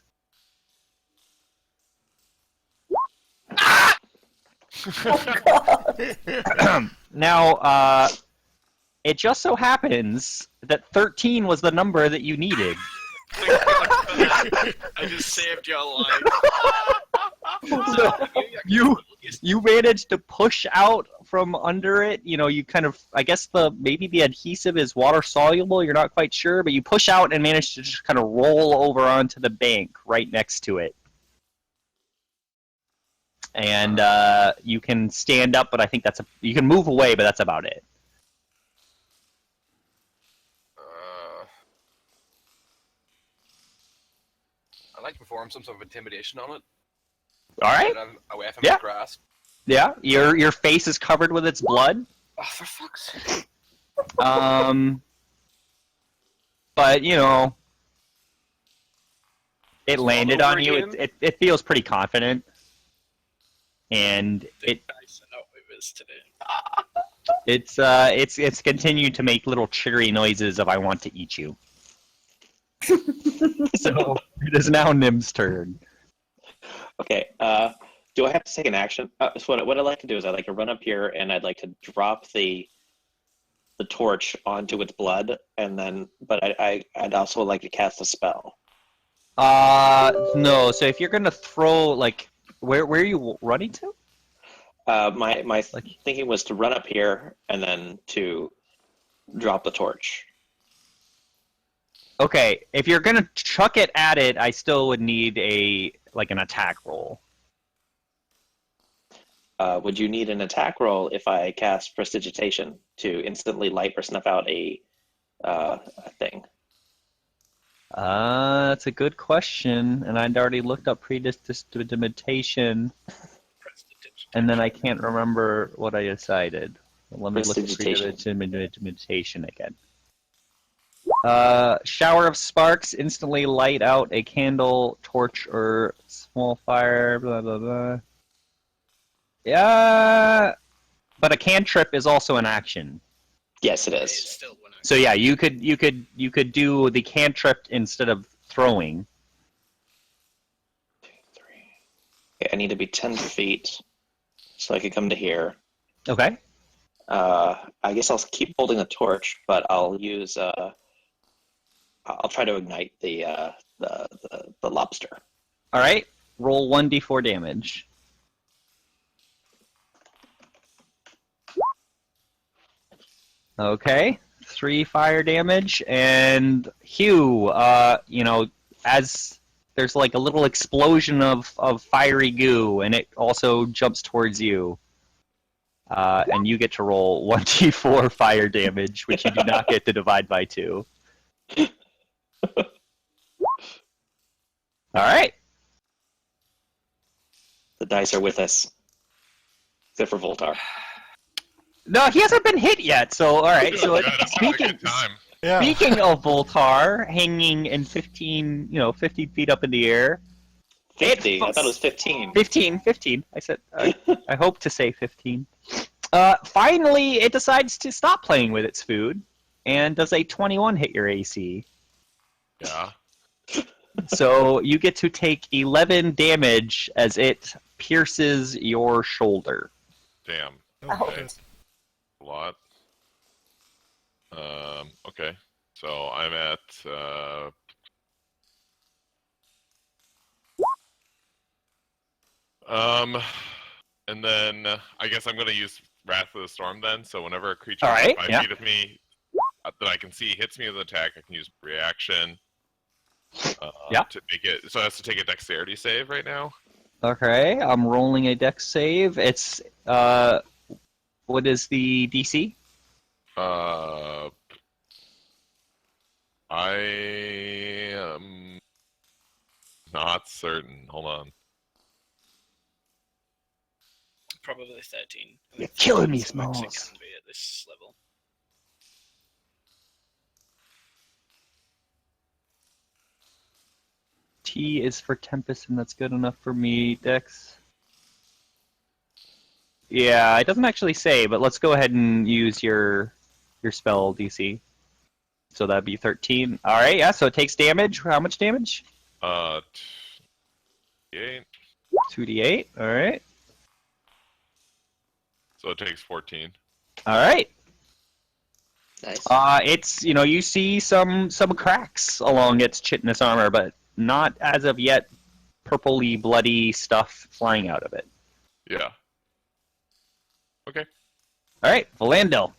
Speaker 4: Oh god!
Speaker 5: Now, it just so happens that 13 was the number that you needed.
Speaker 2: Thank God for that. I just saved your life.
Speaker 5: So you managed to push out from under it. You know, you kind of, I guess maybe the adhesive is water soluble. You're not quite sure, but you push out and manage to just kind of roll over onto the bank right next to it. And you can stand up, but I think you can move away, but that's about it.
Speaker 8: I'd like to perform some sort of intimidation on it.
Speaker 5: All right.
Speaker 8: Away from
Speaker 5: Yeah.
Speaker 8: its grasp.
Speaker 5: Yeah. Your face is covered with its blood.
Speaker 8: Oh, for fuck's sake.
Speaker 5: But you know, it landed
Speaker 8: over
Speaker 5: on you.
Speaker 8: again?
Speaker 5: It feels pretty confident, and
Speaker 2: Nice and out with us today.
Speaker 5: it's continued to make little cheery noises of "I want to eat you." So it is now Nim's turn.
Speaker 6: Okay. Do I have to take an action? So what I'd like to do is I'd like to run up here and I'd like to drop the torch onto its blood, and then, but I'd also like to cast a spell.
Speaker 5: No. So if you're gonna throw, like, where are you running to?
Speaker 6: My thinking was to run up here and then to drop the torch.
Speaker 5: Okay, if you're gonna chuck it at it, I still would need an attack roll.
Speaker 6: Would you need an attack roll if I cast Prestidigitation to instantly light or snuff out a thing?
Speaker 5: That's a good question, and I'd already looked up prestidigitation, and then I can't remember what I decided. Let me look at prestidigitation again. Shower of sparks, instantly light out a candle, torch, or small fire, blah, blah, blah. Yeah, but a cantrip is also an action.
Speaker 6: Yes, it is.
Speaker 2: It's still one
Speaker 5: So yeah, you could do the cantrip instead of throwing.
Speaker 6: 2, 3. Okay, I need to be 10 feet, so I could come to here.
Speaker 5: Okay.
Speaker 6: I guess I'll keep holding the torch, but I'll use. I'll try to ignite the lobster.
Speaker 5: All right. Roll 1d4 damage. Okay. 3 fire damage, and Hugh, as there's like a little explosion of fiery goo, and it also jumps towards you. And you get to roll 1d4 fire damage, which you do not get to divide by 2. All right.
Speaker 6: The dice are with us, except for Voltar.
Speaker 5: No, he hasn't been hit yet. So all right. So
Speaker 1: Good, I'm having a good time.
Speaker 3: Yeah.
Speaker 5: speaking of Voltar, hanging in 15 feet up in the air.
Speaker 6: 50. I thought it was 15.
Speaker 5: 15. I said, I hope to say 15. Finally, it decides to stop playing with its food, and does a 21 hit your AC?
Speaker 1: Yeah.
Speaker 5: So you get to take 11 damage as it pierces your shoulder.
Speaker 1: Damn.
Speaker 3: Oh,
Speaker 1: Okay. A lot. Okay. So I'm at and then I guess I'm gonna use Wrath of the Storm then. So whenever a creature
Speaker 5: All right,
Speaker 1: 5
Speaker 5: yeah.
Speaker 1: feet of me that I can see hits me with an attack, I can use reaction.
Speaker 5: Yeah.
Speaker 1: To make it, so it has to take a dexterity save right now.
Speaker 5: Okay, I'm rolling a dex save. It's what is the DC?
Speaker 1: I am not certain. Hold on.
Speaker 2: Probably 13. I
Speaker 5: You're
Speaker 2: think
Speaker 5: killing me,
Speaker 2: that's the max it
Speaker 5: Smalls.
Speaker 2: can be at this level.
Speaker 5: T is for Tempest, and that's good enough for me. Dex. Yeah, it doesn't actually say, but let's go ahead and use your spell DC. So that'd be 13. All right, yeah. So it takes damage. How much damage?
Speaker 1: 8.
Speaker 5: 2d8. All right.
Speaker 1: So it takes 14.
Speaker 5: All right.
Speaker 6: Nice.
Speaker 5: It's you see some cracks along its chitinous armor, but not as of yet purpley bloody stuff flying out of it.
Speaker 1: Yeah. Okay.
Speaker 5: All right, Valando.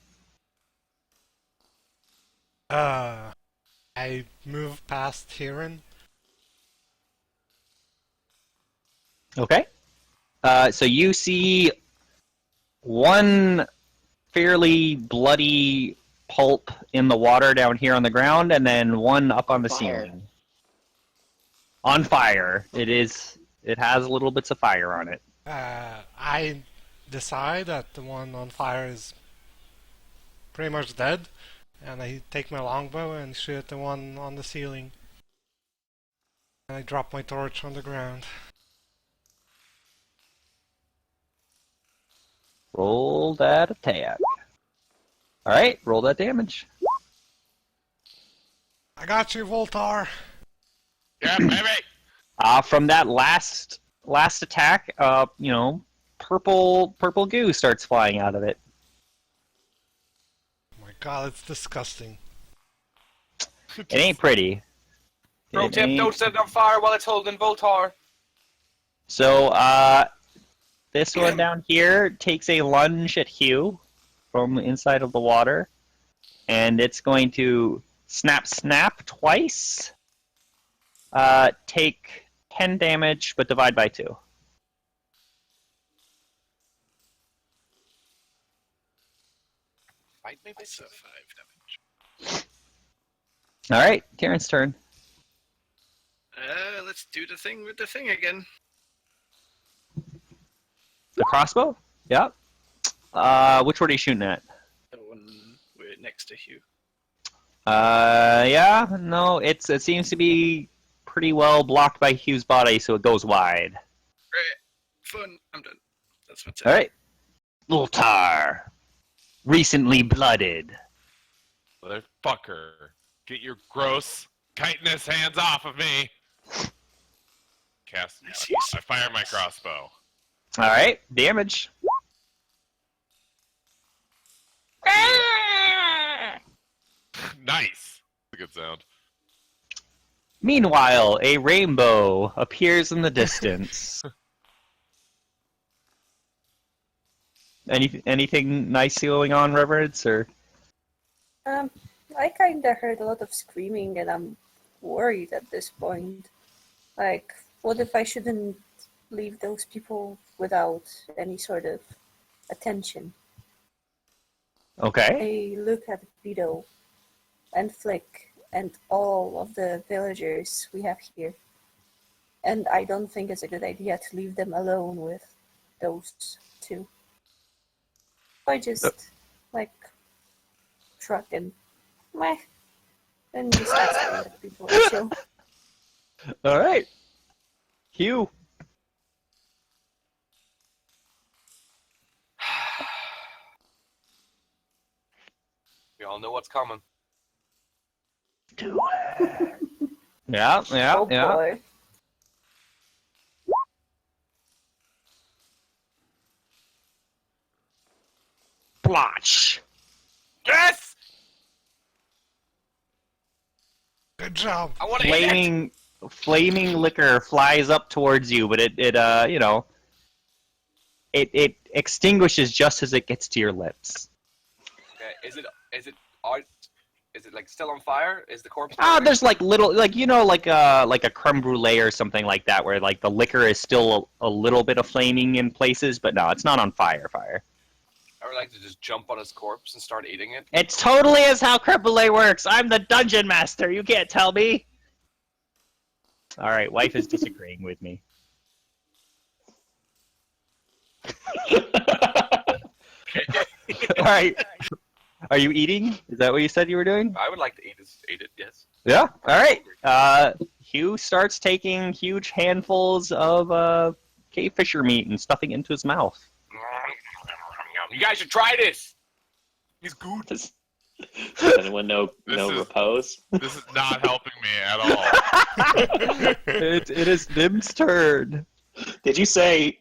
Speaker 3: I move past Hiran.
Speaker 5: Okay. So you see one fairly bloody pulp in the water down here on the ground, and then one up on the ceiling. On fire. It has little bits of fire on it.
Speaker 3: I decide that the one on fire is pretty much dead, and I take my longbow and shoot at the one on the ceiling. And I drop my torch on the ground.
Speaker 5: Roll that attack. Alright, roll that damage.
Speaker 3: I got you, Voltar!
Speaker 1: Yeah, baby!
Speaker 5: From that last attack, purple goo starts flying out of it.
Speaker 3: Oh my god, it's disgusting.
Speaker 5: It ain't pretty.
Speaker 8: Pro tip, don't set it on fire while it's holding Voltar.
Speaker 5: So, this one down here takes a lunge at Hugh from inside of the water, and it's going to snap twice, take 10 damage, but divide by 2.
Speaker 8: Fight me,
Speaker 2: So 5 damage.
Speaker 5: Alright, Kieran's turn.
Speaker 2: Let's do the thing with the thing again.
Speaker 5: The crossbow? Yep. Which one are you shooting at?
Speaker 2: The one we're next to Hugh.
Speaker 5: Yeah, no, it seems to be pretty well blocked by Hugh's body, so it goes wide.
Speaker 2: Great. Fun. I'm done. That's my turn.
Speaker 5: Alright. Voltar. Recently blooded.
Speaker 1: Motherfucker. Get your gross chitinous hands off of me. Cast. I fire my crossbow.
Speaker 5: Alright, damage.
Speaker 1: Nice. That's a good sound.
Speaker 5: Meanwhile, a rainbow appears in the distance. Anything nice going on, Reverence, or?
Speaker 4: I kinda heard a lot of screaming and I'm worried at this point. Like, what if I shouldn't leave those people without any sort of attention?
Speaker 5: Okay.
Speaker 4: I look at Vito and Flick and all of the villagers we have here. And I don't think it's a good idea to leave them alone with those two. I just, shrug and meh. And just ask the people to chill.
Speaker 5: Alright. Hugh.
Speaker 8: We all know what's coming.
Speaker 5: Yeah.
Speaker 4: Oh boy.
Speaker 5: Blotch.
Speaker 8: Yes!
Speaker 3: Good job.
Speaker 8: I want to eat it!
Speaker 5: Flaming liquor flies up towards you, but it extinguishes just as it gets to your lips.
Speaker 8: Okay, is it out? Is it still on fire? Is the corpse?
Speaker 5: There's little, like a creme brulee or something like that, where the liquor is still a little bit of flaming in places, but no, it's not on fire.
Speaker 8: I would like to just jump on his corpse and start eating it.
Speaker 5: It's totally is how creme brulee works. I'm the dungeon master. You can't tell me. All right, wife is disagreeing with me. All right. Are you eating? Is that what you said you were doing?
Speaker 8: I would like to eat it, yes.
Speaker 5: Yeah. All right. Hugh starts taking huge handfuls of cave fisher meat and stuffing it into his mouth.
Speaker 8: You guys should try this. It's good.
Speaker 6: Does anyone know repose?
Speaker 1: This is not helping me at all.
Speaker 5: It is Nim's turn.
Speaker 6: Did you say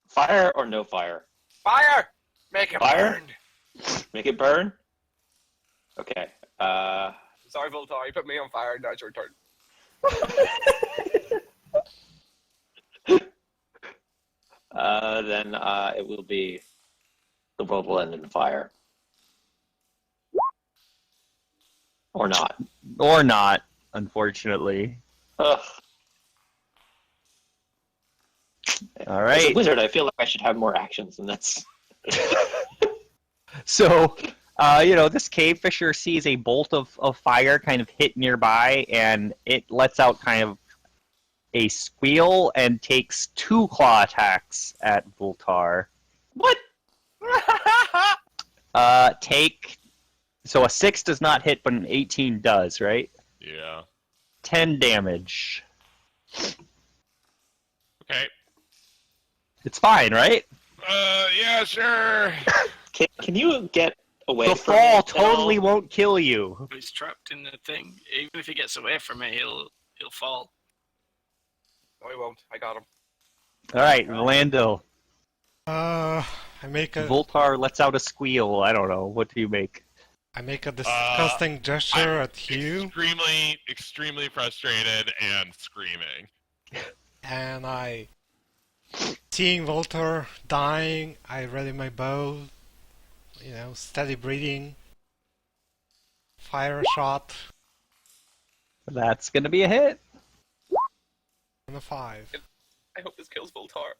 Speaker 6: fire or no fire?
Speaker 8: Fire! Make it
Speaker 6: Fire?
Speaker 8: burn.
Speaker 6: Make it burn? Okay.
Speaker 8: Sorry, Voltar, you put me on fire. Now it's your turn.
Speaker 6: Then it will be the world will end in fire. Or not.
Speaker 5: Or not, unfortunately.
Speaker 6: Ugh.
Speaker 5: All
Speaker 6: As
Speaker 5: right.
Speaker 6: a wizard, I feel like I should have more actions, and that's.
Speaker 5: So, this cave fisher sees a bolt of fire kind of hit nearby, and it lets out kind of a squeal and takes 2 claw attacks at Voltar.
Speaker 6: What?
Speaker 5: So a 6 does not hit, but an 18 does, right?
Speaker 1: Yeah.
Speaker 5: 10 damage.
Speaker 1: Okay.
Speaker 5: It's fine, right?
Speaker 1: Yeah, sure.
Speaker 6: Can you get away
Speaker 5: The
Speaker 6: from
Speaker 5: fall
Speaker 6: me at
Speaker 5: totally
Speaker 6: all?
Speaker 5: won't kill you.
Speaker 2: He's trapped in the thing. Even if he gets away from me, he'll fall.
Speaker 8: No, he won't. I got him.
Speaker 5: All right, Lando.
Speaker 3: I make a
Speaker 5: Voltar lets out a squeal. I don't know. What do you make?
Speaker 3: disgusting gesture
Speaker 1: I'm
Speaker 3: at you,
Speaker 1: Extremely, extremely frustrated and screaming.
Speaker 3: and seeing Voltor dying, I ready my bow. Steady breathing. Fire a shot
Speaker 5: That's gonna be a hit.
Speaker 3: and a 5.
Speaker 8: I hope this kills Voltar.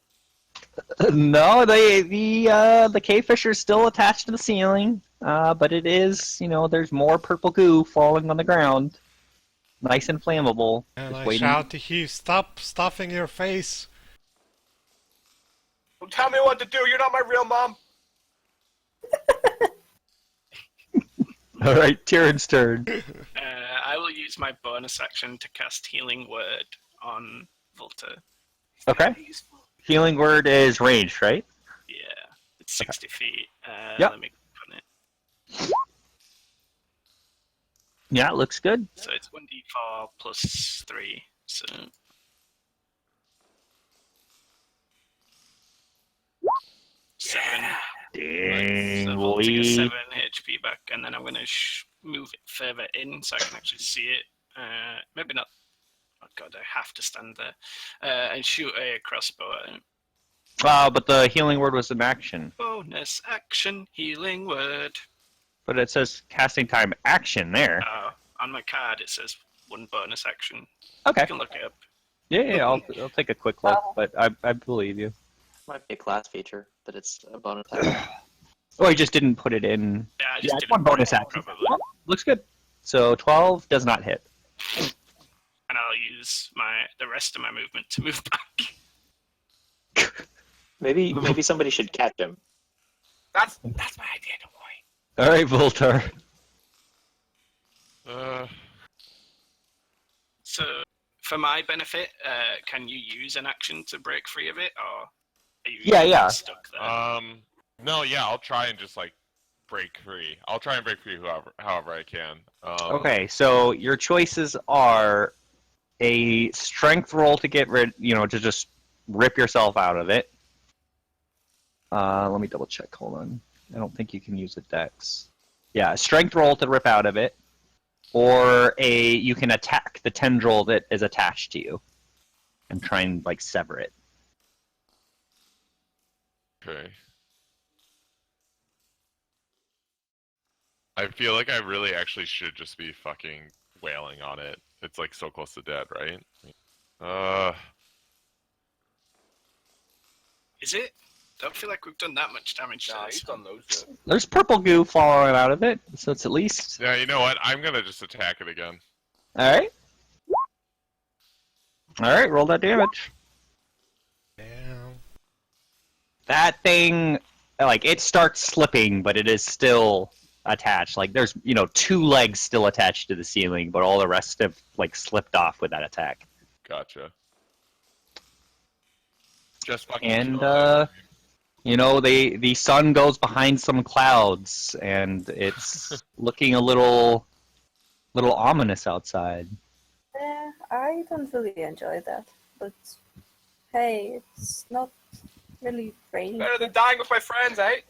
Speaker 5: No, the cave fisher's still attached to the ceiling, but it is, there's more purple goo falling on the ground. Nice and flammable.
Speaker 3: And
Speaker 5: Just
Speaker 3: I
Speaker 5: waiting.
Speaker 3: shout to Hugh, "Stop stuffing your face!"
Speaker 8: Don't tell me what to do. You're not my real mom.
Speaker 5: All right, Tyrion's turn.
Speaker 2: I will use my bonus action to cast Healing Word on Volta.
Speaker 5: Okay. Healing word is ranged, right?
Speaker 2: Yeah, it's 60 feet.
Speaker 5: Yep.
Speaker 2: Let me put it.
Speaker 5: Yeah, it looks good.
Speaker 2: So it's 1d4 plus 3. So. Seven.
Speaker 5: Dang,
Speaker 2: So we'll take a
Speaker 5: boy.
Speaker 2: 7 HP back, and then I'm going to move it further in so I can actually see it. Maybe not. Oh god, I have to stand there. And shoot a crossbow at it.
Speaker 5: But the healing word was an action.
Speaker 2: Bonus action, healing word.
Speaker 5: But it says casting time action there.
Speaker 2: On my card it says 1 bonus action.
Speaker 5: Okay.
Speaker 2: You can look it up.
Speaker 5: Yeah, I'll take a quick look, but I believe you.
Speaker 6: Might be a class feature, but it's a bonus action.
Speaker 5: Oh, you just didn't put it in.
Speaker 2: Yeah, I
Speaker 5: Yeah,
Speaker 2: just
Speaker 5: it's
Speaker 2: did
Speaker 5: 1
Speaker 2: it
Speaker 5: bonus
Speaker 2: wrong,
Speaker 5: action.
Speaker 2: probably.
Speaker 5: Well, looks good. So 12 does not hit.
Speaker 2: And I'll use the rest of my movement to move back.
Speaker 6: Maybe somebody should catch him.
Speaker 8: That's my idea, don't worry.
Speaker 5: All right, Voltar.
Speaker 2: So, for my benefit, can you use an action to break free of it, or are you
Speaker 5: Yeah.
Speaker 2: stuck there?
Speaker 1: No, yeah, I'll try and just break free. I'll try and break free however I can.
Speaker 5: Okay, so your choices are a strength roll to get rid, to just rip yourself out of it. Let me double check. Hold on. I don't think you can use a dex. Yeah, a strength roll to rip out of it, or you can attack the tendril that is attached to you and try and sever it.
Speaker 1: Okay. I feel like I really actually should just be fucking wailing on it. It's so close to dead, right?
Speaker 2: Is it? Don't feel like we've done that much damage to
Speaker 8: Nah,
Speaker 2: this.
Speaker 8: he's done those.
Speaker 5: There's purple goo falling out of it, so it's at least.
Speaker 1: Yeah, you know what? I'm gonna just attack it again.
Speaker 5: All right. All right, roll that damage.
Speaker 3: Damn.
Speaker 5: That thing, it starts slipping, but it is still attached. There's, 2 legs still attached to the ceiling, but all the rest have, slipped off with that attack.
Speaker 1: Gotcha. Just fucking.
Speaker 5: And,
Speaker 1: kill it.
Speaker 5: the sun goes behind some clouds, and it's looking a little ominous outside.
Speaker 4: I don't really enjoy that, but hey, it's not really raining.
Speaker 8: Better than dying with my friends, eh?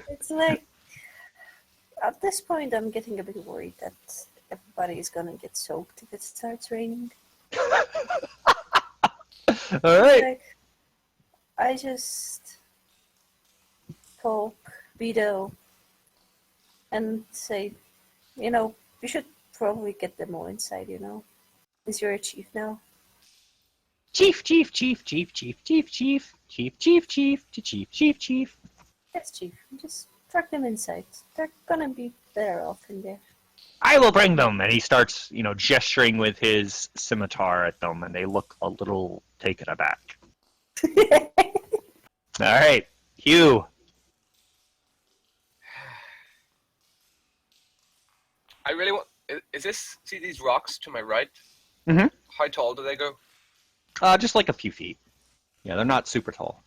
Speaker 4: It's At this point, I'm getting a bit worried that everybody is gonna get soaked if it starts raining.
Speaker 5: All right.
Speaker 4: Like, I just call Beto and say, we should probably get them all inside, Is you're a chief now?
Speaker 5: Chief, chief, chief, chief, chief, chief, chief, chief, chief, chief, chief, chief, chief.
Speaker 4: Yes, chief. Just drag them inside. They're gonna be better off in there.
Speaker 5: I will bring them. And he starts, gesturing with his scimitar at them, and they look a little taken aback. All right, Hugh.
Speaker 8: I really want. Is this? See these rocks to my right?
Speaker 5: Mhm.
Speaker 8: How tall do they go?
Speaker 5: Just like a few feet. Yeah, they're not super tall.